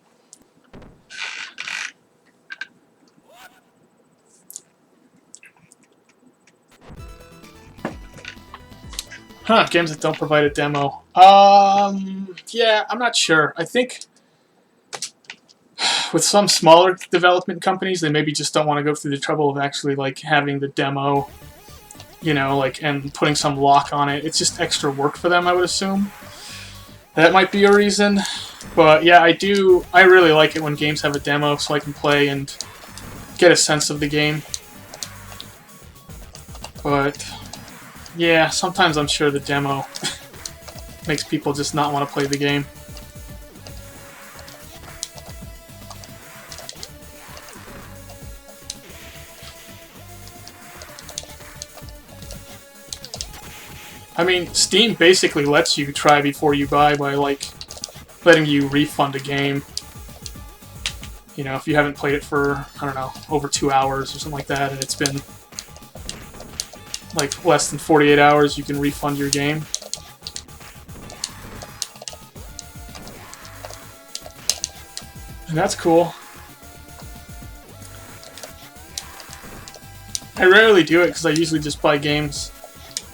Huh, games that don't provide a demo. Yeah, I'm not sure. I think with some smaller development companies, they maybe just don't want to go through the trouble of actually like having the demo, you know, like, and putting some lock on it. It's just extra work for them, I would assume. That might be a reason. But yeah, I really like it when games have a demo so I can play and get a sense of the game. But yeah, sometimes I'm sure the demo makes people just not want to play the game. I mean, Steam basically lets you try before you buy by, like, letting you refund a game. You know, if you haven't played it for, I don't know, over 2 hours or something like that, and it's been, like, less than 48 hours, you can refund your game. And that's cool. I rarely do it because I usually just buy games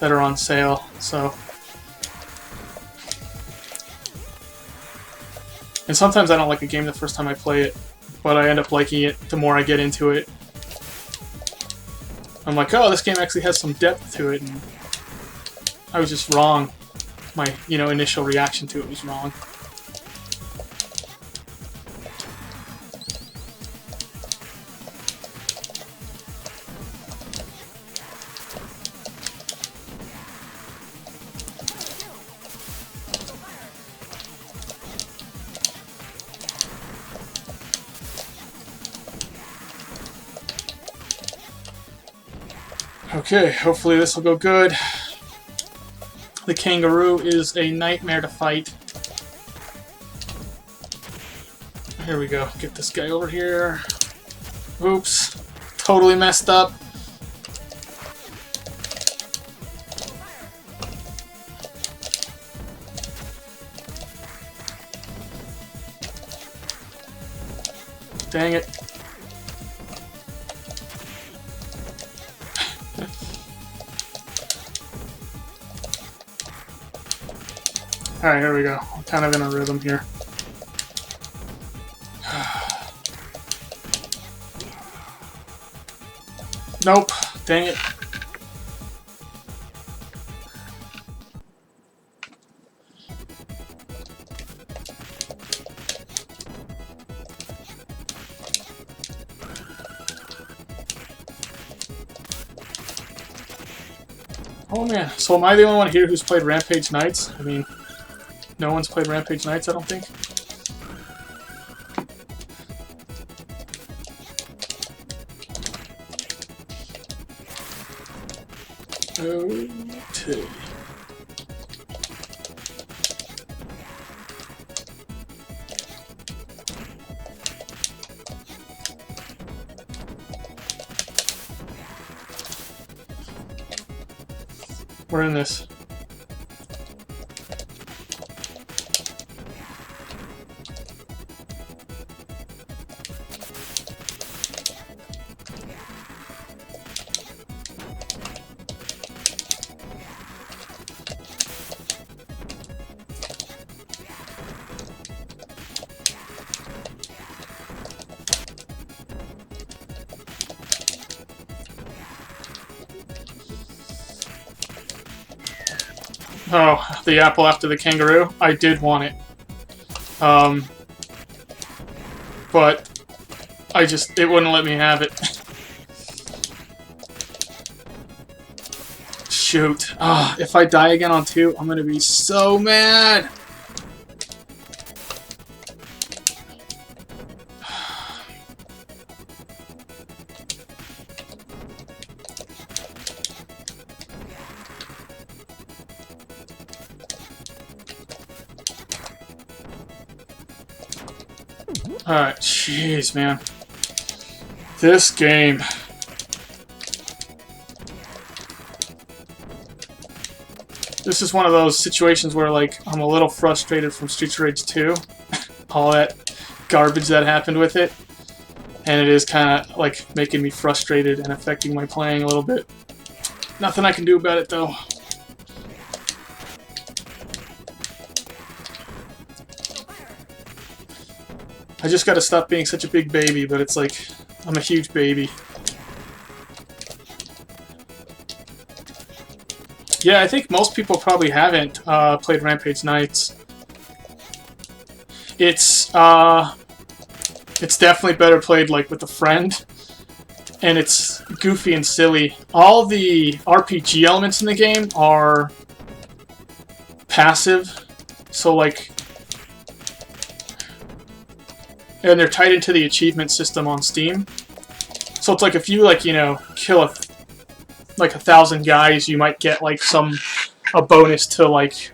that are on sale, so. And sometimes I don't like a game the first time I play it, but I end up liking it the more I get into it. I'm like, oh, this game actually has some depth to it, and I was just wrong. My, you know, initial reaction to it was wrong. Okay, hopefully this will go good. The kangaroo is a nightmare to fight. Here we go. Get this guy over here. Oops. Totally messed up. Dang it. Alright, here we go. I'm kind of in a rhythm here. Nope. Dang it. Oh man, so am I the only one here who's played Rampage Knights? I mean, no one's played Rampage Knights, I don't think. Okay. We're in this. Oh, the apple after the kangaroo. I did want it. But it wouldn't let me have it. Shoot. Ah, if I die again on 2, I'm gonna be so mad. Alright, jeez, man. This game. This is one of those situations where, like, I'm a little frustrated from Streets of Rage 2. All that garbage that happened with it. And it is kind of, like, making me frustrated and affecting my playing a little bit. Nothing I can do about it, though. I just gotta stop being such a big baby, but it's like, I'm a huge baby. Yeah, I think most people probably haven't played Rampage Knights. It's definitely better played like with a friend, and it's goofy and silly. All the RPG elements in the game are passive, so like, and they're tied into the achievement system on Steam. So it's like if you, like, you know, kill like 1,000 guys, you might get like a bonus to like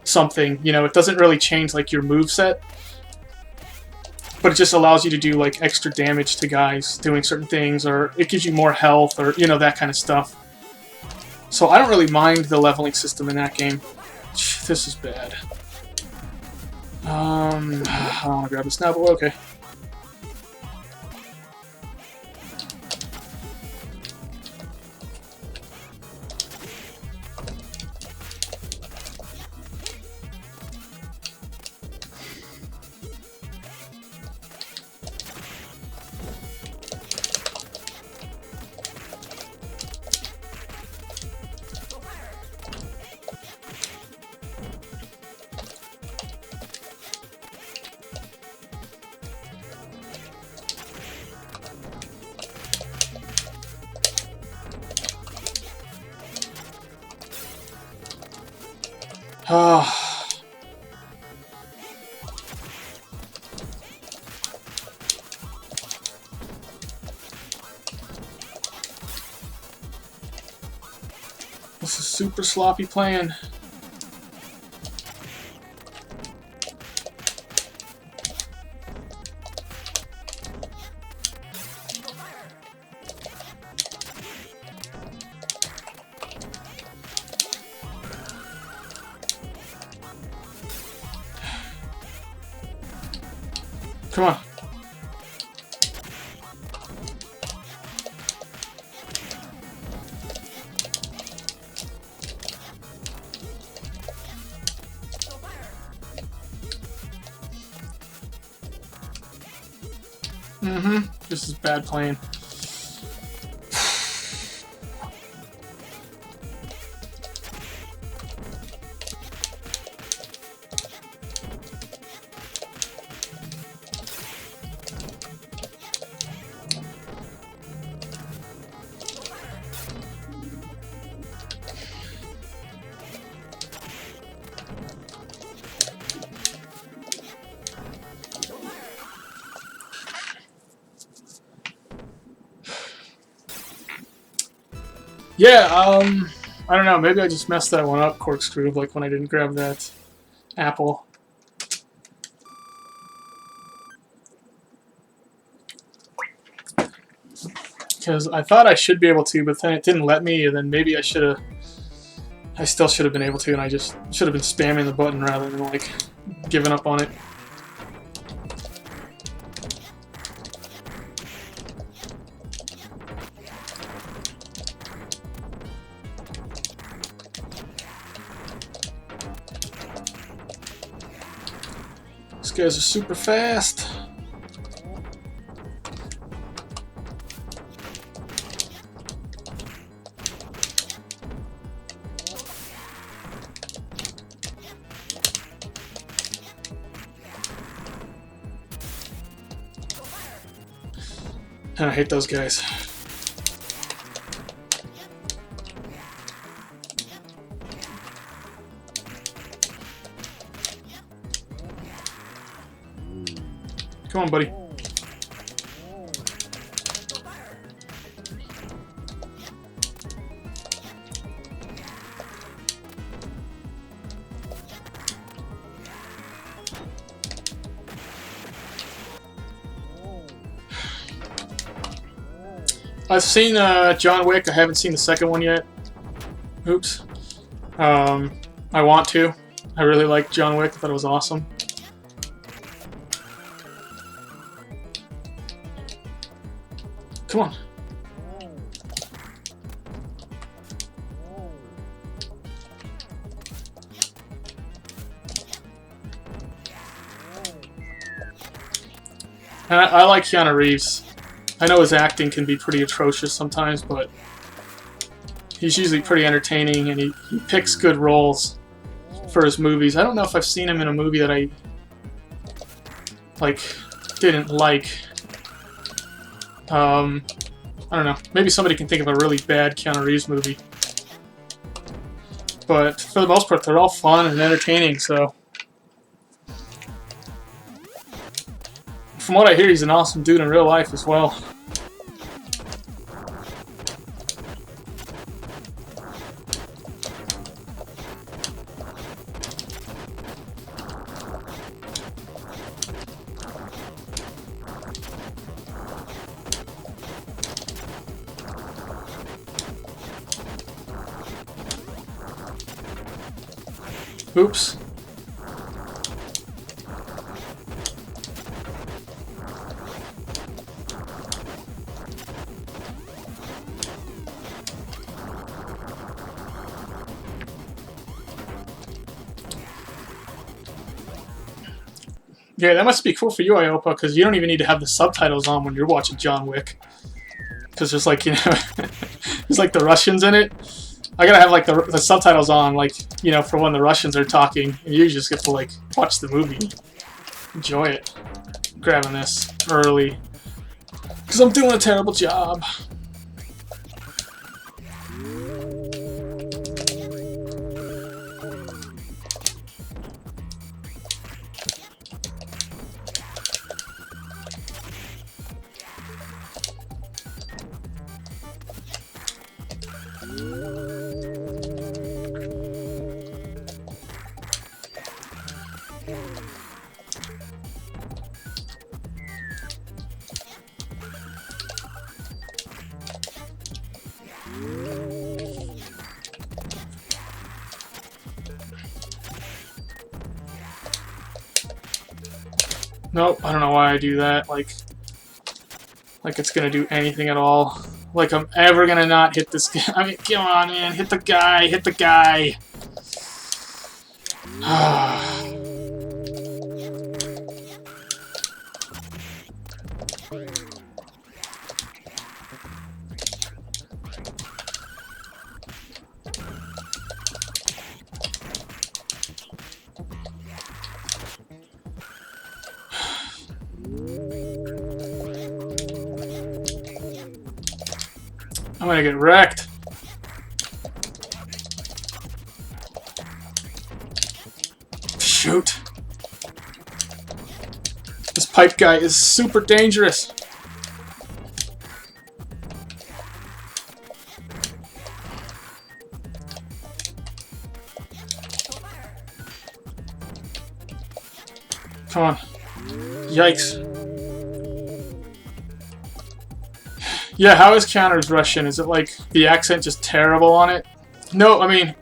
something. You know, it doesn't really change like your moveset, but it just allows you to do like extra damage to guys doing certain things, or it gives you more health, or, you know, that kind of stuff. So I don't really mind the leveling system in that game. This is bad. I don't want to grab this now, but okay. super sloppy playing. Come on. This is bad playing. Yeah, I don't know, maybe I just messed that one up, corkscrew, like when I didn't grab that apple. Because I thought I should be able to, but then it didn't let me, and then maybe I still should have been able to, and I just should have been spamming the button rather than, like, giving up on it. These guys are super fast. I hate those guys. Come on, buddy. I've seen John Wick. I haven't seen the second one yet. Oops. I want to. I really like John Wick. I thought it was awesome. Come on. And I like Keanu Reeves. I know his acting can be pretty atrocious sometimes, but he's usually pretty entertaining, and he picks good roles for his movies. I don't know if I've seen him in a movie that I didn't like. I don't know. Maybe somebody can think of a really bad Keanu Reeves movie. But for the most part, they're all fun and entertaining, so... From what I hear, he's an awesome dude in real life as well. Oops. Yeah, that must be cool for you, Iopa, because you don't even need to have the subtitles on when you're watching John Wick. Because there's like, you know, there's like the Russians in it. I gotta have like the subtitles on, like, you know, for when the Russians are talking, and you just get to like watch the movie, enjoy it. I'm grabbing this early because I'm doing a terrible job. Nope, I don't know why I do that. Like it's gonna do anything at all. Like I'm ever gonna not hit this guy. I mean, come on, man, hit the guy, hit the guy. I'm gonna get wrecked. Shoot. This pipe guy is super dangerous. Come on. Yikes. Yeah, how is counters Russian? Is it like the accent just terrible on it? No, I mean,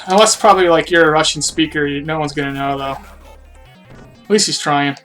unless probably like you're a Russian speaker, no one's gonna know though. At least he's trying.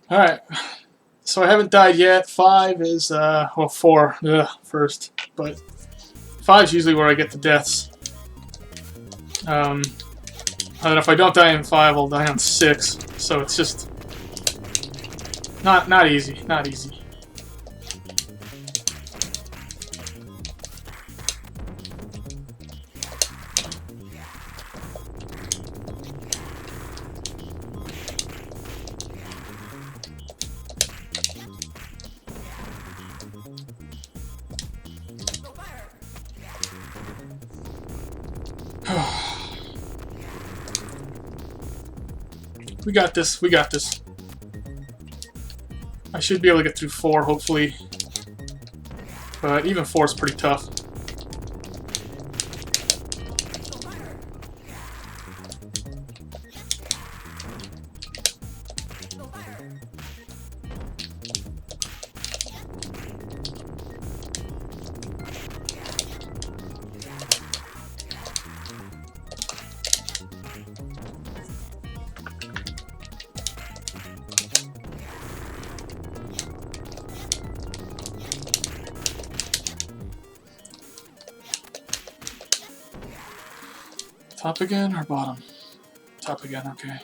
Alright, so I haven't died yet. 5 is, well, 4 first, but 5 is usually where I get the deaths. And if I don't die in 5, I'll die on 6, so it's just not easy, not easy. We got this, we got this. I should be able to get through 4, hopefully. But even 4 is pretty tough. Top again or bottom? Top again, okay.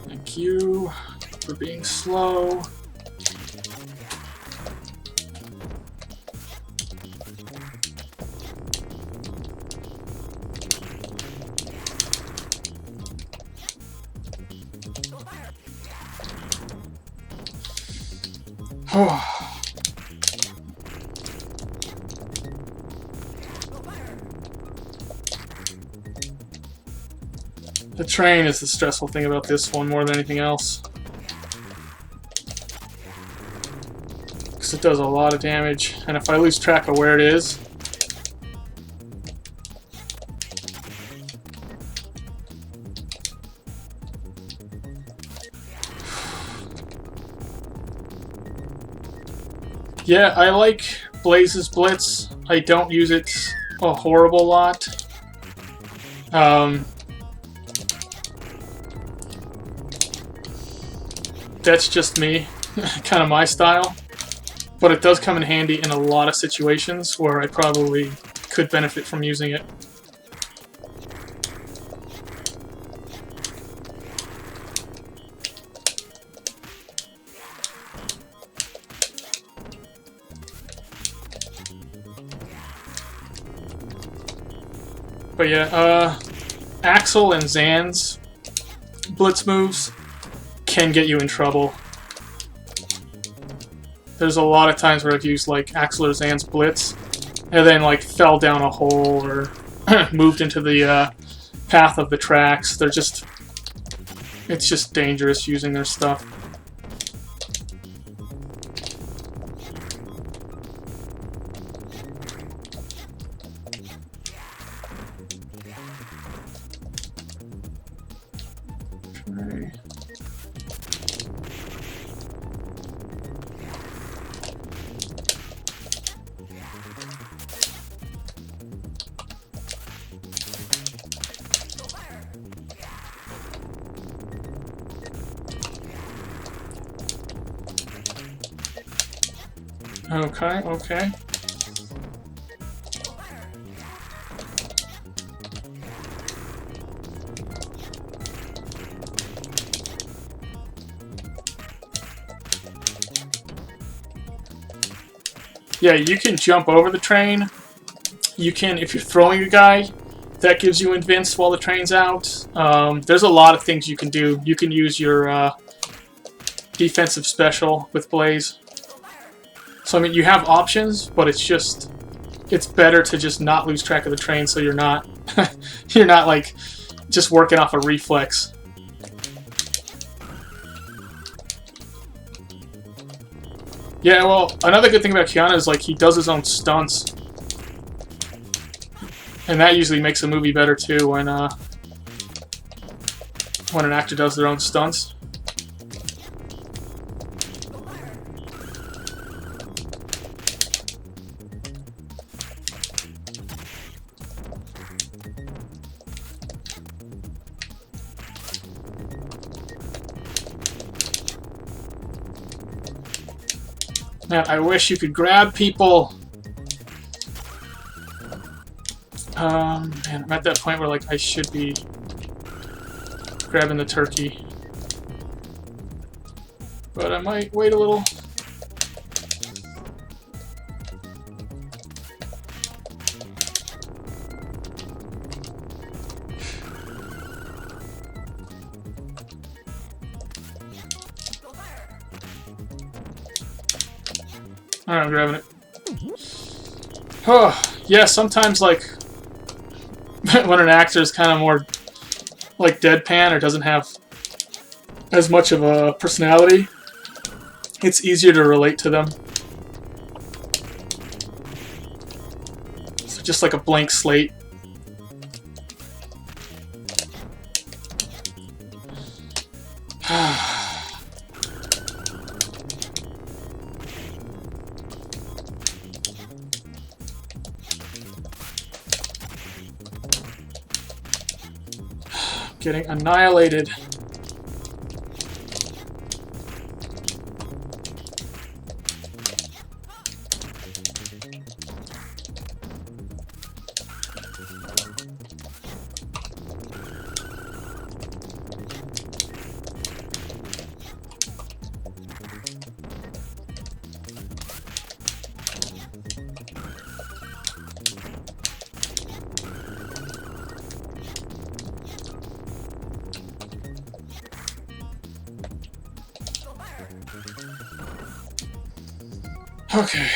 Thank you for being slow. The train is the stressful thing about this one more than anything else. Because it does a lot of damage, and if I lose track of where it is, yeah, I like Blaze's Blitz. I don't use it a horrible lot. That's just me, kind of my style. But it does come in handy in a lot of situations where I probably could benefit from using it. But yeah, Axel and Zan's blitz moves can get you in trouble. There's a lot of times where I've used like Axel or Zan's blitz, and then like fell down a hole or moved into the path of the tracks. It's just dangerous using their stuff. Okay, okay. Yeah, you can jump over the train. You can, if you're throwing a guy, that gives you invince while the train's out. There's a lot of things you can do. You can use your defensive special with Blaze. So I mean, you have options, but it's better to just not lose track of the train, so you're not like just working off a reflex. Yeah, well, another good thing about Keanu is like he does his own stunts, and that usually makes a movie better too when an actor does their own stunts. Man, I wish you could grab people. Man, I'm at that point where like I should be grabbing the turkey, but I might wait a little. Alright, I'm grabbing it. Oh, yeah, sometimes, like, when an actor is kind of more, like, deadpan or doesn't have as much of a personality, it's easier to relate to them. So just like a blank slate. Getting annihilated. Okay.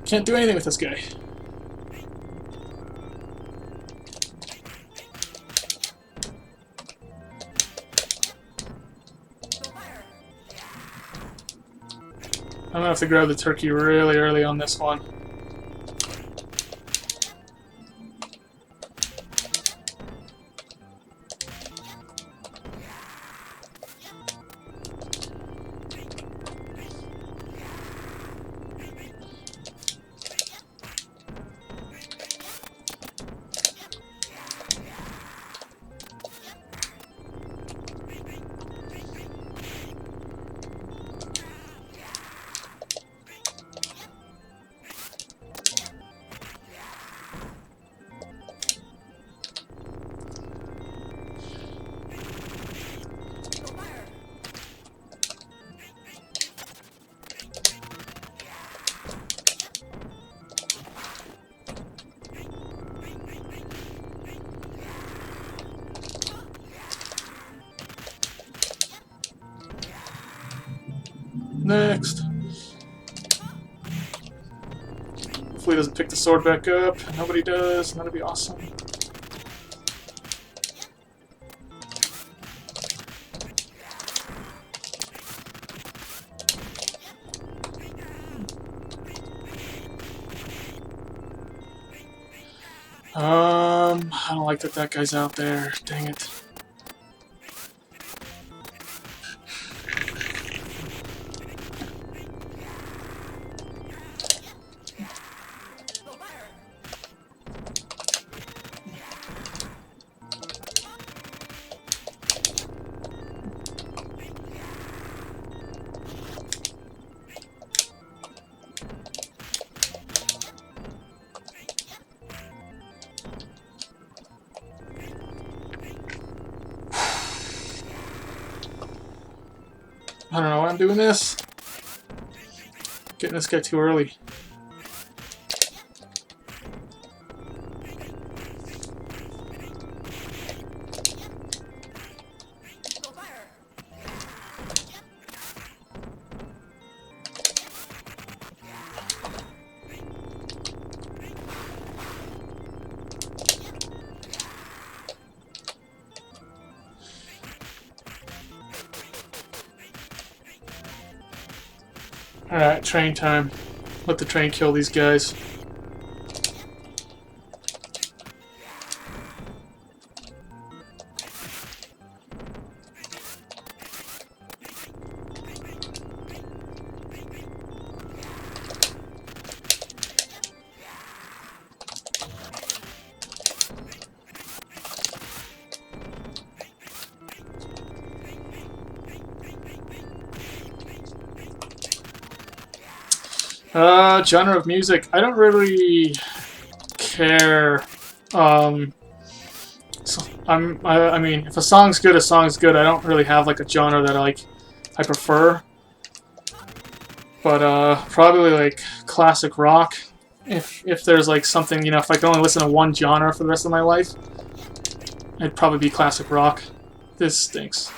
Can't do anything with this guy. I'm gonna have to grab the turkey really early on this one. Next. Hopefully he doesn't pick the sword back up. Nobody does. That'd be awesome. I don't like that that guy's out there. Dang it. I don't know why I'm doing this. Getting this guy too early. Alright, train time. Let the train kill these guys. Genre of music. I don't really care. So I mean, if a song's good, a song's good. I don't really have like a genre that I prefer. But probably like classic rock. If there's like something, you know, if I can only listen to one genre for the rest of my life, it'd probably be classic rock. This stinks.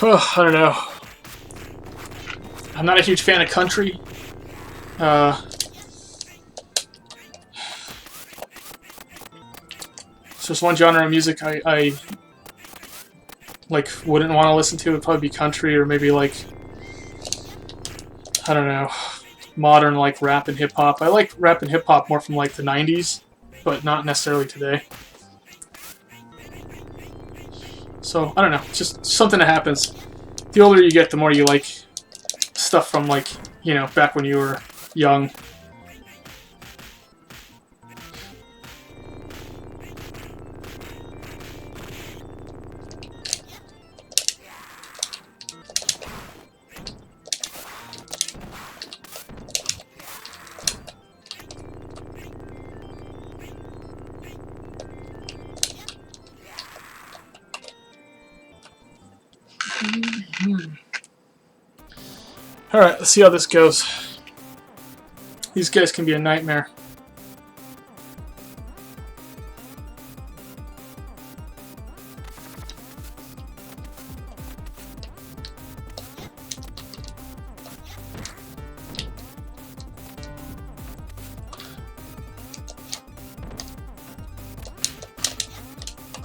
Oh, I don't know. I'm not a huge fan of country. It's just one genre of music I like wouldn't want to listen to. It'd probably be country, or maybe like, I don't know, modern like rap and hip hop. I like rap and hip hop more from like the 90s, but not necessarily today. So, I don't know, it's just something that happens. The older you get, the more you like stuff from, like, you know, back when you were young. Alright, let's see how this goes. These guys can be a nightmare.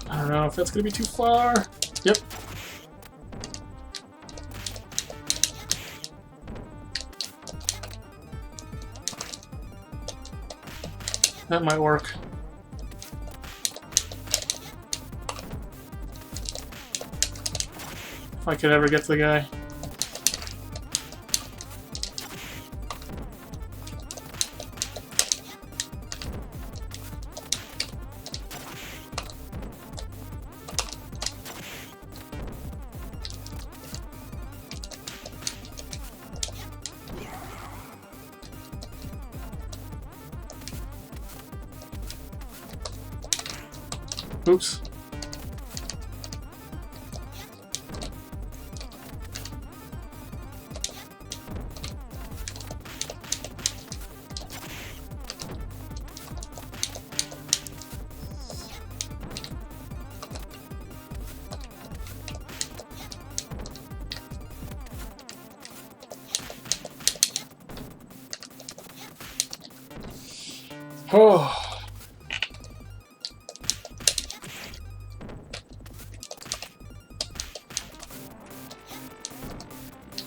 I don't know if that's going to be too far. Yep. That might work. If I could ever get to the guy. Oops. Oh.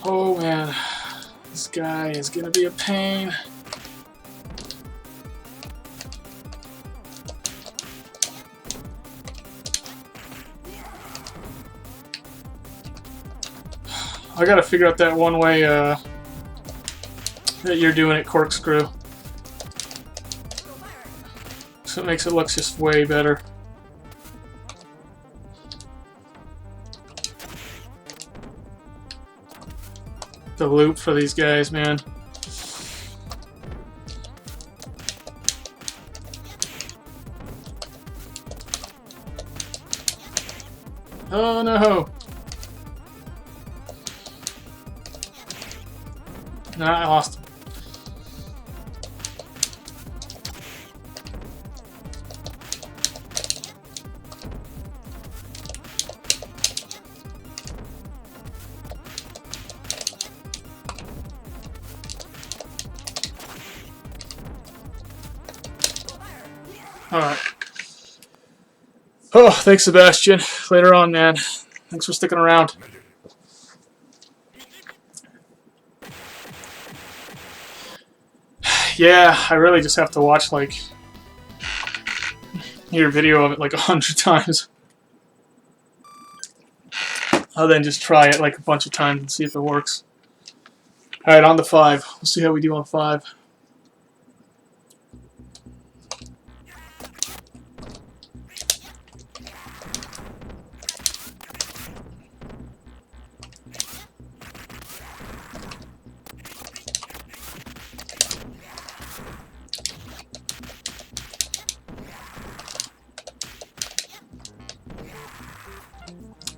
Oh man, this guy is gonna be a pain. I gotta figure out that one way that you're doing it, corkscrew. So it makes it look just way better. The loop for these guys, man. Oh no! Nah, I lost him. Alright. Oh, thanks, Sebastian. Later on, man. Thanks for sticking around. Yeah, I really just have to watch, like, your video of it like 100 times. I'll then just try it like a bunch of times and see if it works. Alright, on to 5. We'll see how we do on 5.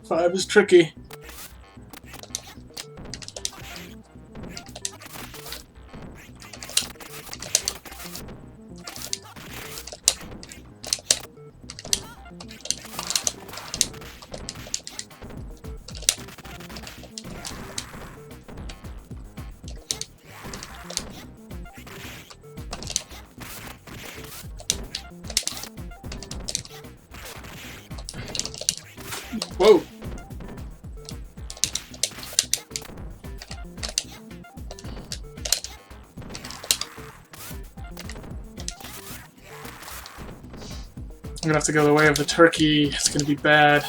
Five is tricky. Whoa. I'm gonna have to go the way of the turkey. It's gonna be bad.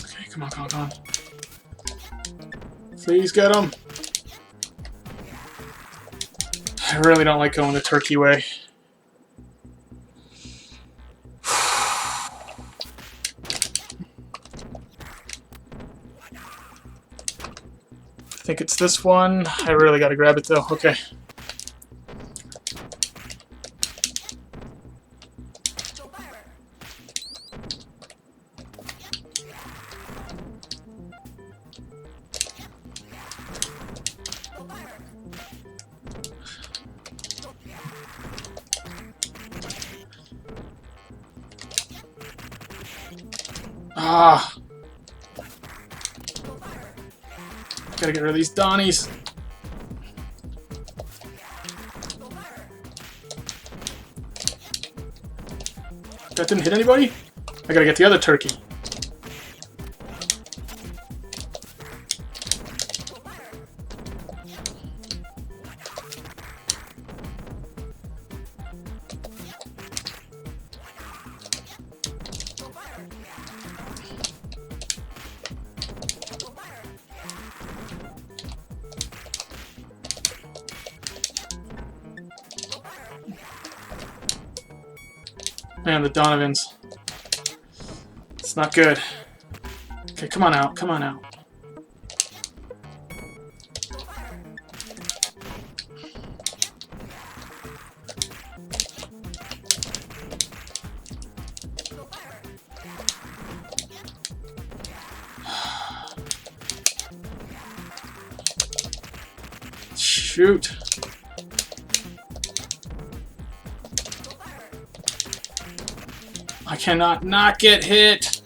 Okay, come on, come on, come on. Please get him. I really don't like going the turkey way. I think it's this one. I really gotta grab it though. Okay. Ah. Gotta get rid of these Donnies. That didn't hit anybody? I gotta get the other turkey. Man, the Donovans. It's not good. Okay, come on out, come on out. Shoot. cannot not get hit.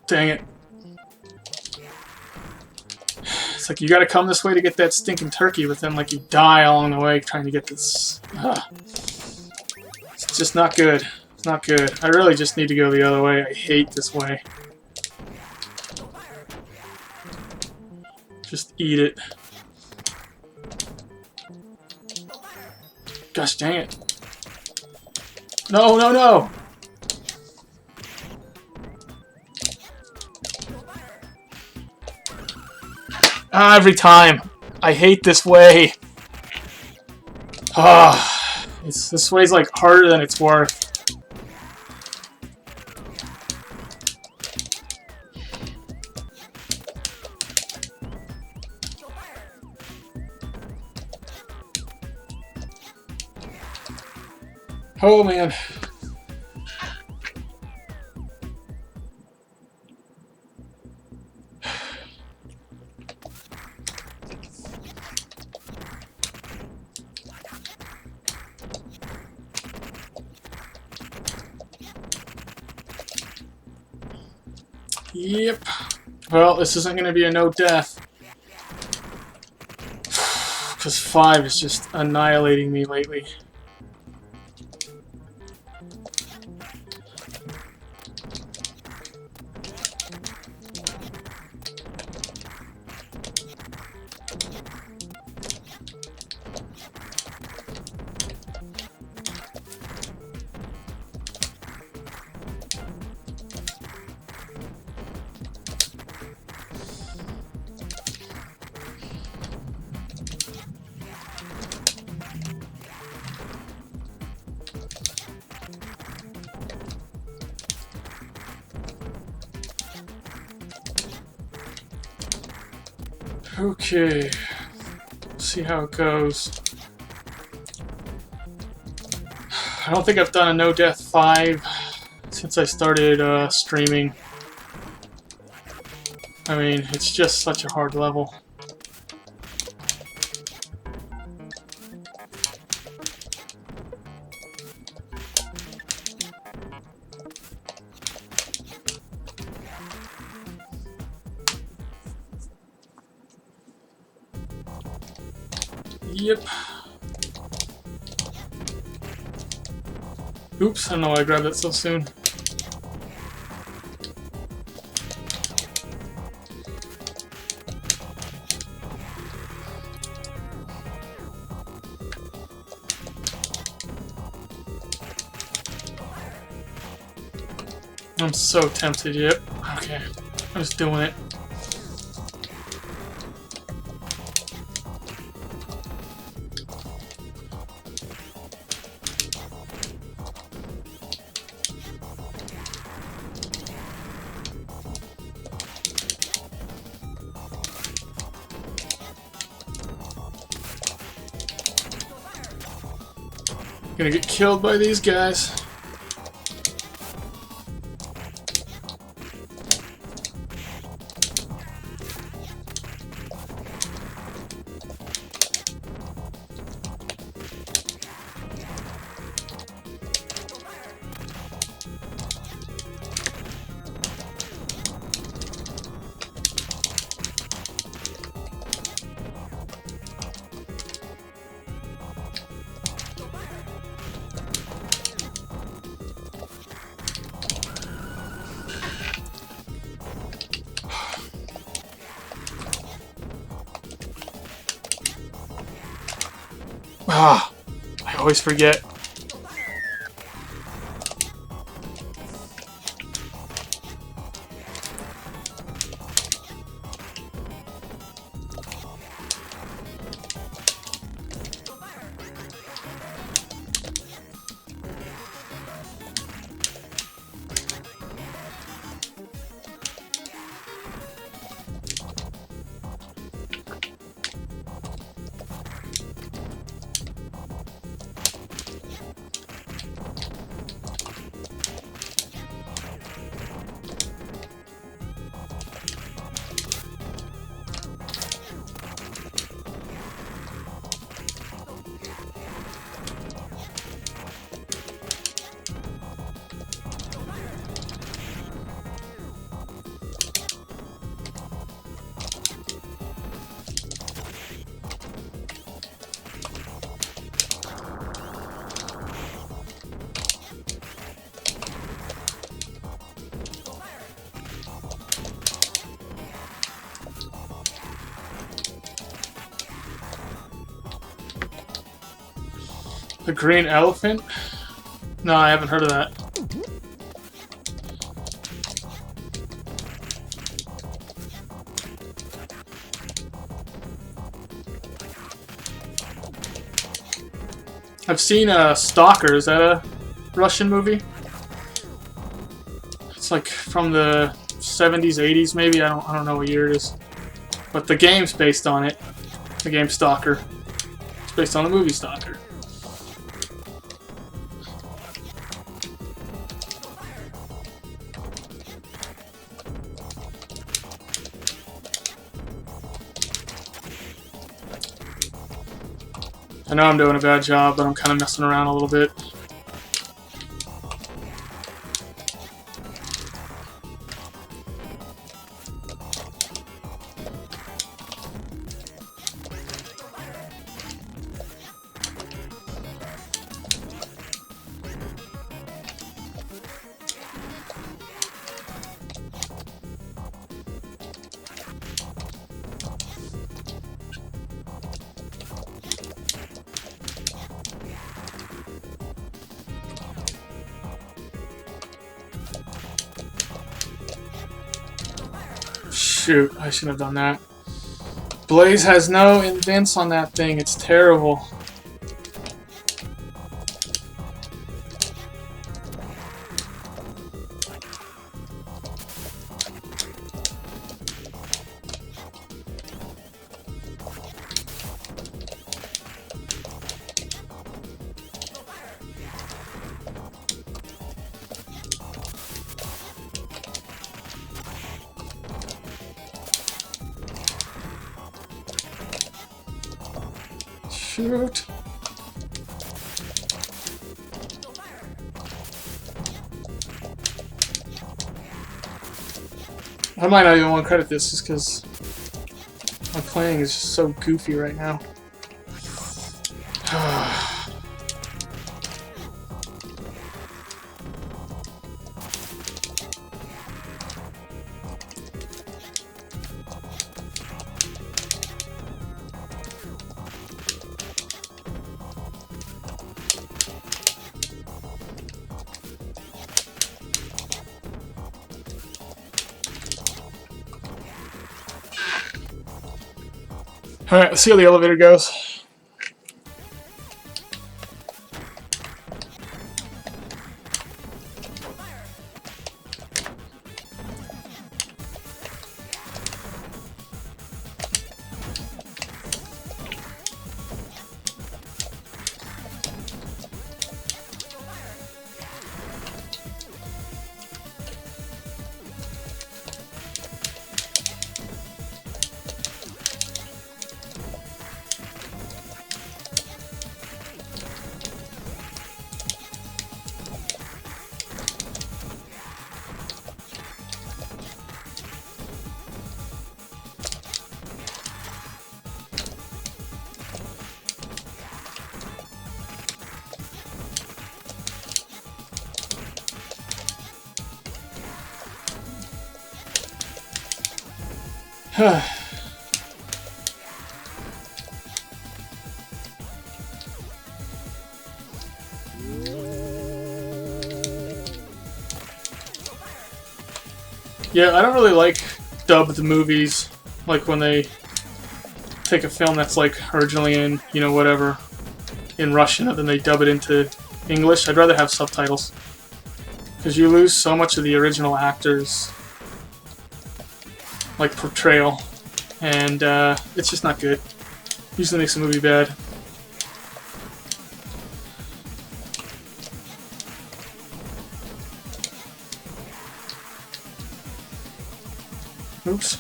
Dang it. It's like you gotta come this way to get that stinking turkey, but then like you die along the way trying to get this. It's just not good. It's not good. I really just need to go the other way. I hate this way. Just eat it. Gosh dang it. No, no, no! Ah, every time. I hate this way. Ah, this way's like harder than it's worth. Oh man. Yep. Well, this isn't going to be a no death. Because 5 is just annihilating me lately. Okay, see how it goes. I don't think I've done a no death 5 since I started streaming. I mean, it's just such a hard level. Yep. Oops, I don't know why I grabbed that so soon. I'm so tempted, yep. Okay, I was doing it. Gonna get killed by these guys. Ah, I always forget. The green elephant? No, I haven't heard of that. I've seen Stalker. Is that a Russian movie? It's like from the 70s, 80s, maybe. I don't know what year it is. But the game's based on it. The game Stalker. It's based on the movie Stalker. I know I'm doing a bad job, but I'm kind of messing around a little bit. Shoot, I shouldn't have done that. Blaze has no invents on that thing. It's terrible. Shoot. I might not even want to credit this just because my playing is just so goofy right now. Alright, let's see how the elevator goes. Yeah, I don't really like dubbed movies, like when they take a film that's like originally in, you know, whatever, in Russian, and then they dub it into English. I'd rather have subtitles, because you lose so much of the original actors, like, portrayal, and it's just not good. Usually makes a movie bad. Oops.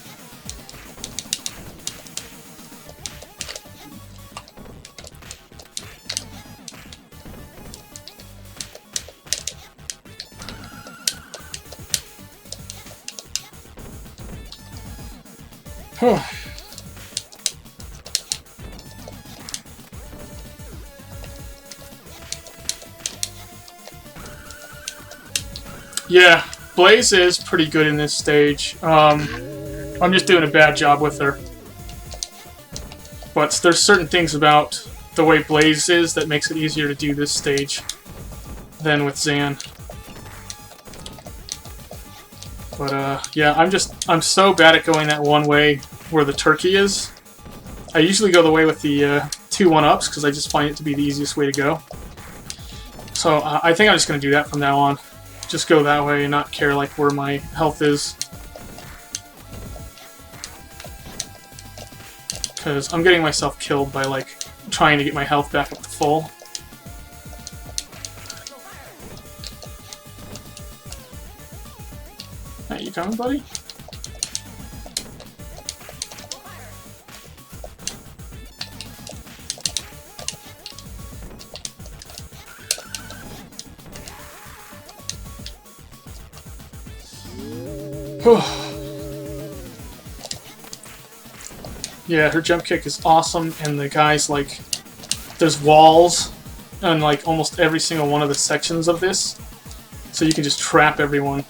Yeah, Blaze is pretty good in this stage. I'm just doing a bad job with her. But there's certain things about the way Blaze is that makes it easier to do this stage than with Zan. But yeah, I'm so bad at going that one way where the turkey is. I usually go the way with the 2 1-ups because I just find it to be the easiest way to go. So I think I'm just going to do that from now on. Just go that way and not care like where my health is. Because I'm getting myself killed by like trying to get my health back up to full. Hey, you coming, buddy? Yeah, her jump kick is awesome, and the guys, like, there's walls on, like, almost every single one of the sections of this, so you can just trap everyone.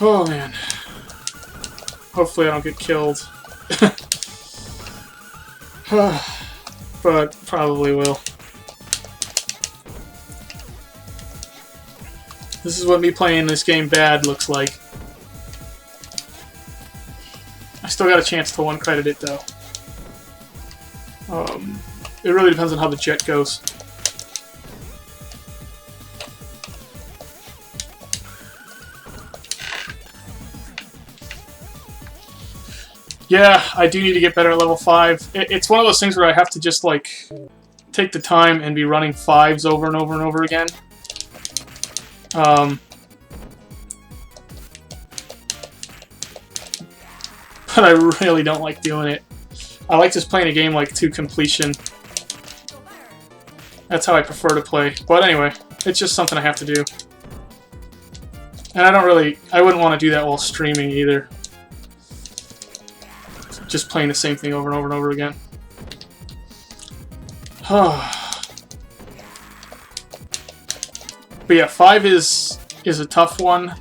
Oh man. Hopefully I don't get killed. But probably will. This is what me playing this game bad looks like. I still got a chance to 1-credit it though. It really depends on how the jet goes. Yeah, I do need to get better at level 5. It's one of those things where I have to just, like, take the time and be running 5s over and over and over again. But I really don't like doing it. I like just playing a game, like, to completion. That's how I prefer to play. But anyway, it's just something I have to do. And I wouldn't want to do that while streaming either. Just playing the same thing over and over and over again. But yeah, 5 is a tough one.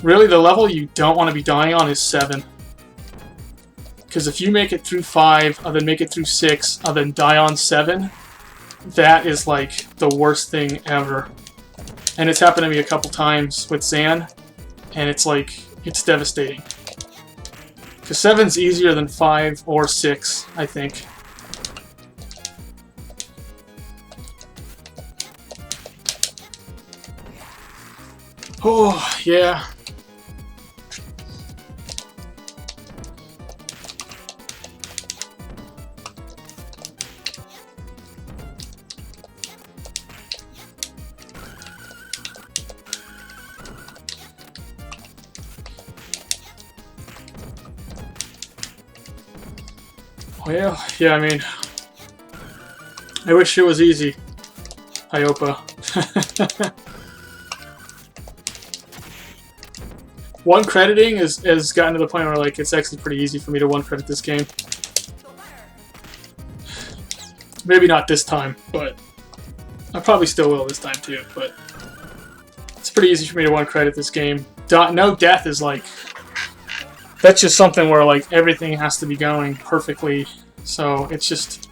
Really, the level you don't want to be dying on is 7. Because if you make it through 5, and then make it through 6, and then die on 7, that is like the worst thing ever. And it's happened to me a couple times with Zan, and it's like, it's devastating. Because 7's easier than 5 or 6, I think. Oh, yeah. Well, yeah, I mean, I wish it was easy, Iopa. 1-crediting has gotten to the point where, like, it's actually pretty easy for me to 1-credit this game. Maybe not this time, but I probably still will this time too, but it's pretty easy for me to 1-credit this game. No death is like... That's just something where, like, everything has to be going perfectly, so it's just...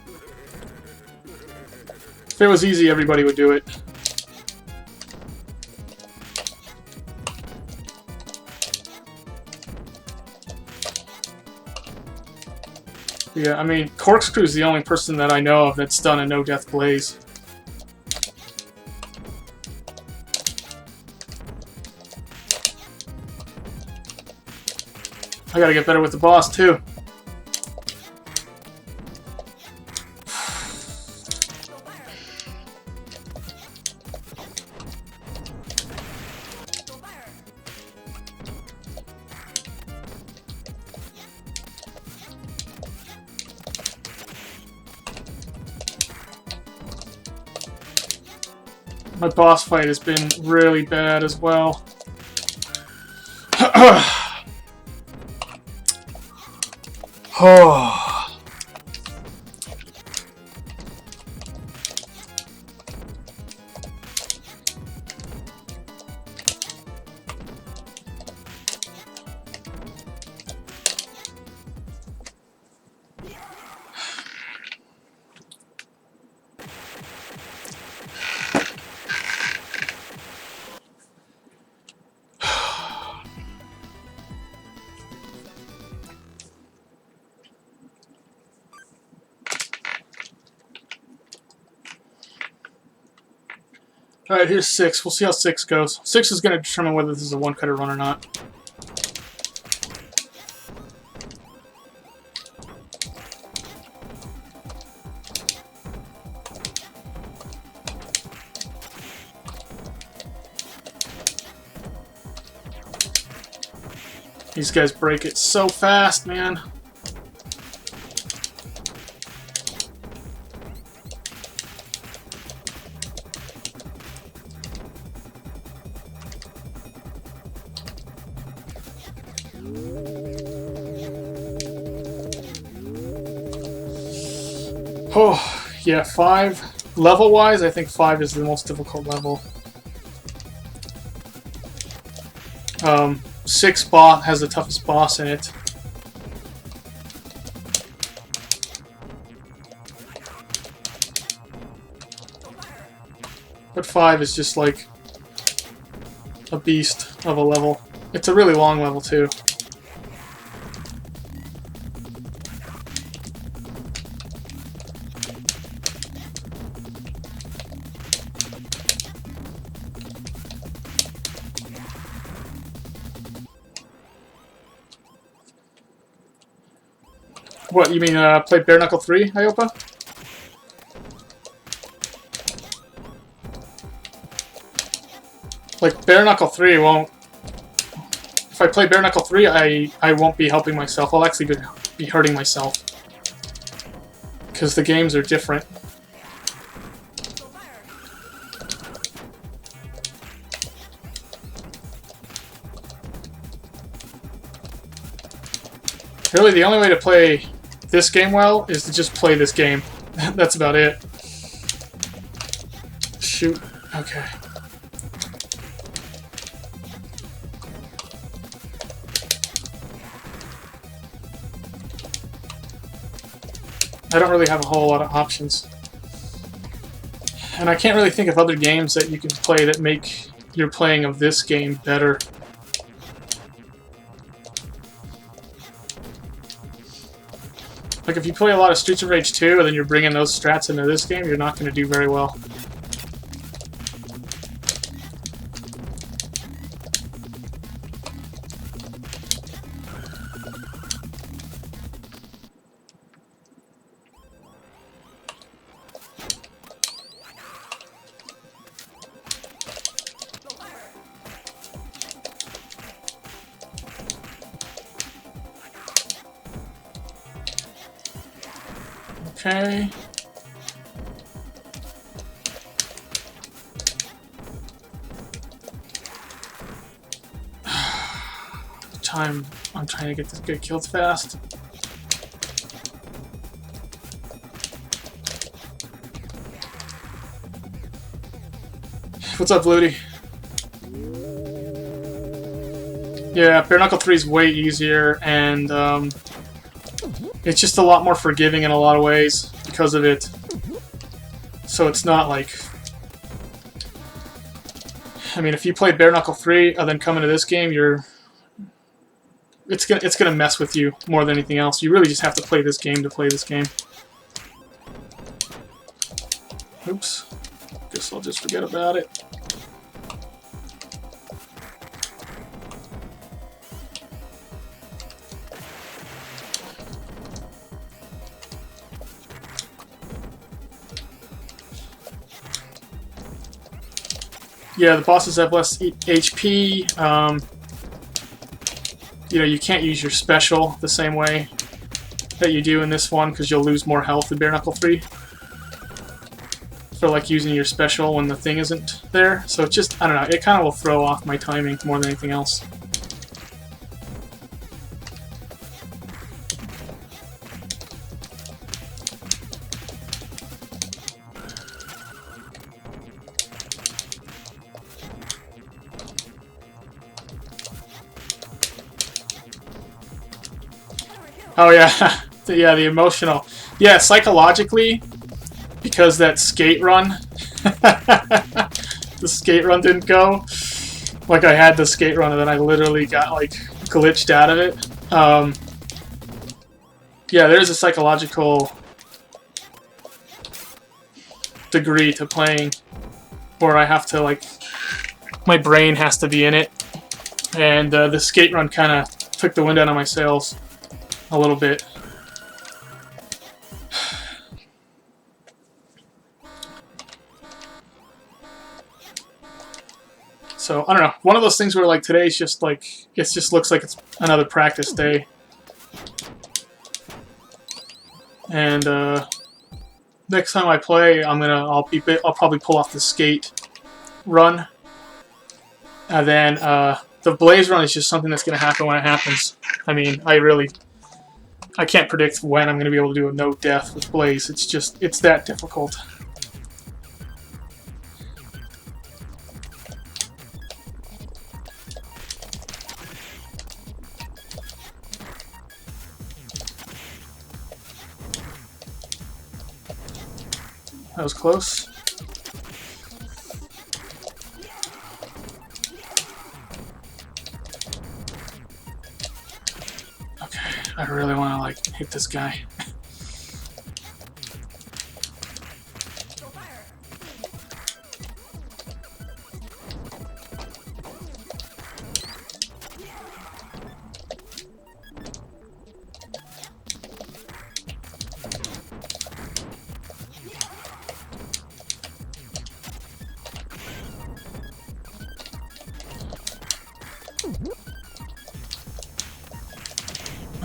If it was easy, everybody would do it. Yeah, I mean, Corkscrew's the only person that I know of that's done a no-death Blaze. I gotta get better with the boss, too. My boss fight has been really bad as well. Oh. Alright, here's 6. We'll see how 6 goes. 6 is going to determine whether this is a one-cutter run or not. These guys break it so fast, man. Oh, yeah, 5. Level-wise, I think 5 is the most difficult level. 6 boss has the toughest boss in it. But 5 is just like a beast of a level. It's a really long level too. What, you mean play Bare Knuckle 3, Iopa? Like, Bare Knuckle 3 won't... If I play Bare Knuckle 3, I won't be helping myself. I'll actually be hurting myself. Because the games are different. Really, the only way to play this game well is to just play this game. That's about it. Shoot. Okay. I don't really have a whole lot of options. And I can't really think of other games that you can play that make your playing of this game better. Like, if you play a lot of Streets of Rage 2 and then you're bringing those strats into this game, you're not going to do very well. Okay. I'm trying to get this guy killed fast. What's up, Ludi? Yeah, Bare Knuckle 3 is way easier, and it's just a lot more forgiving in a lot of ways because of it. So it's not like... I mean, if you play Bare Knuckle 3 and then come into this game, it's gonna mess with you more than anything else. You really just have to play this game to play this game. Oops. Guess I'll just forget about it. Yeah, the bosses have less HP. You know, you can't use your special the same way that you do in this one because you'll lose more health in Bare Knuckle 3. for like using your special when the thing isn't there. So it just, I don't know, it kind of will throw off my timing more than anything else. Oh yeah, yeah, the emotional. Yeah, psychologically, because that skate run, the skate run didn't go. Like I had the skate run and then I literally got like glitched out of it. Yeah, there's a psychological degree to playing where I have to like, my brain has to be in it, and the skate run kind of took the wind out of my sails a little bit. So, I don't know. One of those things where, like, today's just, like, it just looks like it's another practice day. And, next time I play, I'll probably pull off the skate run. And then, the Blaze run is just something that's going to happen when it happens. I mean, I can't predict when I'm going to be able to do a no death with Blaze. It's that difficult. That was close. Okay, I really want to, like, hit this guy.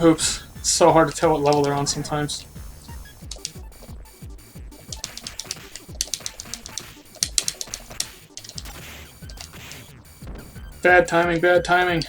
Oops. It's so hard to tell what level they're on sometimes. Bad timing, bad timing.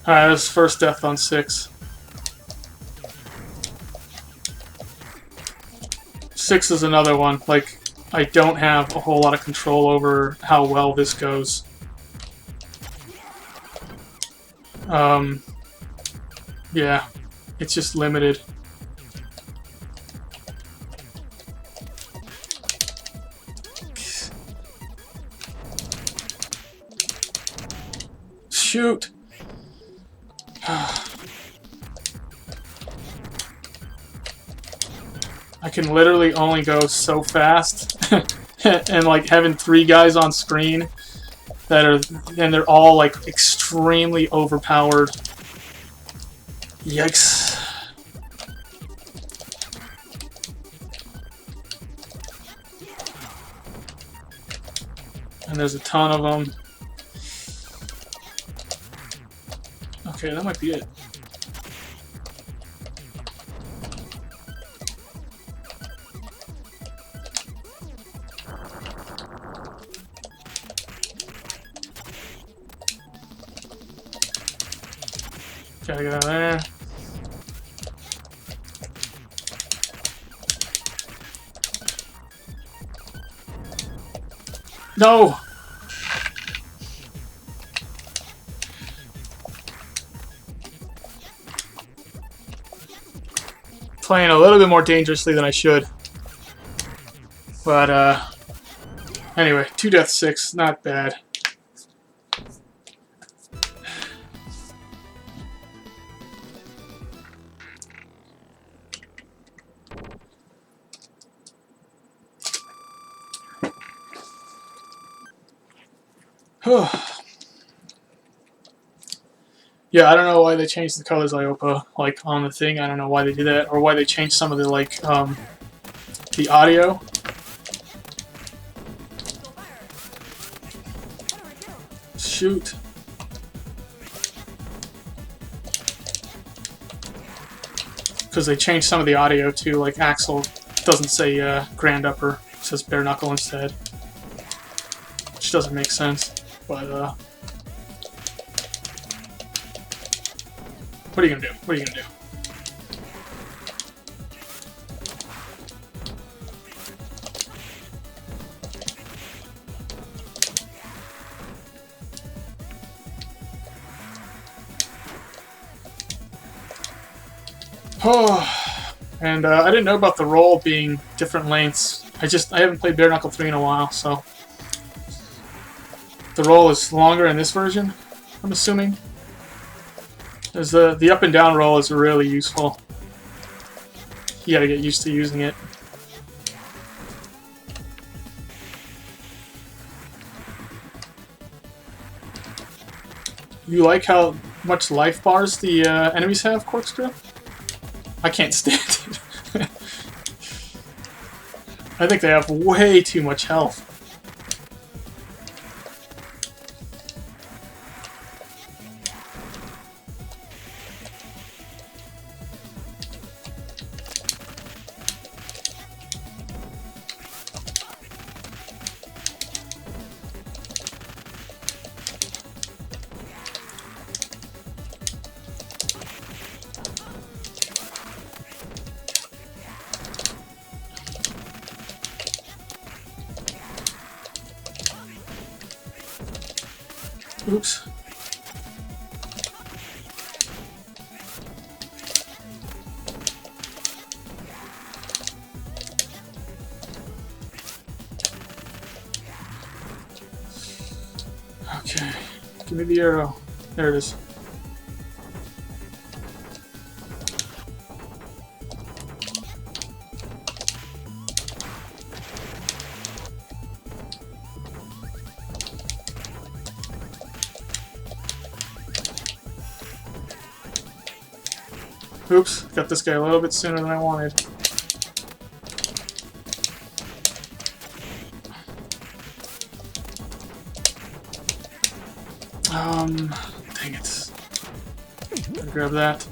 Alright, this is first death on 6. 6 is another one. Like, I don't have a whole lot of control over how well this goes. Yeah, it's just limited. Shoot! I can literally only go so fast, and like having 3 guys on screen that are, and they're all like extremely overpowered. Yikes. And there's a ton of them. Okay, that might be it. Gotta get out of there. No! Playing a little bit more dangerously than I should. But, anyway, 2 deaths 6, not bad. Yeah, I don't know why they changed the colors IOPA like on the thing. I don't know why they did that, or why they changed some of the like the audio. Shoot. Because they changed some of the audio too, like Axel doesn't say grand upper, it says bare knuckle instead. Which doesn't make sense, but what are you gonna do? What are you gonna do? Oh, and I didn't know about the roll being different lengths. I haven't played Bare Knuckle 3 in a while, so the roll is longer in this version, I'm assuming. As the up and down roll is really useful. You gotta get used to using it. You like how much life bars the enemies have, Corkscrew? I can't stand it. I think they have way too much health. Oops. Okay, give me the arrow. There it is. Oops, got this guy a little bit sooner than I wanted. Dang it. Gotta grab that.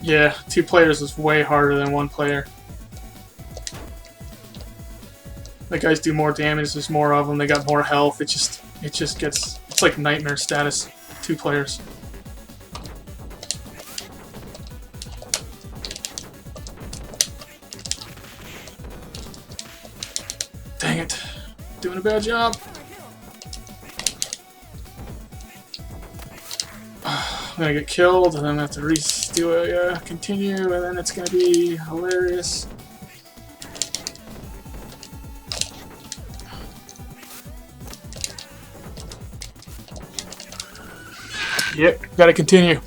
Yeah, 2 players is way harder than 1 player. The guys do more damage, there's more of them, they got more health, it just gets, it's like nightmare status, 2 players. Dang it, doing a bad job. I'm gonna get killed, and then I'm gonna have to do a continue, and then it's gonna be hilarious. Yep, gotta continue.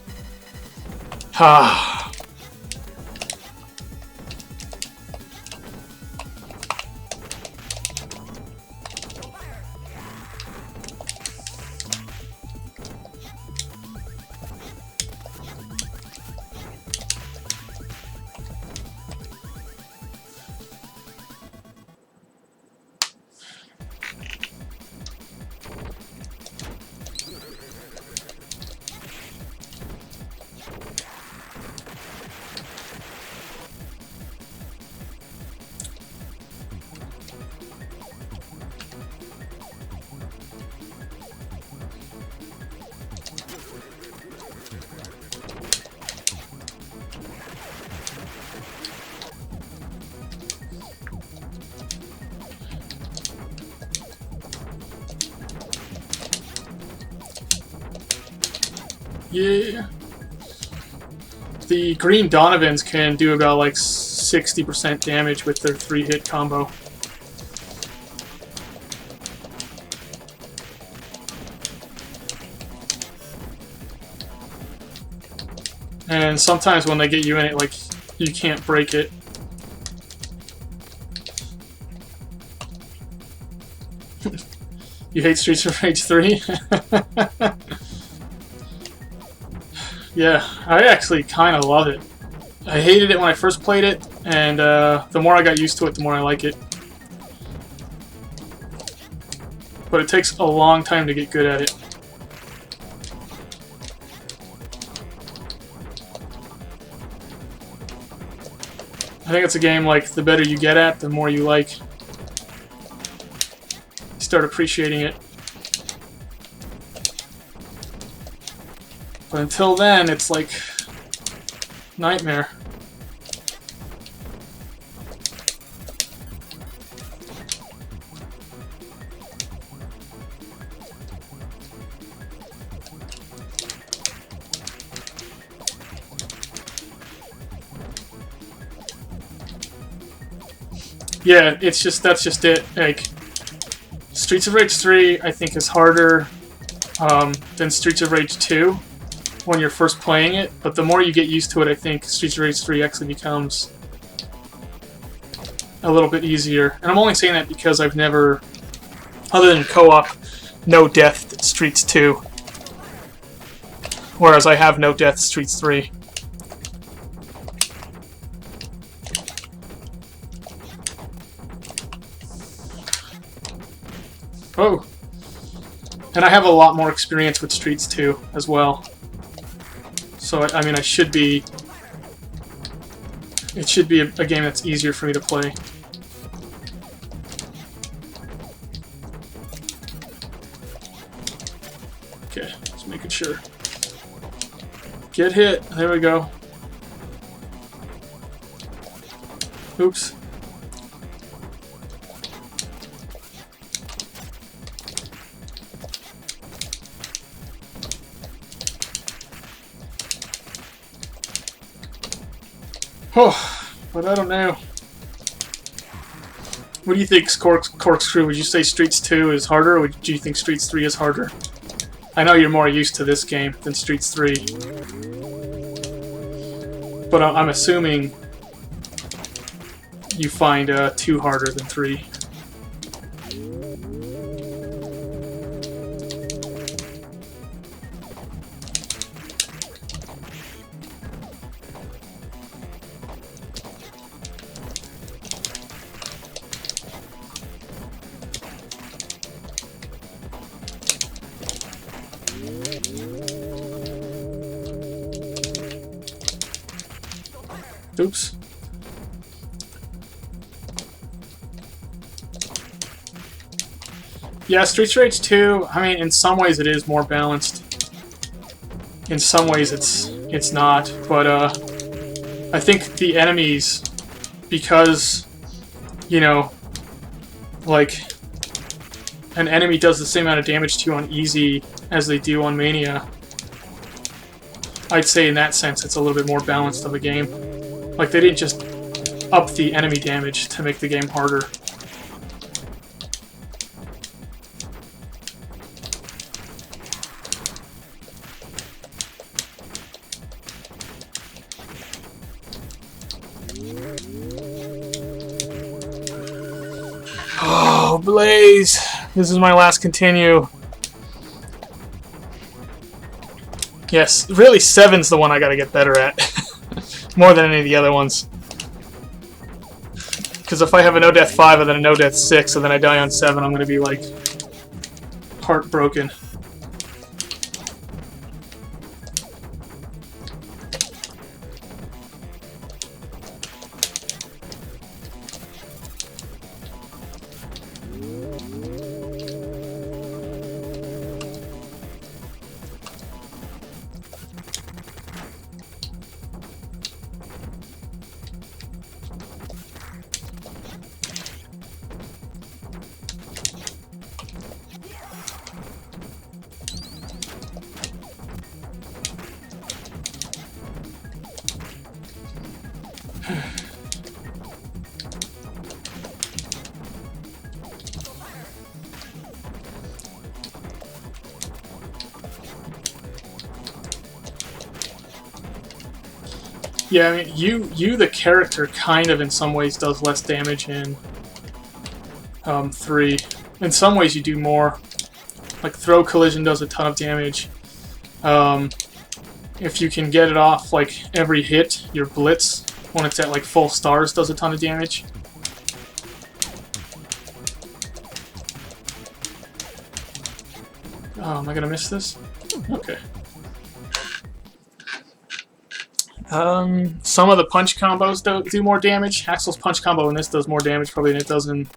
Ah. Yeah. The green Donovans can do about like 60% damage with their 3-hit combo. And sometimes when they get you in it, like, you can't break it. You hate Streets of Rage 3? Yeah, I actually kind of love it. I hated it when I first played it, and the more I got used to it, the more I like it. But it takes a long time to get good at it. I think it's a game like the better you get at, the more you like. You start appreciating it. But until then, it's like nightmare. Yeah, it's just, that's just it. Like, Streets of Rage 3, I think, is harder than Streets of Rage 2 when you're first playing it, but the more you get used to it, I think Streets of Rage 3 actually becomes a little bit easier. And I'm only saying that because I've never, other than co-op, no death Streets 2, whereas I have no death Streets 3. Oh, and I have a lot more experience with Streets 2 as well. So, I mean, it should be a game that's easier for me to play. Okay, just making sure. Get hit. There we go. Oops. Oh, but I don't know. What do you think, Corkscrew? Would you say Streets 2 is harder, or do you think Streets 3 is harder? I know you're more used to this game than Streets 3. But I'm assuming you find 2 harder than 3. Oops. Yeah, Streets of Rage 2, I mean, in some ways it is more balanced. In some ways it's not, but I think the enemies, because, you know, like, an enemy does the same amount of damage to you on easy as they do on Mania, I'd say in that sense it's a little bit more balanced of a game. Like, they didn't just up the enemy damage to make the game harder. Oh, Blaze! This is my last continue. Yes, really 7's the one I gotta get better at. More than any of the other ones. Because if I have a no-death 5 and then a no-death 6 and then I die on 7, I'm gonna be, like, heartbroken. Yeah, I mean, you the character kind of in some ways does less damage in 3. In some ways you do more. Like throw collision does a ton of damage. If you can get it off like every hit, your blitz when it's at like full stars does a ton of damage. Oh, am I gonna miss this? Okay. Some of the punch combos do more damage. Axel's punch combo in this does more damage probably than it does in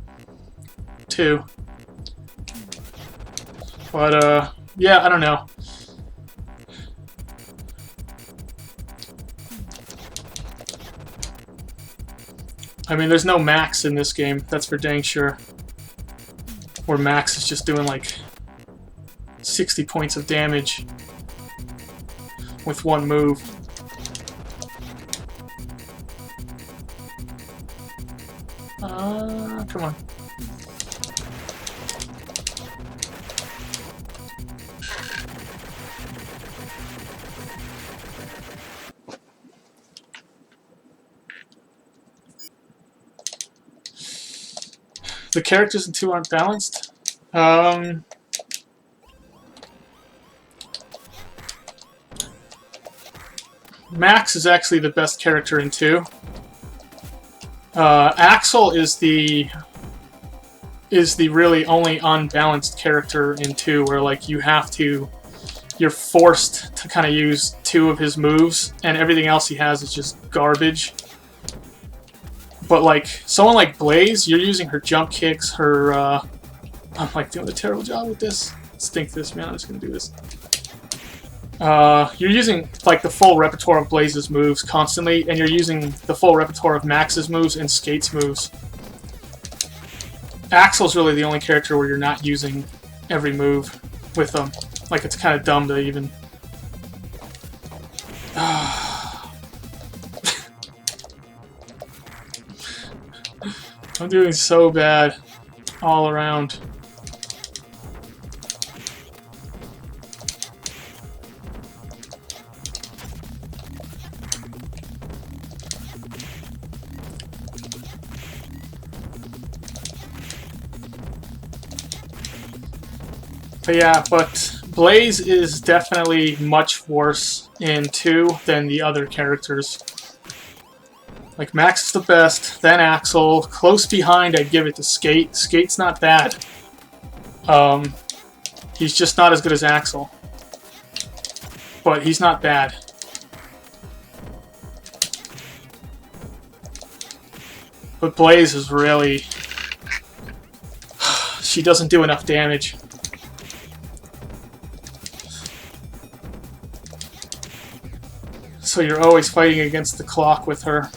2. But, yeah, I don't know. I mean, there's no max in this game, that's for dang sure. Where max is just doing like 60 points of damage with one move. Come on. The characters in 2 aren't balanced. Max is actually the best character in 2. Axel is the really only unbalanced character in 2, where like you're forced to kind of use 2 of his moves, and everything else he has is just garbage. But like someone like Blaze, you're using her jump kicks, her I'm like doing a terrible job with this. Let's think this, man. I'm just gonna do this. You're using like the full repertoire of Blaze's moves constantly, and you're using the full repertoire of Max's moves and Skate's moves. Axel's really the only character where you're not using every move with them. Like, it's kind of dumb to even... I'm doing so bad all around. But yeah, but Blaze is definitely much worse in 2 than the other characters. Like, Max is the best, then Axel. Close behind, I'd give it to Skate. Skate's not bad. He's just not as good as Axel. But he's not bad. But Blaze is really... she doesn't do enough damage. So you're always fighting against the clock with her.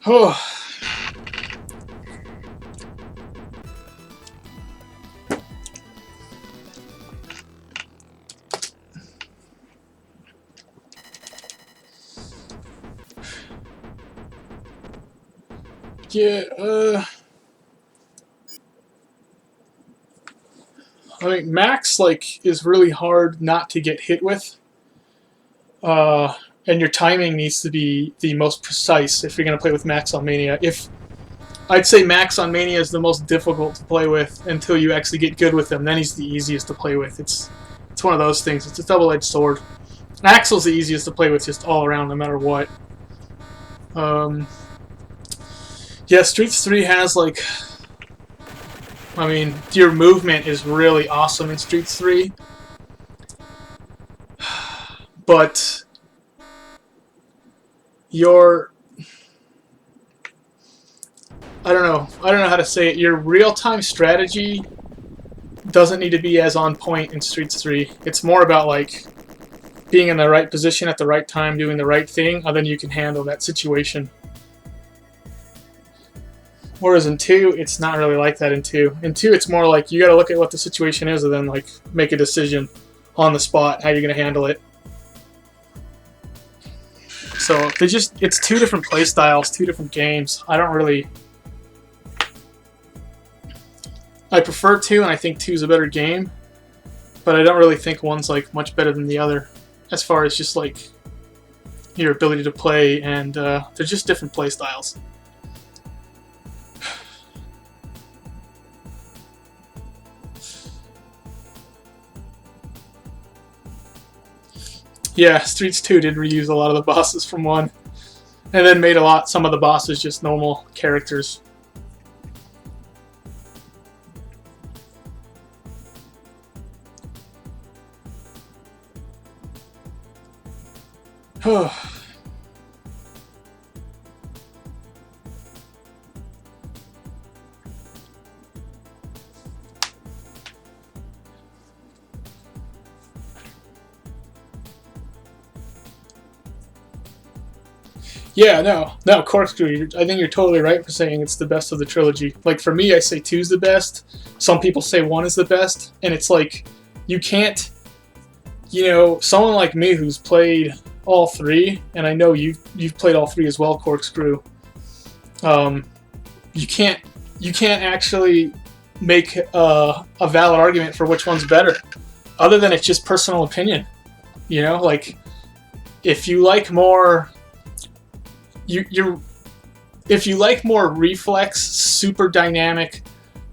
Oh. Yeah, I think Max, like, is really hard not to get hit with. And your timing needs to be the most precise if you're going to play with Max on Mania. I'd say Max on Mania is the most difficult to play with until you actually get good with him. Then he's the easiest to play with. It's one of those things. It's a double-edged sword. Axel's the easiest to play with just all around, no matter what. Yeah, Streets 3 has, like... I mean, your movement is really awesome in Streets 3. But... your... I don't know how to say it. Your real-time strategy doesn't need to be as on point in Streets 3. It's more about, like, being in the right position at the right time, doing the right thing, and then you can handle that situation. Whereas in 2, it's not really like that in 2. In 2, it's more like you got to look at what the situation is and then like make a decision on the spot how you're going to handle it. So it's 2 different play styles, 2 different games. I prefer 2, and I think 2 is a better game, but I don't really think one's like much better than the other as far as just like your ability to play, and they're just different play styles. Yeah, Streets 2 did reuse a lot of the bosses from 1, and then made some of the bosses just normal characters. Yeah, no, Corkscrew, I think you're totally right for saying it's the best of the trilogy. Like, for me, I say 2's the best. Some people say 1 is the best. And it's like, you can't, someone like me who's played all 3, and I know you've played all 3 as well, Corkscrew, you can't actually make a valid argument for which one's better, other than it's just personal opinion. Like, if you like more... if you like more reflex, super dynamic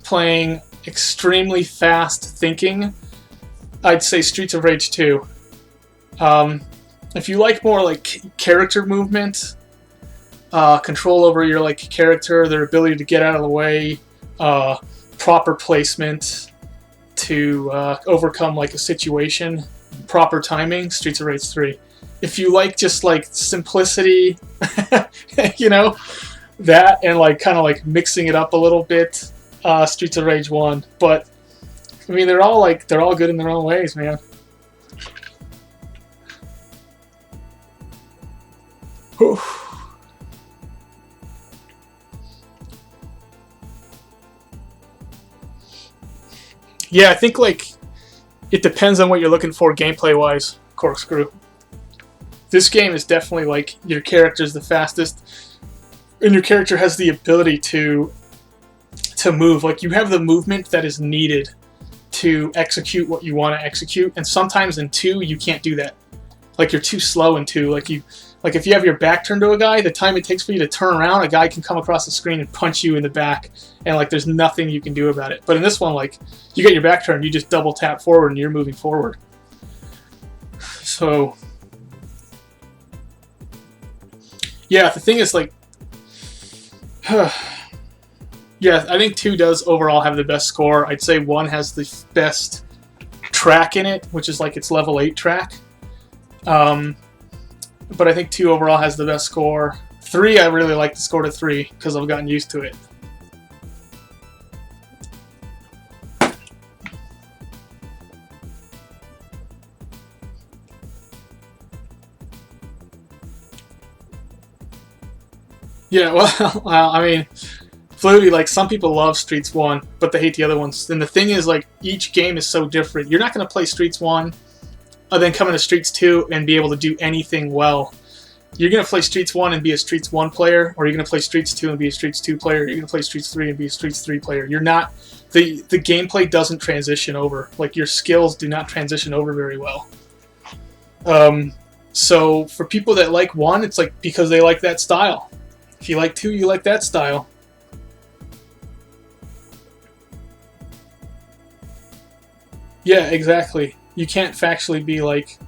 playing, extremely fast thinking, I'd say Streets of Rage 2. If you like more like character movement, control over your like character, their ability to get out of the way, proper placement to overcome like a situation, proper timing, Streets of Rage 3. If you like just like simplicity, that, and like kind of like mixing it up a little bit, Streets of Rage 1. But I mean, they're all good in their own ways, man. Whew. Yeah, I think like it depends on what you're looking for gameplay wise, Corkscrew. This game is definitely like your character's the fastest, and your character has the ability to move. Like, you have the movement that is needed to execute what you want to execute, and sometimes in 2 you can't do that. Like, you're too slow in 2. Like if you have your back turned to a guy, the time it takes for you to turn around, a guy can come across the screen and punch you in the back, and like there's nothing you can do about it. But in this one, like, you get your back turned, you just double tap forward and you're moving forward. So yeah, the thing is, like, yeah, I think 2 does overall have the best score. I'd say 1 has the best track in it, which is like its level 8 track. But I think 2 overall has the best score. 3, I really like the score to 3 because I've gotten used to it. Yeah, well, I mean, Flutie, like, some people love Streets 1, but they hate the other ones. And the thing is, like, each game is so different. You're not going to play Streets 1 and then come into Streets 2 and be able to do anything well. You're going to play Streets 1 and be a Streets 1 player, or you're going to play Streets 2 and be a Streets 2 player, or you're going to play Streets 3 and be a Streets 3 player. You're not... The gameplay doesn't transition over. Like, your skills do not transition over very well. So, for people that like 1, it's like because they like that style. If you like 2, you like that style. Yeah, exactly. You can't factually be like...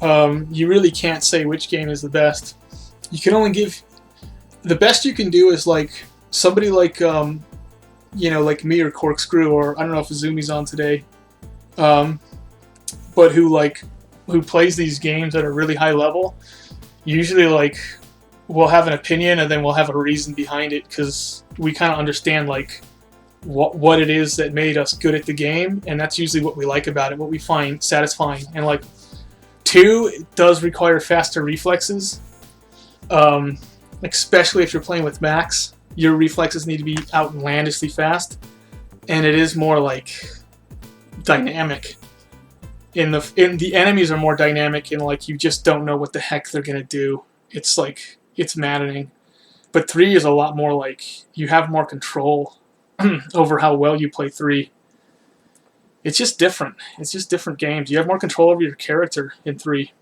you really can't say which game is the best. You can only give... The best you can do is like somebody like, like me or Corkscrew, or I don't know if Azumi's on today, but who plays these games at a really high level, usually like we'll have an opinion and then we'll have a reason behind it because we kind of understand like what it is that made us good at the game, and that's usually what we like about it, what we find satisfying. And like 2 does require faster reflexes, especially if you're playing with Max. Your reflexes need to be outlandishly fast, and it is more like dynamic. In the enemies are more dynamic, and like you just don't know what the heck they're gonna do. It's like it's maddening. But 3 is a lot more like you have more control over how well you play 3. It's just different. It's just different games. You have more control over your character in 3.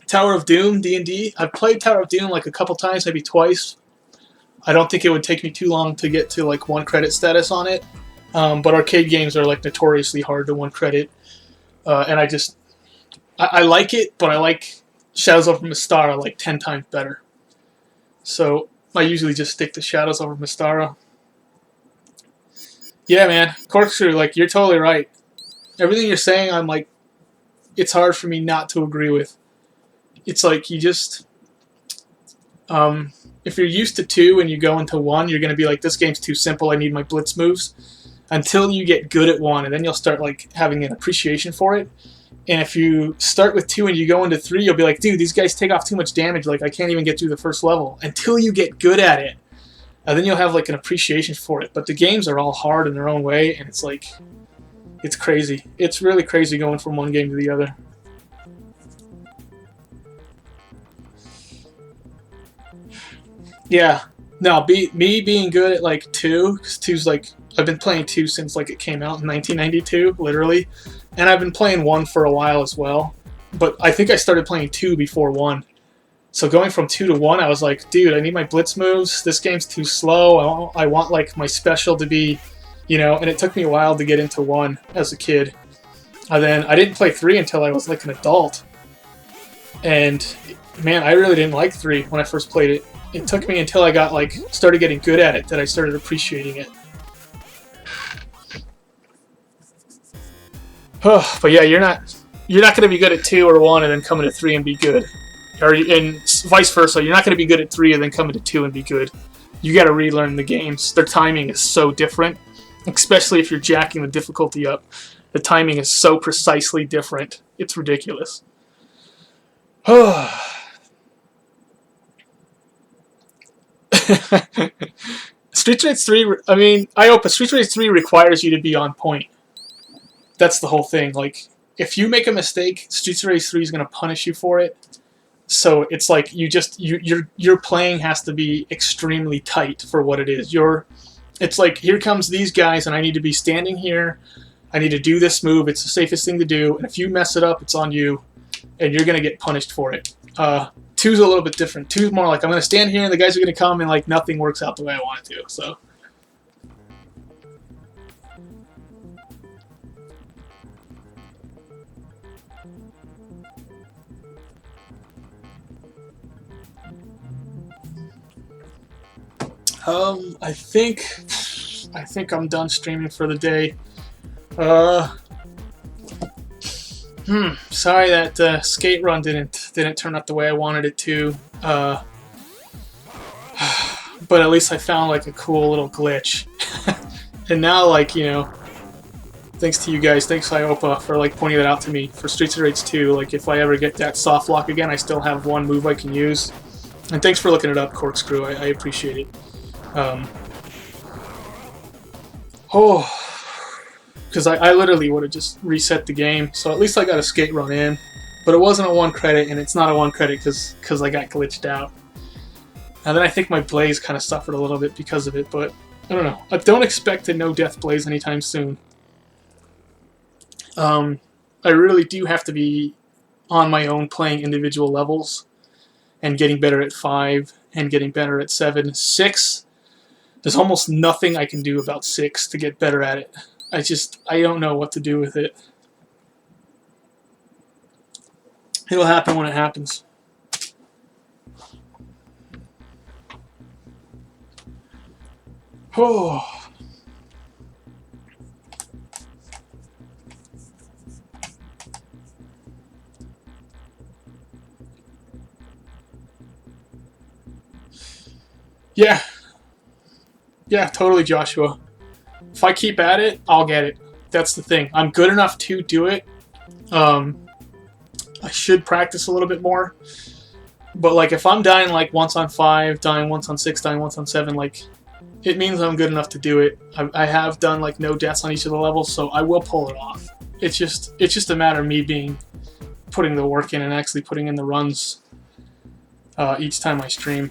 Tower of Doom, D&D. I've played Tower of Doom like a couple times, maybe twice. I don't think it would take me too long to get to like 1 credit status on it. But arcade games are like notoriously hard to 1 credit. And I like it, but I like Shadows over Mystara like 10 times better. So I usually just stick to Shadows over Mystara. Yeah, man. Corkscrew, like, you're totally right. Everything you're saying, I'm like, it's hard for me not to agree with. It's like you just... if you're used to 2 and you go into 1, you're going to be like, this game's too simple, I need my blitz moves. Until you get good at 1, and then you'll start like having an appreciation for it. And if you start with 2 and you go into 3, you'll be like, dude, these guys take off too much damage, like I can't even get through the first level. Until you get good at it. And then you'll have like an appreciation for it. But the games are all hard in their own way, and it's like, it's crazy. It's really crazy going from one game to the other. Yeah. No, me being good at like 2, because 2's like, I've been playing 2 since like it came out in 1992, literally. And I've been playing 1 for a while as well. But I think I started playing 2 before 1. So going from 2 to 1, I was like, dude, I need my blitz moves. This game's too slow. I want like my special to be, you know, and it took me a while to get into 1 as a kid. And then I didn't play 3 until I was like an adult. And man, I really didn't like 3 when I first played it. It took me until I got like started getting good at it that I started appreciating it. But yeah, you're not going to be good at 2 or 1 and then come into 3 and be good, and vice versa. You're not going to be good at 3 and then come into 2 and be good. You got to relearn the games. Their timing is so different, especially if you're jacking the difficulty up. The timing is so precisely different. It's ridiculous. Street Race 3. I mean, I hope Street Race 3 requires you to be on point. That's the whole thing. Like, if you make a mistake, Street Race 3 is going to punish you for it. So it's like your playing has to be extremely tight for what it is. It's like, here comes these guys, and I need to be standing here. I need to do this move. It's the safest thing to do. And if you mess it up, it's on you, and you're going to get punished for it. 2's a little bit different. 2's more like, I'm going to stand here, and the guys are going to come, and like nothing works out the way I want it to. So. I think I'm done streaming for the day. Sorry that skate run didn't turn out the way I wanted it to. But at least I found like a cool little glitch. And now, like, you know, thanks to you guys, thanks Iopa for like pointing that out to me for Streets of Rage 2. Like, if I ever get that soft lock again, I still have 1 move I can use. And thanks for looking it up, Corkscrew. I appreciate it. Because I literally would have just reset the game, so at least I got a skate run in. But it wasn't a 1 credit, and it's not a 1 credit because I got glitched out. And then I think my Blaze kind of suffered a little bit because of it, but I don't know. I don't expect a no-death Blaze anytime soon. I really do have to be on my own playing individual levels and getting better at 5 and getting better at 7. 6, there's almost nothing I can do about 6 to get better at it. I don't know what to do with it. It'll happen when it happens. Oh. Yeah. Yeah, totally, Joshua. If I keep at it, I'll get it. That's the thing. I'm good enough to do it. I should practice a little bit more. But like if I'm dying like once on 5, dying once on 6, dying once on 7, like it means I'm good enough to do it. I have done like no deaths on each of the levels, so I will pull it off. It's just a matter of me putting the work in and actually putting in the runs each time I stream.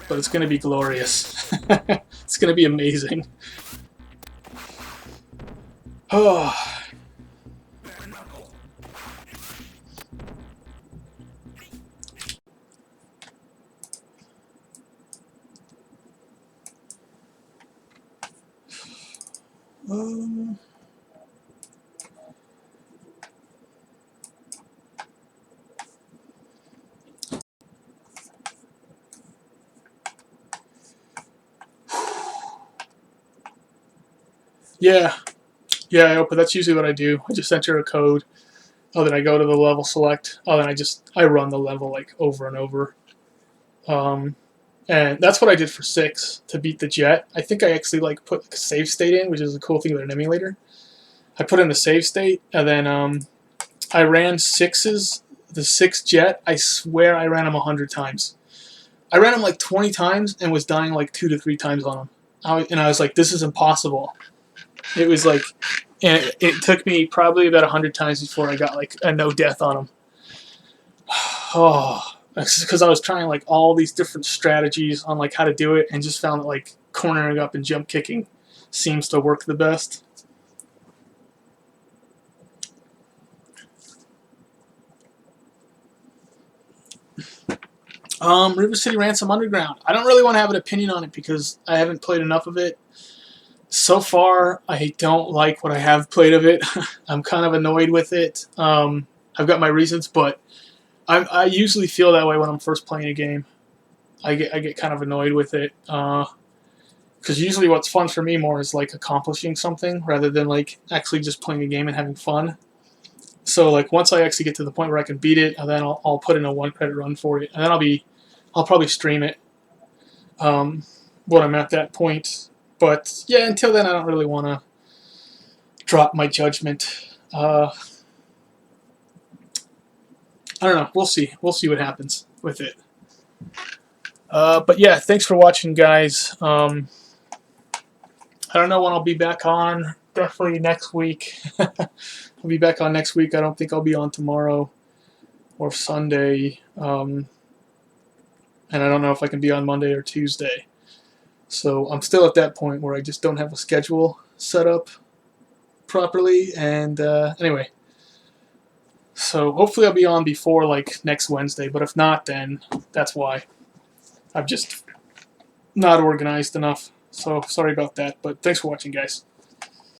But it's going to be glorious. It's going to be amazing. Oh. Yeah, but that's usually what I do. I just enter a code. Oh, then I go to the level select. Oh, then I run the level like over and over. And that's what I did for 6 to beat the jet. I think I actually like put a save state in, which is a cool thing with an emulator. I put in the save state, and then I ran the 6 jet. I swear I ran him 100 times. I ran him like 20 times and was dying like 2 to 3 times on him. And I was like, this is impossible. It was like, and it took me probably about 100 times before I got like a no death on him. Oh, because I was trying like all these different strategies on like how to do it, and just found that like cornering up and jump kicking seems to work the best. River City Ransom Underground. I don't really want to have an opinion on it because I haven't played enough of it. So far, I don't like what I have played of it. I'm kind of annoyed with it. I've got my reasons, but I usually feel that way when I'm first playing a game. I get kind of annoyed with it because usually what's fun for me more is like accomplishing something rather than like actually just playing a game and having fun. So like once I actually get to the point where I can beat it, and then I'll put in a 1 credit run for it, and then I'll probably stream it when I'm at that point. But yeah, until then, I don't really want to drop my judgment. I don't know. We'll see. We'll see what happens with it. But yeah, thanks for watching, guys. I don't know when I'll be back on. Definitely next week. I'll be back on next week. I don't think I'll be on tomorrow or Sunday. And I don't know if I can be on Monday or Tuesday. So I'm still at that point where I just don't have a schedule set up properly. And anyway, so hopefully I'll be on before like next Wednesday. But if not, then that's why. I'm just not organized enough. So sorry about that. But thanks for watching, guys.